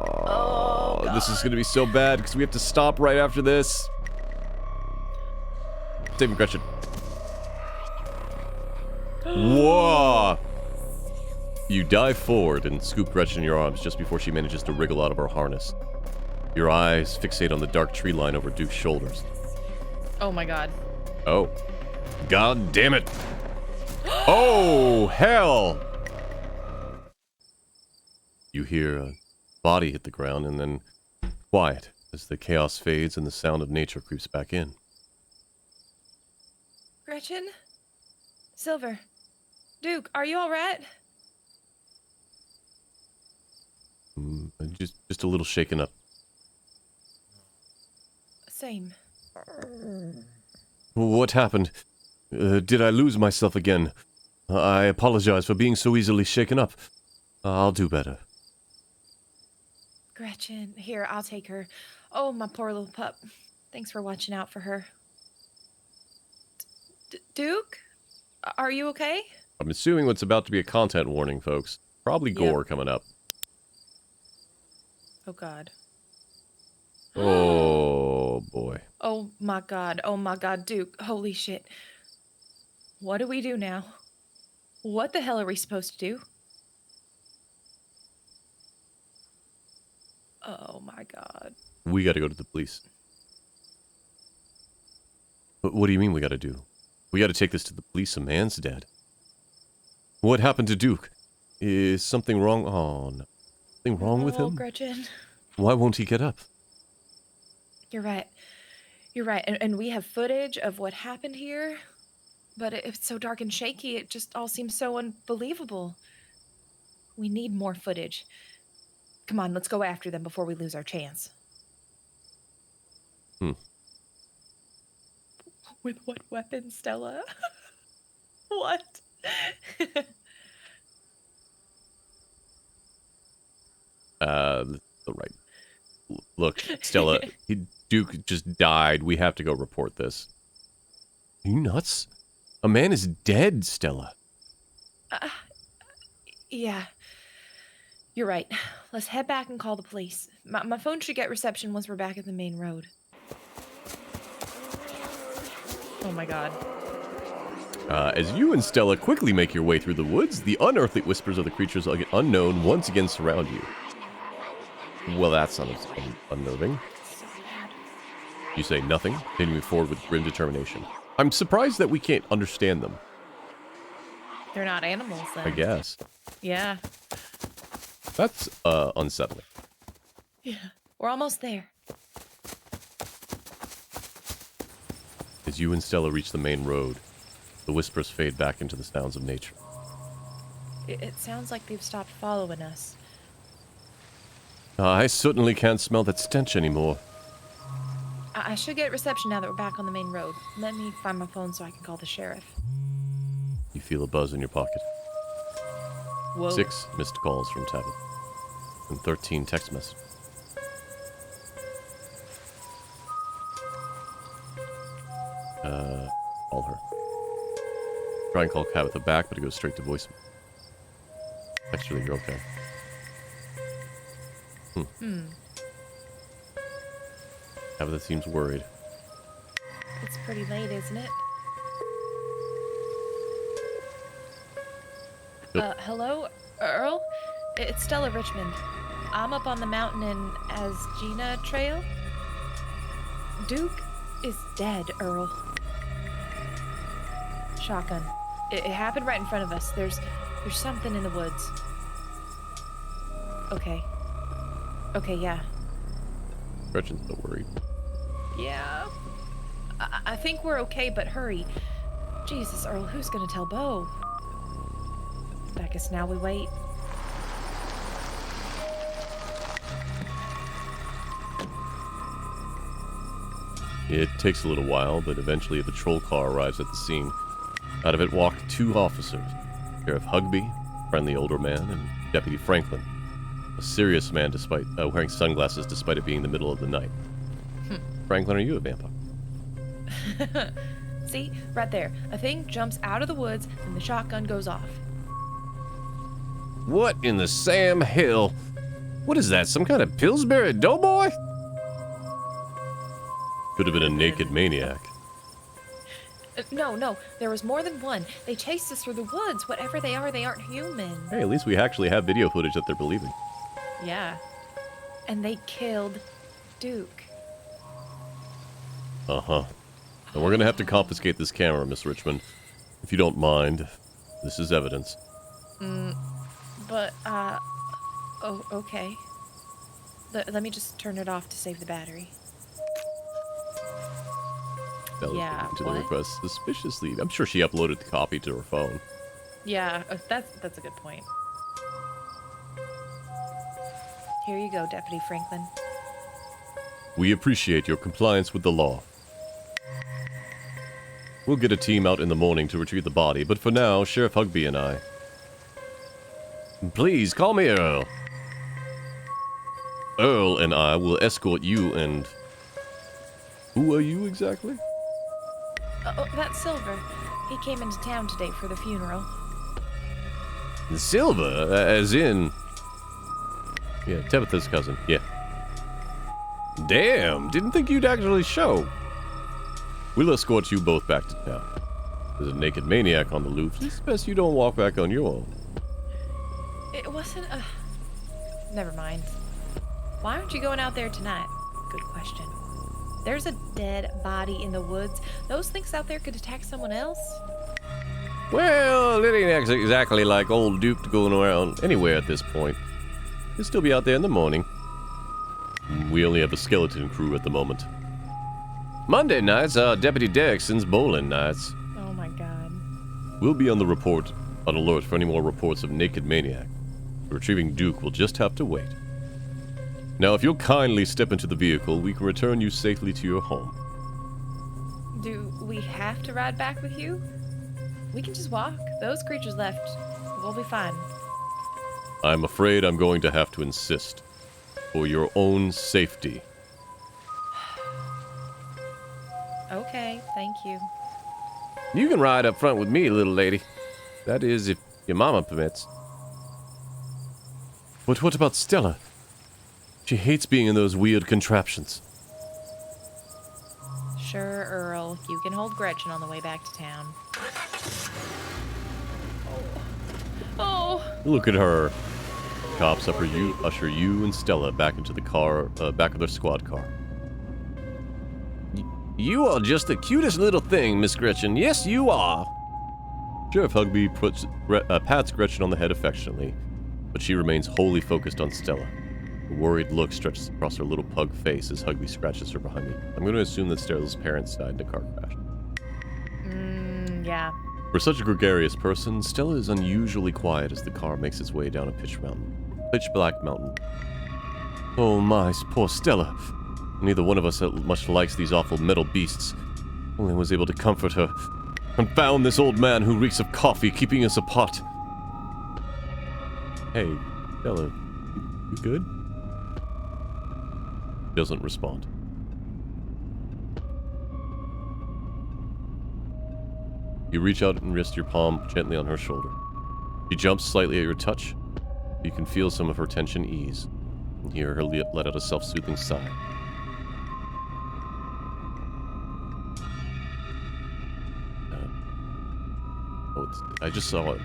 Oh, this is going to be so bad because we have to stop right after this. Save me, Gretchen. Whoa! You dive forward and scoop Gretchen in your arms just before she manages to wriggle out of her harness. Your eyes fixate on the dark tree line over Duke's shoulders. Oh my God. Oh. God damn it. Oh, hell! You hear a body hit the ground and then quiet as the chaos fades and the sound of nature creeps back in. Gretchen? Silver. Duke, are you all right? Just a little shaken up. Same. What happened? Did I lose myself again? I apologize for being so easily shaken up. I'll do better. Gretchen, here, I'll take her. Oh, my poor little pup. Thanks for watching out for her. Duke? Are you okay? I'm assuming what's about to be a content warning, folks. Probably Yep. gore coming up. Oh, God. Oh, boy. Oh, my God. Oh, my God, Duke. Holy shit. What do we do now? What the hell are we supposed to do? Oh, my God. We gotta go to the police. What do you mean we gotta do? We gotta take this to the police. A man's dead. What happened to Duke? Is something wrong? Oh, no. Something wrong with Oh, him? Gretchen. Why won't he get up? You're right. You're right. And we have footage of what happened here, but it's so dark and shaky, it just all seems so unbelievable. We need more footage. Come on, let's go after them before we lose our chance. With what weapon, Stella? What? Right. Look, Stella, Duke just died. We have to go report this. Are you nuts? A man is dead, Stella. Yeah. You're right. Let's head back and call the police. My phone should get reception once we're back at the main road. Oh my God. As you and Stella quickly make your way through the woods, the unearthly whispers of the creatures unknown once again surround you. Well, that's unnerving. You say nothing, continuing forward with grim determination. I'm surprised that we can't understand them. They're not animals, then. I guess. Yeah. That's, unsettling. Yeah. We're almost there. As you and Stella reach the main road, the whispers fade back into the sounds of nature. It sounds like they've stopped following us. I certainly can't smell that stench anymore. I should get reception now that we're back on the main road. Let me find my phone so I can call the sheriff. You feel a buzz in your pocket. Whoa. 6 missed calls from Tabitha. And 13 text messages. Call her. Try and call Tabitha back, but it goes straight to voicemail. Text her that you're okay. Tabitha seems worried. It's pretty late, isn't it? Yep. Hello, Earl? It's Stella Richmond. I'm up on the mountain in Asgina Trail. Duke is dead, Earl. Shotgun. It happened right in front of us. There's something in the woods. Okay. Okay, yeah. Gretchen's still worried. Yeah. I think we're okay, but hurry. Jesus, Earl, who's gonna tell Bo? I guess now we wait. It takes a little while, but eventually a patrol car arrives at the scene. Out of it walk 2 officers. Sheriff Hugby, friendly older man, and Deputy Franklin, a serious man despite wearing sunglasses despite it being the middle of the night. Franklin, are you a vampire? See? Right there. A thing jumps out of the woods, and the shotgun goes off. What in the Sam Hill? What is that, some kind of Pillsbury Doughboy? Could have been a naked maniac. No, there was more than one. They chased us through the woods. Whatever they are, they aren't human. Hey, at least we actually have video footage that they're believing. Yeah. And they killed Duke. Uh-huh. And we're gonna have to confiscate this camera, Miss Richmond. If you don't mind. This is evidence. But, oh, okay. Let me just turn it off to save the battery. Stella's Yeah, looking into the what? request suspiciously. I'm sure she uploaded the copy to her phone. Yeah, that's a good point. Here you go, Deputy Franklin. We appreciate your compliance with the law. We'll get a team out in the morning to retrieve the body, but for now, Sheriff Hugby and I... Please, call me Earl. Earl and I will escort you and... Who are you exactly? Oh, that's Silver. He came into town today for the funeral. Silver, as in... Yeah, Tabitha's cousin. Yeah. Damn, didn't think you'd actually show. We'll escort you both back to town. There's a naked maniac on the loose. It's best you don't walk back on your own. It wasn't a... Never mind. Why aren't you going out there tonight? Good question. There's a dead body in the woods. Those things out there could attack someone else. Well, it ain't exactly like old Duke going around anywhere at this point. He'll still be out there in the morning. We only have a skeleton crew at the moment. Monday nights are Deputy Derrickson's bowling nights. Oh my god. We'll be on alert for any more reports of naked maniac. Retrieving Duke will just have to wait. Now, if you'll kindly step into the vehicle, we can return you safely to your home. Do we have to ride back with you? We can just walk. Those creatures left. We'll be fine. I'm afraid I'm going to have to insist. For your own safety. Okay, thank you. You can ride up front with me, little lady. That is, if your mama permits. But what about Stella? She hates being in those weird contraptions. Sure, Earl. You can hold Gretchen on the way back to town. Oh. Look at her. Cops usher you and Stella back into the car, back of their squad car. You are just the cutest little thing, Miss Gretchen. Yes, you are. Sheriff Hugby pats Gretchen on the head affectionately, but she remains wholly focused on Stella. A worried look stretches across her little pug face as Hugby scratches her behind me. I'm going to assume that Stella's parents died in a car crash. Yeah. For such a gregarious person, Stella is unusually quiet as the car makes its way down a pitch black mountain. Oh my, poor Stella. Neither one of us much likes these awful metal beasts. Only was able to comfort her. Confound this old man who reeks of coffee, keeping us apart. Hey, Stella, you good? Doesn't respond. You reach out and rest your palm gently on her shoulder. She jumps slightly at your touch. You can feel some of her tension ease, and hear her let out a self-soothing sigh.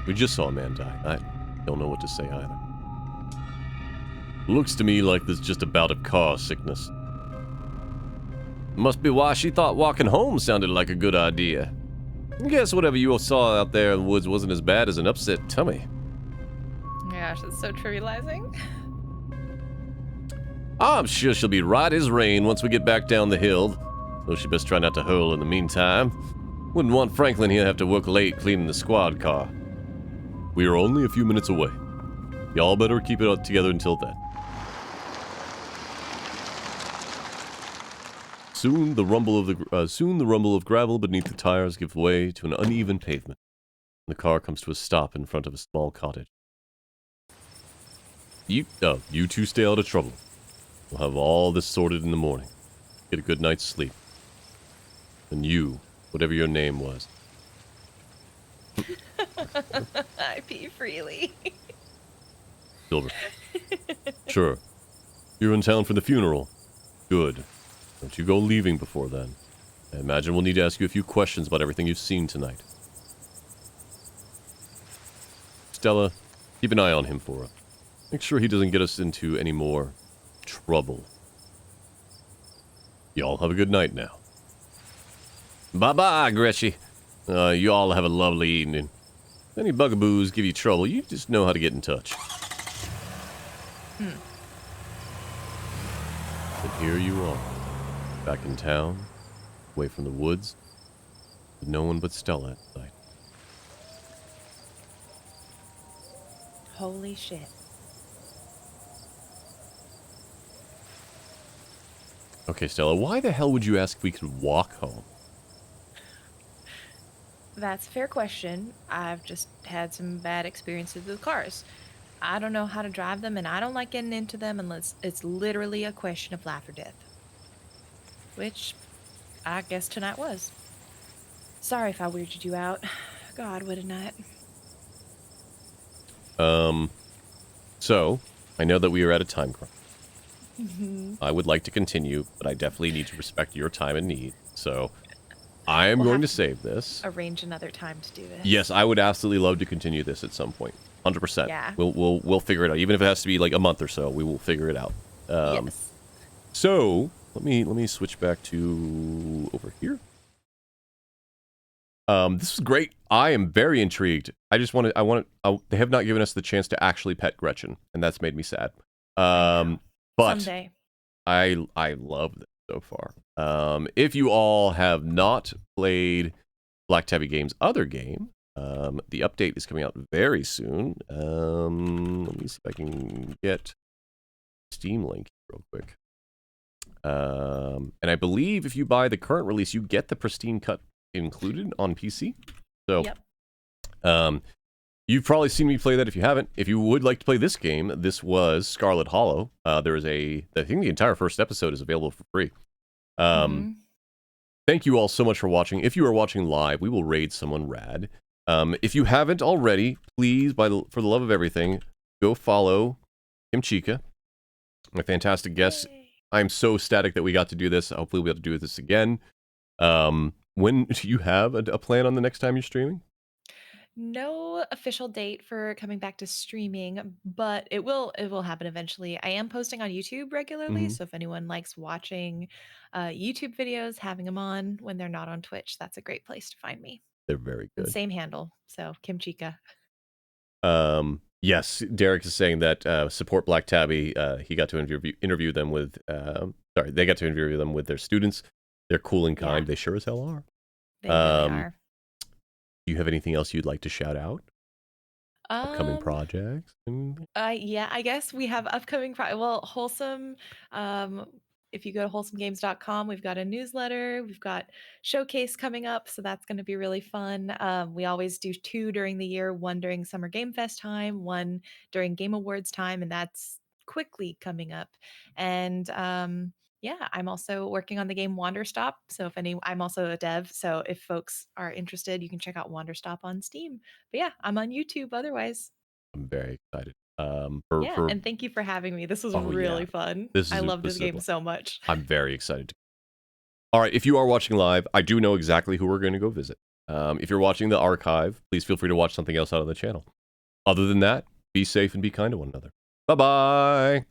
We just saw a man die. I don't know what to say either. Looks to me like there's just a bout of car sickness. Must be why she thought walking home sounded like a good idea. Guess whatever you saw out there in the woods wasn't as bad as an upset tummy. Gosh, that's so trivializing. I'm sure she'll be right as rain once we get back down the hill. Though she best try not to hurl in the meantime. Wouldn't want Franklin here to have to work late cleaning the squad car. We are only a few minutes away. Y'all better keep it together until then. Soon the rumble of gravel beneath the tires gives way to an uneven pavement. The car comes to a stop in front of a small cottage. You two stay out of trouble. We'll have all this sorted in the morning. Get a good night's sleep. And you, whatever your name was. I pee freely. Silver. Sure. You're in town for the funeral. Good. Don't you go leaving before then. I imagine we'll need to ask you a few questions about everything you've seen tonight. Stella, keep an eye on him for us. Make sure he doesn't get us into any more trouble. Y'all have a good night now. Bye-bye, Gretchen. You all have a lovely evening. If any bugaboos give you trouble, you just know how to get in touch. And here you are, back in town, away from the woods, No one but Stella inside. Holy shit. Okay, Stella, why the hell would you ask if we could walk home? That's a fair question. I've just had some bad experiences with cars. I don't know how to drive them, and I don't like getting into them unless it's literally a question of life or death. Which I guess tonight was. Sorry if I weirded you out. God, what a night. So, I know that we are at a time crunch. Mhm. I would like to continue, but I definitely need to respect your time and need. So, I am We'll going have to save this. Arrange another time to do this. Yes, I would absolutely love to continue this at some point. 100%. Yeah. We'll figure it out. Even if it has to be like a month or so, we will figure it out. Yes. So, let me switch back to over here. This is great. I am very intrigued. They have not given us the chance to actually pet Gretchen, and that's made me sad. But Someday. I love this so far. If you all have not played Black Tabby Games' other game, the update is coming out very soon. Let me see if I can get Steam link real quick. And I believe if you buy the current release, you get the pristine cut included on PC. So, Yep. You've probably seen me play that if you haven't. If you would like to play this game, this was Scarlet Hollow. I think the entire first episode is available for free. Thank you all so much for watching. If you are watching live, we will raid someone rad. If you haven't already, please, for the love of everything, go follow Kimchica, my fantastic guest. Yay. I'm so ecstatic that we got to do this. Hopefully we'll be able to do this again. When do you have a plan on the next time you're streaming? No official date for coming back to streaming, but it will happen eventually. I am posting on YouTube regularly, Mhm. so if anyone likes watching YouTube videos, having them on when they're not on Twitch, that's a great place to find me. They're very And good. same handle, so Kimchica. Yes, Derek is saying that support Black Tabby. He got to interview them with. They got to interview them with their students. They're cool and kind. Yeah. They sure as hell are. They really are. Do you have anything else you'd like to shout out? Upcoming Um, projects? yeah, I guess we have upcoming Wholesome. If you go to wholesomegames.com, we've got a newsletter, we've got showcase coming up, so that's going to be really fun. We always do 2 during the year, one during Summer Game Fest time, one during Game Awards time, and that's quickly coming up. And yeah, I'm also working on the game Wanderstop. So I'm also a dev. So if folks are interested, you can check out Wanderstop on Steam. But yeah, I'm on YouTube otherwise. I'm very excited. Yeah, and thank you for having me. This was Oh, really yeah. fun. This I is love this this is a game blast. so much. I'm very excited. All right, if you are watching live, I do know exactly who we're going to go visit. If you're watching the archive, please feel free to watch something else out of the channel. Other than that, be safe and be kind to one another. Bye-bye.